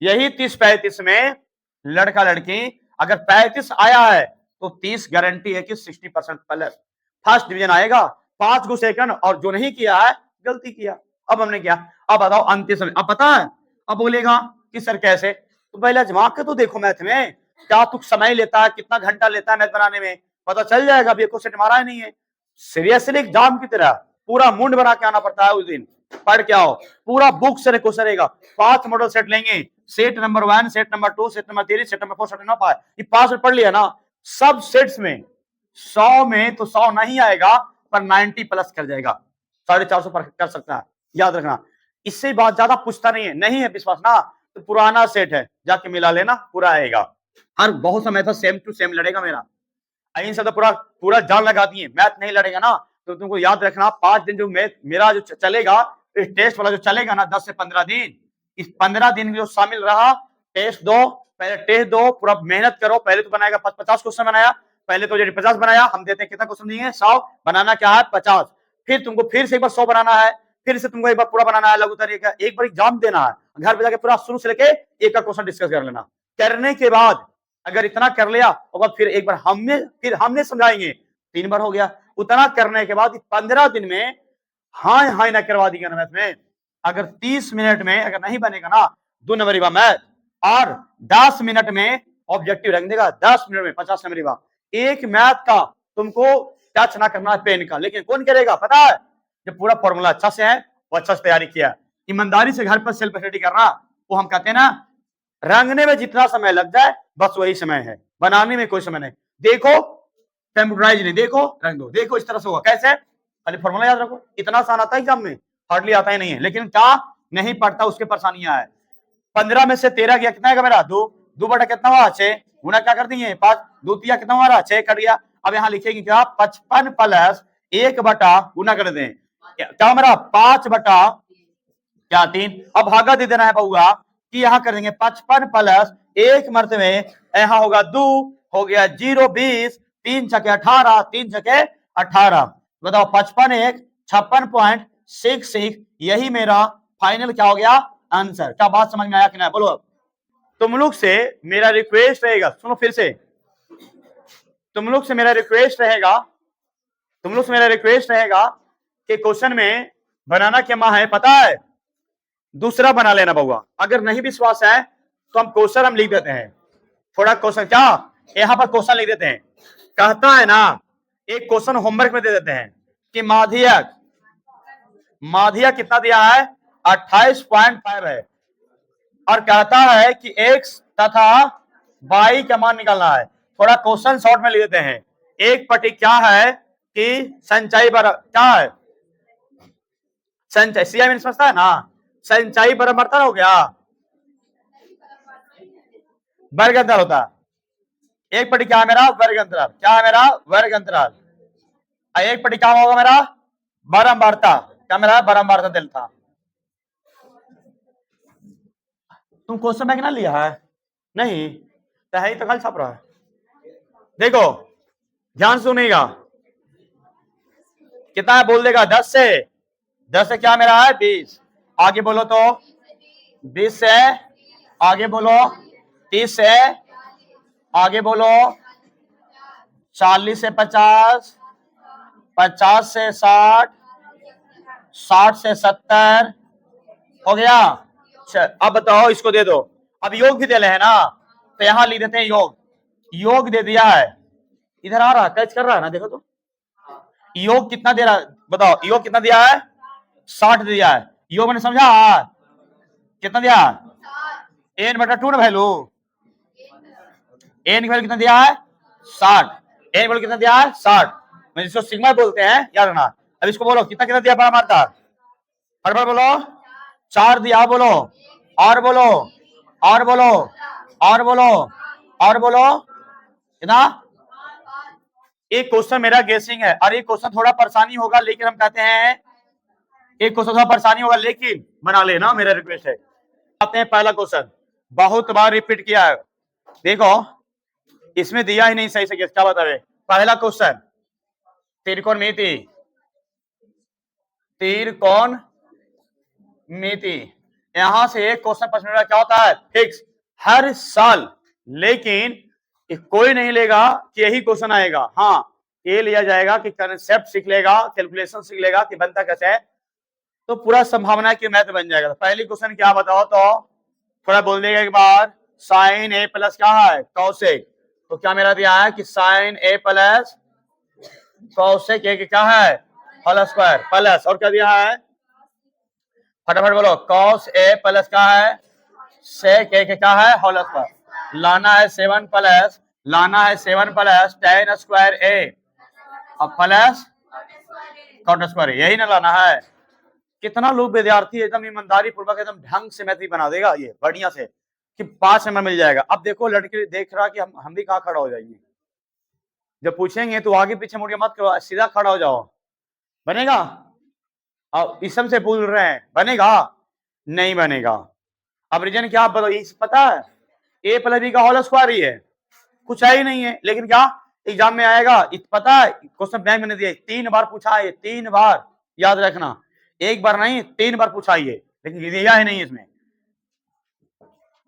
यही 30-35 में लड़का लड़की अगर 35 आया है तो 30 गारंटी है कि 60% प्लस फर्स्ट डिवीजन आएगा। 5 गो सेकंड, और जो नहीं किया है गलती किया। अब हमने किया, अब बताओ अंतिम समय। अब पता है, अब बोलेगा कि सर कैसे, तो पहले आजमा के तो देखो मैथ में क्या तुम समय लेता है, कितना घंटा लेता है मैथ बनाने में, पता चल जाएगा। अभी एक सेट मारा ही नहीं है, सीरियसली एग्जाम की तरह पूरा मुंड बना के आना पड़ता है। उस दिन पढ़ के आओ, पूरा बुक से क्वेश्चन 5 मॉडल सेट लेंगे, set number 1, set number 2, set number 3, set number 4, set number 5, ये 5 में पढ़ लिया ना, सब सेट्स में 100 में तो 100 नहीं आएगा पर 90 प्लस कर जाएगा, 450 पर कर सकता है। याद रखना, इससे बात ज्यादा पूछता नहीं है विश्वास ना तो पुराना सेट है जाके मिला लेना, पूरा आएगा। हर बहुत समय था सेम टू सेम लड़ेगा मेरा, इनसे तो पूरा जान लगा दिए, मैथ नहीं लड़ेगा ना तो तुमको याद रखना 5 दिन जो मेरा जो चलेगा, इस टेस्ट वाला जो चलेगा ना 10 से 15 दिन, इस 15 दिन में जो शामिल रहा, टेस्ट दो, पहले टेस्ट दो, पूरा मेहनत करो। पहले तो बनाएगा 50 क्वेश्चन बनाया, पहले तो 50 बनाया, हम देते हैं कितना क्वेश्चन दिए 100, बनाना क्या है 50, फिर तुमको फिर से एक बार 100 बनाना है, फिर से तुमको एक बार पूरा बनाना है लघु तरीका, एक बार एग्जाम देना है, घर पे जाके पूरा शुरू से लेके एक का क्वेश्चन डिस्कस कर लेना। करने के बाद अगर इतना कर लिया और फिर एक बार हमने समझाएंगे, 3 बार हो गया। उतना करने के बाद 15 दिन में हाय ना करवा दिया ना मैथ में। अगर 30 मिनट में अगर नहीं बनेगा ना 2 नंबरी बा मैथ, और 10 मिनट में ऑब्जेक्टिव रख देगा, 10 मिनट में 50 नंबरी बा। एक मैथ का तुमको टच ना करना है पेन का, लेकिन कौन करेगा पता है? जब पूरा फॉर्मूला अच्छा से है, वो अच्छा से तैयारी किया, ईमानदारी से घर पर सेल्फ स्टडी करना, वो हम कहते हैं ना रंगने में जितना समय लग जाए बस वही समय है, बनाने में कोई समय नहीं। देखो टेम्पोराइज नहीं, देखो रंग दो, देखो इस तरह से होगा। कैसे? खाली फॉर्मूला याद रखो, इतना आसान आता है एग्जाम में, हार्डली आता ही नहीं है, लेकिन क्या नहीं पढ़ता उसके परेशानियां है। 15 में से 13 गया, कितना है मेरा? 2 बटा कितना हुआ 6, गुना क्या कर दिए 5, 2 तिया कितना हुआ 6 कट गया। अब यहाँ लिखेंगे क्या 55 प्लस 1 बटा गुना कर दें, क्या मेरा 5 बटा क्या 3। अब भागा दे देना है बउआ कि यहाँ कर देंगे 55 प्लस 1 मरतबे यहाँ होगा 2 हो गया 0 20 3 छके 18 3 छके 18 बताओ 55 1 56.66 यही मेरा फाइनल क्या हो गया आंसर। क्या बात समझ में आया कि नहीं बोलो। तुम लोग से मेरा रिक्वेस्ट रहेगा, सुनो फिर से, तुम लोग से मेरा रिक्वेस्ट रहेगा कि क्वेश्चन में बनाना क्या माँ है पता है, दूसरा बना लेना बउआ। अगर नहीं विश्वास है तो हम क्वेश्चन हम लिख देते हैं, थोड़ा क्वेश्चन क्या यहाँ पर क्वेश्चन लिख देते हैं। कहता है ना एक क्वेश्चन होमवर्क में दे देते हैं कि माध्यक कितना दिया है 28.5 है और कहता है कि x तथा y का मान निकालना है। थोड़ा क्वेश्चन शॉर्ट में लिख देते हैं। एक पट्टी क्या है कि संचयी क्या है, संचय सीआई में समझता है ना, संचयी बराबर हो गया वर्ग अंतराल होता है। एक पट्टी क्या है मेरा वर्ग अंतराल, क्या है मेरा वर्ग अंतराल। एक पट्टी क्या होगा मेरा बारंबारता, क्या मेरा बारंबारता दिलता। तुम क्वेश्चन बैंक ना लिया है नहीं तो है ही तो कल छप रहा है। देखो ध्यान सुनेगा कितना है बोल देगा 10 से क्या मेरा है 20, आगे बोलो तो 20 से, आगे बोलो 30 से, आगे बोलो 40 से 50, 50 से 60, 60 से 70 हो गया। अब बताओ इसको दे दो। अब योग भी दे रहे हैं ना तो यहां लिख देते हैं योग दे दिया है, इधर आ रहा कैच कर रहा है ना, देखो तो योग कितना दे रहा है बताओ, योग कितना दिया है 60 दिया है। योग मैंने समझा कितना दिया n/2 ना वैल्यू, n की वैल्यू कितना दिया है 60, n वैल्यू कितना दिया है 60, मैं जिसको सिग्मा बोलते हैं याद रखना। अब इसको बोलो कितना कितना दिया मारता हर बोलो 4 दिया, बोलो और बोलो और बोलो और बोलो और बोलो कितना। एक क्वेश्चन मेरा गेसिंग है और एक क्वेश्चन थोड़ा परेशानी होगा लेकिन हम कहते हैं एक क्वेश्चन थोड़ा परेशानी होगा लेकिन बना लेना, मेरा रिक्वेस्ट है। आते हैं पहला क्वेश्चन, बहुत बार रिपीट किया है, देखो इसमें दिया ही नहीं सही से, क्या बतावे। पहला क्वेश्चन त्रिकोणमिति, यहां से एक क्वेश्चन पूछने वाला क्या होता है फिक्स हर साल, लेकिन कोई नहीं लेगा कि यही क्वेश्चन आएगा। हाँ ये लिया जाएगा कि कंसेप्ट सीख लेगा, कैलकुलेशन सीख लेगा कि बनता कैसे है, तो पूरा संभावना है कि मैथ बन जाएगा। तो पहली क्वेश्चन क्या बताओ तो थोड़ा बोल देगा एक बार, साइन ए प्लस क्या है कौशिक, तो क्या मेरा दिया है कि साइन ए प्लस कौशिक ए क्या है होल स्क्वायर प्लस, और क्या दिया है फटाफट बोलो कॉस ए प्लस क्या है सेक ए क्या है होल स्क्वायर, लाना है 7 प्लस tan स्क्वायर ए और प्लस कॉट स्क्वायर, यही ना लाना है। कितना लोग विद्यार्थी एकदम ईमानदारी पूर्वक एकदम ढंग से मैथ बना देगा ये बढ़िया से कि 5 नंबर मिल जाएगा। अब देखो लड़के देख रहा कि हम भी कहाँ खड़ा हो जाएंगे, जब पूछेंगे तो आगे पीछे मुड़ के मत करो, सीधा खड़ा हो जाओ, बनेगा। और इसम से पूछ रहे हैं बनेगा नहीं बनेगा। अब रीजन क्या पता है ए प्लस बी का होल स्क्वायर ही है, कुछ है ही नहीं है, लेकिन क्या एग्जाम में आएगा पता है। क्वेश्चन बैंक मैंने दिया 3 बार पूछा है, 3 बार याद रखना, एक बार नहीं 3 बार पूछा है, लेकिन दिया है नहीं इसमें।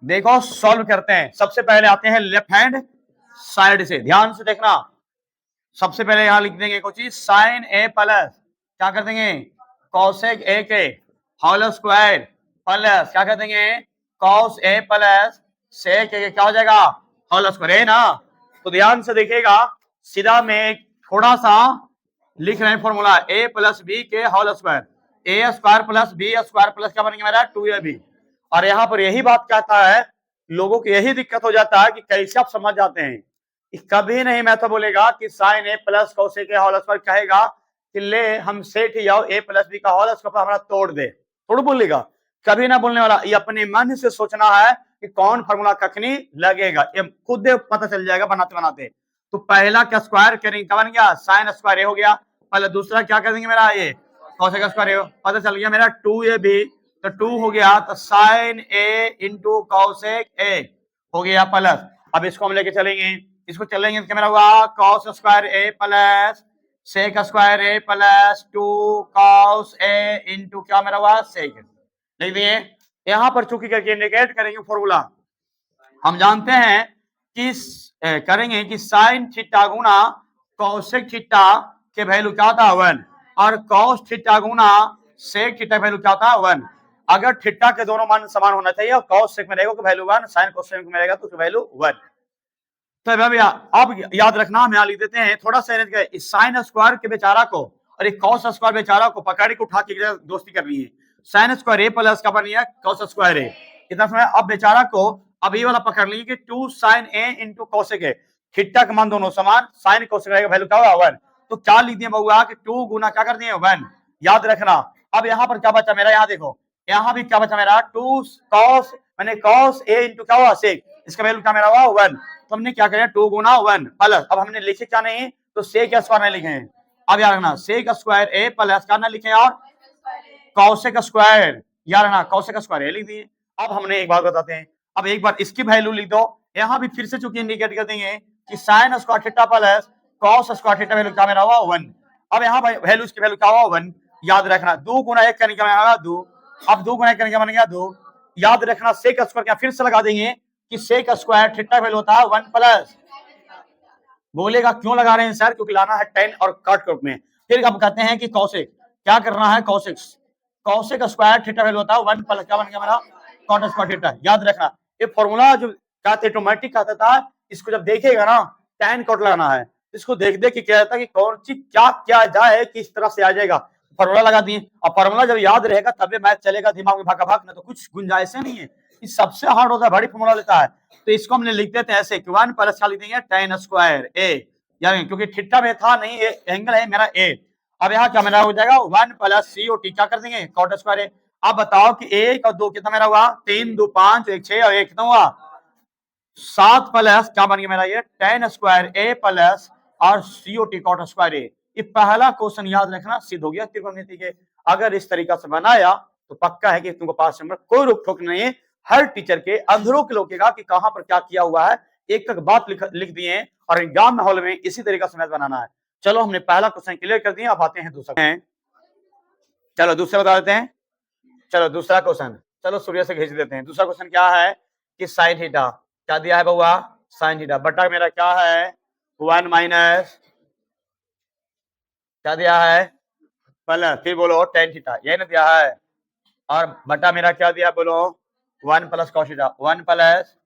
देखो सॉल्व करते हैं, सबसे पहले आते हैं लेफ्ट हैंड साइड से, ध्यान से देखना। सबसे पहले यहां लिख देंगे कोई चीज साइन ए प्लस क्या कर देंगे कॉसेक ए के होल स्क्वायर प्लस क्या कर देंगे कॉस ए प्लस सेक ए क्या हो जाएगा होल स्क्वायर है ना। तो ध्यान से देखिएगा, सीधा में थोड़ा सा लिख रहे हैं फॉर्मूला ए प्लस बी के whole square, A square plus B square plus क्या बनेगा मेरा 2ab। और यहाँ पर यही बात कहता है, लोगों को यही दिक्कत हो जाता है कि कैसे आप समझ जाते हैं। कभी नहीं मैं तो बोलेगा कि sine A plus cosec A whole square कहेगा कि ले हम सेठ ही जाओ ए प्लस बी का होल स्क्वायर हमारा तोड़ दे, थोड़ा बोलेगा, कभी ना बोलने वाला। ये अपने मन से सोचना है कि कौन फॉर्मूला कखनी लगेगा, ये खुद पता चल जाएगा बनाते बनाते। तो पहला क्या स्क्वायर करेंगे क्या बन गया साइन स्क्वायर ए हो गया, पहले दूसरा क्या कर देंगे मेरा ये कॉसेक स्क्वायर ए, पता चल गया मेरा 2ab। तो 2 हो गया, तो sine A into cosec A हो गया प्लस। अब इसको हम लेके चलेंगे, इसको चलेंगे तो क्या मेरा हुआ cos square A plus sec square A plus 2 cos A into क्या मेरा हुआ सेक। लिख दिए। यहां पर चूंकि करके इंडिकेट करेंगे फॉर्मूला, हम जानते हैं कि करेंगे कि साइन थीटा गुना कॉसेक थीटा के वैल्यू क्या था 1 और कॉस थीटा गुना सेक थीटा वैल्यू क्या था 1। अगर थीटा के दोनों मान समान होना चाहिए और कॉस सेक में रहेगा तो वैल्यू 1, साइन कोसेक में रहेगा तो वैल्यू 1। तो भैया अब याद रखना, हम यहाँ लिख देते हैं थोड़ा सा इस साइन स्क्वायर के बेचारा को और एक कॉस स्क्वायर बेचारा को पकड़ के उठा के दोस्ती करनी है। साइन स्क्वायर ए प्लस का बनी है कॉस स्क्वायर ए, कितना समय। अब बेचारा को अब ये वाला पकड़ लीजिए कि 2 sine A into cosec A, theta का मान दोनों समान, साइन कोसेक रहेगा वैल्यू क्या होगा 1। तो क्या लिख दिए बउआ कि 2 गुना क्या कर दिए 1, याद रखना। अब यहाँ पर क्या बचा मेरा, यहाँ देखो यहाँ भी क्या बचा मेरा 2 कॉस मैंने कॉस ए इंटू क्या हुआ सेक, इसका वैल्यू क्या मेरा हुआ 1। तो हमने क्या किया 2 गुना 1 प्लस, अब हमने लिखे क्या नहीं तो सेक स्क्वायर नहीं लिखे हैं। अब याद रखना सेक स्क्वायर ए प्लस क्या ना लिखे और कॉसेक स्क्वायर, याद रखना कॉसेक स्क्वायर ए लिख दिए। अब हमने एक बात बताते हैं, अब एक बार इसकी वैल्यू लिख दो, यहाँ भी फिर से चूंकि इंडिकेट कर देंगे कि sine square theta plus cos square theta value क्या मेरा हुआ 1। अब यहाँ वैल्यू इसकी वैल्यू क्या हुआ 1, याद रखना 2 गुना 1 करने का बनेगा 2, अब 2 गुना 1 करने का बन गया 2, याद रखना सेक स्क्वायर क्या फिर से लगा देंगे कि सेक स्क्वायर थीटा वैल्यू होता है 1 प्लस। बोलेगा क्यों लगा रहे हैं सर, क्योंकि लाना है टेन और कट के रूप में। फिर अब कहते हैं कि कॉसेक क्या करना है, cosec cosec square theta value होता है 1 प्लस क्या बन गया मेरा कॉट स्क्वायर थीटा। याद रखना ये फॉर्मूला जो कहते ऑटोमेटिक कहता था, इसको जब देखेगा ना टेन कॉट लगाना है, इसको देख देख के क्या रहता है कि कौन चीज क्या क्या जाए किस तरह से आ जाएगा, फॉर्मूला लगा दिए। और फॉर्मूला जब याद रहेगा तभी मैथ चलेगा दिमाग में भागा भाग, ना तो कुछ गुंजाइश नहीं है। ये सबसे हार्ड होता है, बड़ी फॉर्मूला लेता है। तो इसको हमने लिख देते हैं ऐसे कि 1 प्लस क्या लिख देंगे टेन स्क्वायर ए, यानी क्योंकि थीटा में था नहीं, एंगल है मेरा ए। अब यहाँ क्या मेरा हो जाएगा 1 प्लस सी ओ टी क्या कर देंगे कॉट स्क्वायर ए। अब बताओ कि 1 और 2 कितना मेरा हुआ 3 2 5 1 6 और 1 कितना हुआ 7 प्लस क्या बन गया मेरा ये टेन स्क्वायर ए प्लस और सी ओ टी कॉट स्क्वायर ए। ये पहला क्वेश्चन याद रखना सिद्ध हो गया त्रिकोणमिति के। अगर इस तरीका से बनाया तो पक्का है कि तुमको पास नंबर कोई रोक टोक नहीं है। हर टीचर के अंदरों के लोगेगा कि कहां पर क्या किया हुआ है, एक तक बात लिख दिए और एग्जाम माहौल में इसी तरीका से मैथ बनाना है। चलो हमने पहला क्वेश्चन क्लियर कर दिया, अब आते हैं दूसरा। चलो दूसरा बता देते हैं। चलो दूसरा क्वेश्चन, चलो सूर्य से भेज देते हैं। दूसरा क्वेश्चन क्या है कि साइन थीटा क्या दिया है बउआ साइन थीटा बटा मेरा क्या है 1 माइनस क्या दिया है प्लस, फिर बोलो टेन थीटा यही ना दिया है, और बटा मेरा क्या दिया बोलो 1 plus cos theta 1 plus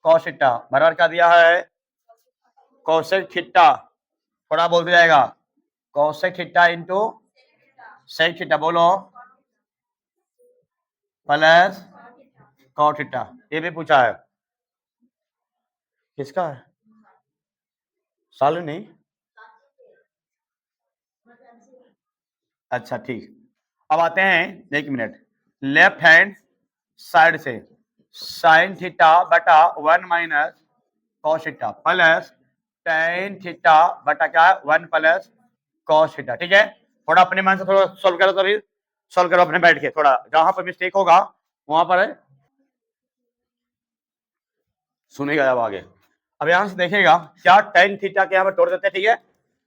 cos theta बराबर क्या दिया है कोसेक थीटा, थोड़ा बोलते जाएगा cosec theta into sec theta बोलो प्लस कॉट थीटा। ये भी पूछा है, किसका है सालू नहीं, अच्छा ठीक। अब आते हैं 1 मिनट लेफ्ट हैंड साइड से साइन थीटा बटा 1 minus cos theta plus tan theta बटा क्या 1 प्लस कॉस थीटा। ठीक है, थोड़ा अपने मन से थोड़ा सॉल्व करो, तो फिर सॉल्व करो अपने बैठ के, थोड़ा जहां पर मिस्टेक होगा वहां पर सुनेगा जब आगे। अब यहां से देखेगा क्या टेन थीटा के यहाँ पर तोड़ देते हैं। ठीक है,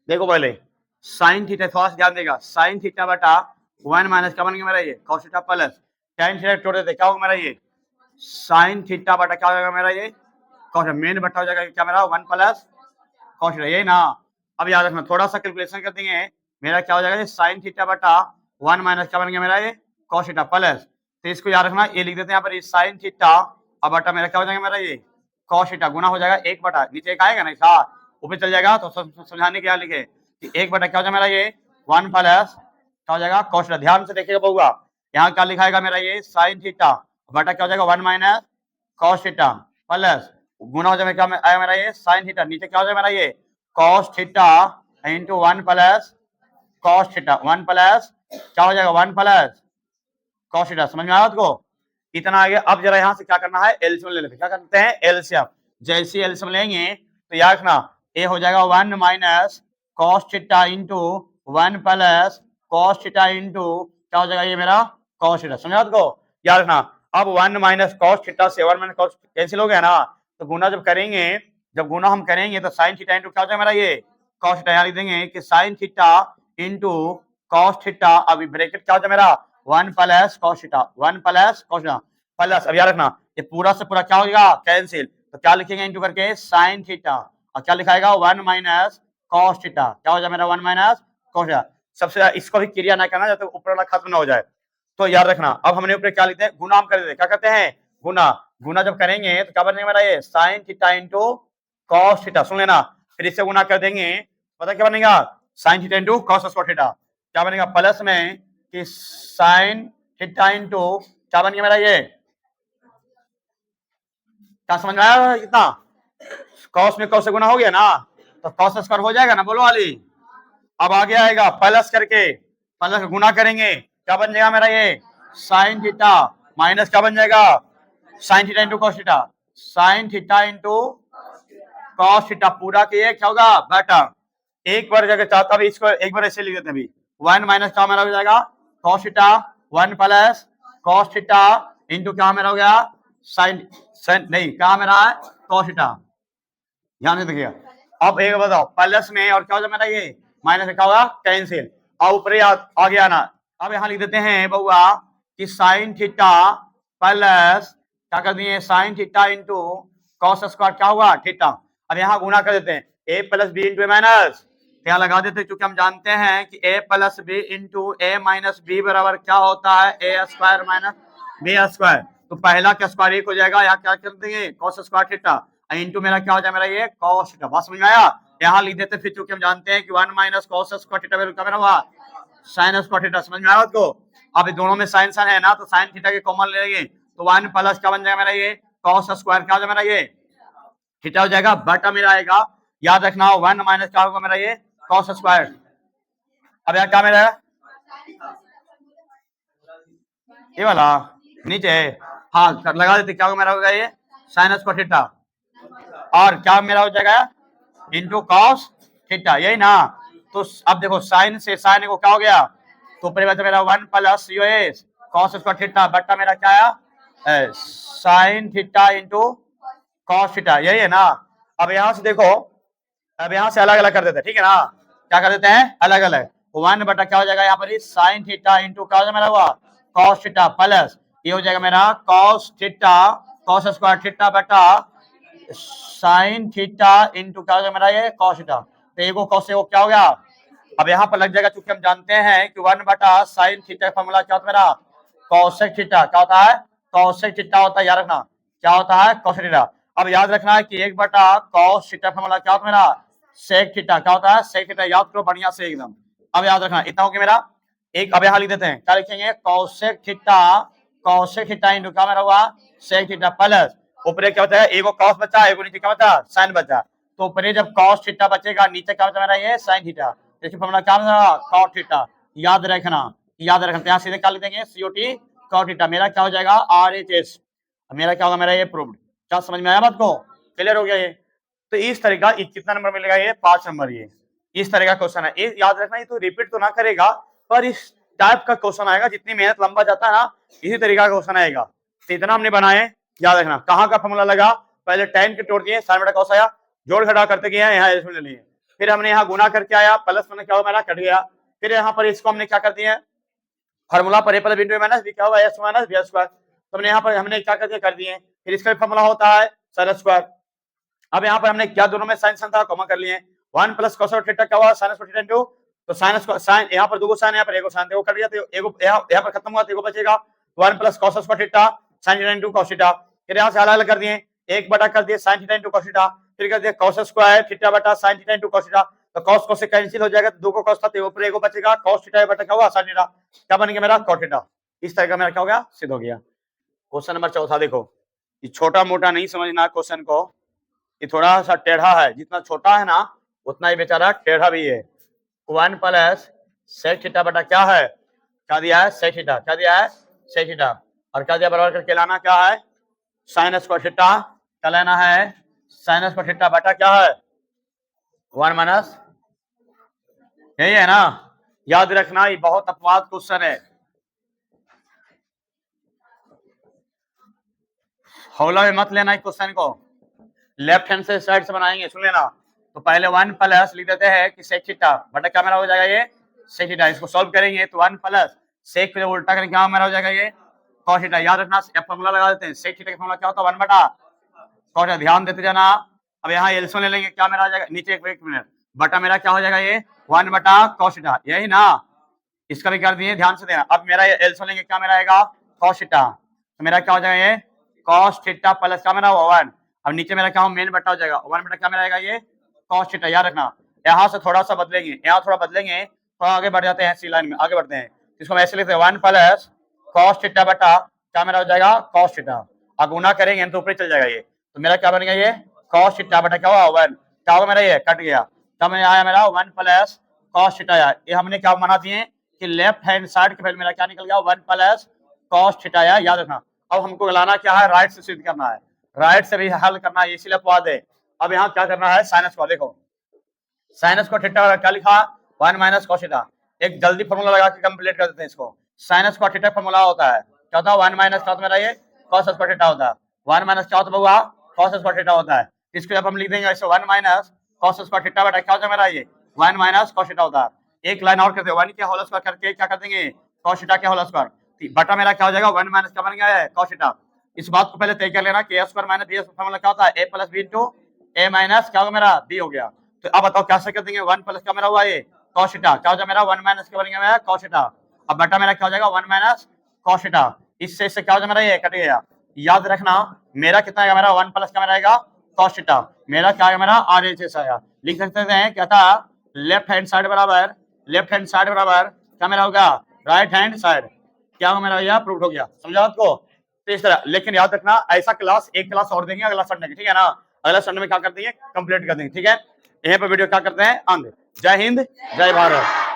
देखो पहले साइन थीटा थोड़ा सा ध्यान देगा, साइन थीटा बटा 1 माइनस क्या बन गया मेरा ये cos theta plus tan theta तोड़ देते क्या होगा मेरा ये साइन थीटा बटा क्या हो जाएगा मेरा ये कॉस, मेन बटा हो जाएगा क्या मेरा 1 प्लस कॉस थीटा, यही ना। अब याद रखना थोड़ा सा कैलकुलेशन कर देंगे, मेरा क्या हो जाएगा साइन थीटा बटा 1 माइनस क्या बन गया मेरा ये कॉस थीटा प्लस, तो इसको याद रखना ये लिख देते हैं यहाँ पर साइन थीटा अब बटा मेरा क्या हो जाएगा मेरा ये कॉस थीटा गुना हो जाएगा 1 बटा नीचे एक आएगा ना साथ ऊपर चल जाएगा, तो समझाने के यहाँ लिखे कि 1 बटा क्या हो जाएगा मेरा ये 1 प्लस क्या हो जाएगा कॉस थीटा। ध्यान से देखिएगा बउआ यहाँ क्या लिखाएगा मेरा ये साइन थीटा बटा क्या हो जाएगा 1 माइनस कॉस थीटा प्लस गुना हो जाएगा क्या आएगा मेरा ये साइन थीटा, नीचे क्या हो जाएगा मेरा ये cos theta into 1 plus cos theta 1 plus क्या हो जाएगा 1 प्लस कॉस थीटा। समझ में आया आपको इतना आगे। अब जरा यहाँ से क्या करना है एलसीएम ले लेते हैं, क्या करते हैं एलसीएम। जैसे एलसीएम लेंगे तो याद रखना ए हो जाएगा 1 minus cos theta into 1 plus cos theta into क्या हो जाएगा ये मेरा कॉस थीटा, समझा आपको? याद रखना। अब 1 माइनस कॉस थीटा से 1 माइनस कॉस कैंसिल हो गया ना, तो गुना जब करेंगे, जब गुना हम करेंगे तो साइन थीटा इंटू क्या हो जाएगा मेरा ये कॉस थीटा, यहाँ लिख देंगे कि sign theta into cos theta, अभी ब्रैकेट क्या हो जाएगा मेरा 1 plus cos theta, 1 plus cos theta plus, अब याद रखना ये पूरा से पूरा क्या हो जाएगा कैंसिल, तो क्या लिखेंगे इंटू करके साइन थीटा, और क्या लिखाएगा 1 माइनस कॉस थीटा, क्या हो जाएगा मेरा 1 माइनस कॉस थीटा। सबसे इसको भी क्रिया ना करना जब तक ऊपर वाला खत्म ना हो जाए। तो याद रखना अब हमने ऊपर क्या लिखते हैं, गुना हम कर देते हैं, क्या करते हैं गुना, गुना जब करेंगे तो क्या बनेगा मेरा ये sine theta into cos theta, सुन लेना, फिर इससे गुना कर देंगे, पता क्या बनेगा sine theta into cos square theta, क्या बनेगा प्लस में कि साइन थीटा इंटू क्या बन गया मेरा ये, क्या समझ में आया कितना, कॉस में कॉस से गुना हो गया ना, तो कॉस स्क्वायर हो जाएगा ना, बोलो वाली। अब आगे आएगा प्लस करके, प्लस गुना करेंगे क्या बन जाएगा मेरा ये साइन थीटा, माइनस क्या बन जाएगा sign theta into cos theta, sign theta into cos theta पूरा के क्या होगा बटा, एक बार जगह चाहता भी इसको एक बार ऐसे लिख देते हैं अभी, 1 माइनस क्या मेरा हो जाएगा cos theta, 1 plus cos theta into क्या मेरा हो गया साइन, नहीं क्या मेरा है कॉस थीटा, ध्यान से देखिएगा। अब एक बताओ प्लस में और क्या हो जाएगा मेरा ये माइनस में क्या होगा कैंसिल, और ऊपर आगे आना, अब यहाँ लिख देते हैं बउआ कि साइन थीटा प्लस क्या कर दिए sign theta into cos square क्या हुआ थीटा, अब यहाँ गुना कर देते हैं ए प्लस बी इंटू ए माइनस, क्या लगा देते हैं क्योंकि हम जानते हैं कि ए प्लस बी इंटू ए माइनस बी बराबर क्या होता है ए स्क्वायर माइनस बी स्क्वायर, तो पहला क्या स्क्वायर एक हो जाएगा, यहाँ क्या कर देंगे कॉस स्क्वायर थीटा इंटू मेरा क्या हो जाएगा मेरा ये कॉस थीटा, बात समझ में आया? यहाँ लिख देते फिर क्योंकि हम जानते हैं कि 1 minus cos square theta value क्या मेरा हुआ साइन स्क्वायर थीटा, समझ में आया आपको? अब दोनों में साइन साइन है ना, तो साइन थीटा के कॉमन ले लेंगे, तो 1 प्लस क्या बन जाएगा मेरा ये कॉस स्क्वायर क्या हो जाएगा मेरा ये थीटा हो जाएगा बटा मेरा आएगा, याद रखना 1 माइनस क्या होगा मेरा ये कॉस स्क्वायर, अब यहाँ क्या मेरा ये वाला नीचे, हाँ लगा देते क्या होगा मेरा होगा ये साइन स्क्वायर थीटा, और क्या मेरा हो जाएगा इंटू कॉस थीटा, यही ना, तो अब देखो साइन से साइन को क्या हो गया, तो परिवर्तन मेरा 1 plus US cos square theta बटा मेरा क्या आया sign theta into cos theta, यही है ना। अब यहां से देखो, अब यहां से अलग अलग कर देते हैं, ठीक है ना, क्या कर देते हैं अलग अलग, 1 बटा क्या हो जाएगा यहाँ पर साइन थीटा इंटू क्या हो जाएगा मेरा हुआ कॉस थीटा, प्लस ये हो जाएगा मेरा cos theta cos square theta बटा साइन थीटा इंटू क्या हो जाएगा मेरा ये कॉस थीटा, तो एगो कॉस से वो क्या हो गया, अब यहाँ पर लग जाएगा क्योंकि हम जानते हैं कि 1 बटा साइन थीटा का फॉर्मूला क्या होता है मेरा कॉसेक थीटा, क्या होता है कॉसेक थीटा होता है, याद रखना क्या होता है कॉसेक थीटा। अब याद रखना है कि 1 बटा कॉस थीटा फॉर्मूला क्या होता है मेरा सेक थीटा, क्या होता है सेक थीटा, याद करो बढ़िया से एकदम। अब याद रखना इतना हो गया मेरा एक, अब यहाँ लिख देते हैं क्या लिखेंगे कॉसेक थीटा इंटू क्या मेरा हुआ सेक थीटा, प्लस ऊपर क्या होता है एगो कॉस बचा एगो नीचे क्या बचा साइन बचा, तो ऊपर जब कॉस थीटा बचेगा नीचे क्या बचा मेरा ये साइन थीटा, इसकी फॉर्मूला क्या बचा कॉट थीटा, याद रखना यहाँ सीधे क्या लिख देंगे सीओटी कॉट थीटा, मेरा क्या हो जाएगा आरएचएस, मेरा क्या होगा मेरा ये प्रूव्ड, क्या समझ में आया बात को, क्लियर हो गया ये? तो इस तरह का कितना नंबर मिलेगा ये 5 नंबर, ये इस तरह का क्वेश्चन है, ये याद रखना, ये तो रिपीट तो ना करेगा पर इस टाइप का क्वेश्चन आएगा, जितनी मेहनत लंबा जाता है ना इसी तरीका का क्वेश्चन आएगा, तो इतना हमने बनाए, याद रखना कहाँ का फॉर्मूला लगा, पहले tan के तोड़ दिए साइन बटा कॉस आया, जोड़ घटा करते गए यहाँ इसमें ले लिए, फिर हमने यहाँ गुना करके आया प्लस में क्या हुआ मेरा कट गया, फिर यहाँ पर इसको हमने क्या कर दिया फार्मूला पर ए प्लस बी माइनस बी क्या होगा एस माइनस बी स्क्वायर, तो हमने यहाँ पर हमने क्या कर दिए, फिर इसका भी फॉर्मूला होता है साइन स्क्वायर, अब यहाँ पर हमने क्या दोनों में साइन साइन था कॉमन कर लिए, 1 प्लस कॉस थीटा क्या हुआ साइन स्क्वायर थीटा इनटू, तो साइन यहाँ पर दो साइन यहाँ पर एगो साइन देखो कट गया, तो एगो यहाँ पर खत्म हुआ तो एगो बचेगा 1 plus cos square theta sine theta into cos theta, फिर यहाँ से अलग अलग कर दिए, एक बटा कर दिए sine theta into cos theta, फिर कर दिया कॉस स्क्वायर थीटा बटा sine theta into cos theta, तो कॉस कॉस से कैंसिल हो जाएगा, तो दो को कॉस था तो ऊपर एगो बचेगा कॉस थीटा बटा क्या हुआ साइन थीटा, क्या बन गया मेरा कॉट थीटा, इस तरह का मेरा क्या हो गया सिद्ध हो गया। क्वेश्चन नंबर 4 देखो, ये छोटा मोटा नहीं समझना क्वेश्चन को, ये थोड़ा सा टेढ़ा है, जितना छोटा है ना उतना ही बेचारा टेढ़ा भी है। 1 प्लस सेक थीटा बटा क्या है, क्या दिया है सेक थीटा, क्या दिया है सेक थीटा, और क्या दिया बराबर करके लाना क्या है साइन स्क्वायर थीटा, क्या लेना है साइन स्क्वायर थीटा बटा क्या है 1 माइनस, यही है ना, याद रखना ये बहुत अपवाद क्वेश्चन है, हौला में मत लेना इस क्वेश्चन को, लेफ्ट हैंड से साइड से बनाएंगे, सुन लेना। तो पहले 1 प्लस लिख देते हैं कि सेक थीटा बटा क्या मेरा हो जाएगा ये सेक थीटा। इसको सॉल्व करेंगे तो 1 प्लस सेक पे उल्टा करेंगे क्या मेरा हो जाएगा ये कॉस थीटा। याद रखना फॉर्मूला लगा देते हैं, सेक थीटा का फॉर्मूला क्या होता है 1 बटा कॉस थीटा। ध्यान देते जाना। अब यहाँ एल्सियम ले लेंगे, क्या मेरा आ जाएगा नीचे एक मिनट बटा मेरा क्या हो जाएगा ये 1 बटा कॉस थीटा, यही ना। इसका भी कर दिए, ध्यान से देना। अब मेरा एल्सियम लेंगे, क्या मेरा आएगा कॉस थीटा, तो मेरा क्या हो जाएगा ये कॉस थीटा प्लस क्या मेरा 1। अब नीचे मेरा क्या मेन बटा हो जाएगा 1 बटा क्या मेरा आएगा ये कॉस थीटा। याद रखना यहाँ से थोड़ा सा बदलेंगे, यहाँ थोड़ा बदलेंगे, थोड़ा आगे बढ़ जाते हैं, सी लाइन में आगे बढ़ते हैं। इसको हम ऐसे लिखते हैं 1 प्लस कॉस थीटा बटा क्या मेरा हो जाएगा कॉस थीटा। अब गुना करेंगे तो ऊपर चल जाएगा ये, तो मेरा क्या बनेगा ये कॉस थीटा बटा क्या हुआ 1, क्या होगा मेरा ये कट गया, तब मैंने आया मेरा 1 प्लस कॉस थीटा आया। ये हमने क्या बना दिए कि लेफ्ट हैंड साइड के पहले मेरा क्या निकल गया 1 प्लस कॉस थीटा आया। याद रखना अब हमको लाना क्या है राइट से सिद्ध करना है, राइट से भी हल करना है, इसीलिए पवा दे। अब यहाँ क्या करना है साइनस को, देखो साइनस को थीटा क्या लिखा 1 माइनस कॉस थीटा। एक जल्दी फॉर्मूला लगा के कंप्लीट कर देते हैं इसको। साइनस को थीटा फॉर्मूला होता है क्या होता है 1 माइनस क्या होता है मेरा ये कॉस स्क्वायर थीटा होता है। 1 माइनस क्या होता है बउआ कॉस स्क्वायर थीटा होता है। इसको जब हम लिख देंगे ऐसे 1 माइनस कॉस स्क्वायर थीटा बटा क्या होता है मेरा ये 1 माइनस कॉस थीटा होता है। एक लाइन और करते हैं 1 के होल स्क्वायर करके क्या कर देंगे कॉस थीटा के होल स्क्वायर बटा मेरा क्या हो जाएगा 1 माइनस क्या बन गया है कॉस थीटा। इस बात को पहले तय कर लेना कि a square minus b formula क्या होता है a plus b into a minus क्या होगा मेरा b हो गया। तो अब बताओ कैसे कर देंगे 1 प्लस क्या मेरा हुआ ये cos थीटा, क्या हो जाएगा मेरा 1 माइनस क्या बन गया मेरा cos थीटा। अब बटा मेरा क्या हो जाएगा 1 माइनस cos थीटा, इससे क्या हो जाएगा मेरा ये कट गया। याद रखना मेरा कितना आएगा मेरा 1 प्लस क्या मेरा आएगा cos थीटा, मेरा क्या आएगा मेरा RHS आया। लिख सकते हैं क्या था लेफ्ट हैंड साइड बराबर क्या मेरा होगा राइट हैंड साइड, क्या होगा मेरा यह प्रूव हो गया, समझा आपको। तो इस तरह, लेकिन याद रखना ऐसा क्लास एक क्लास और देंगे अगला संडे, ठीक है ना। अगला संडे में क्या कर देंगे कंप्लीट कर देंगे, ठीक है। यहीं पर वीडियो क्या करते हैं अंत। जय हिंद जय भारत।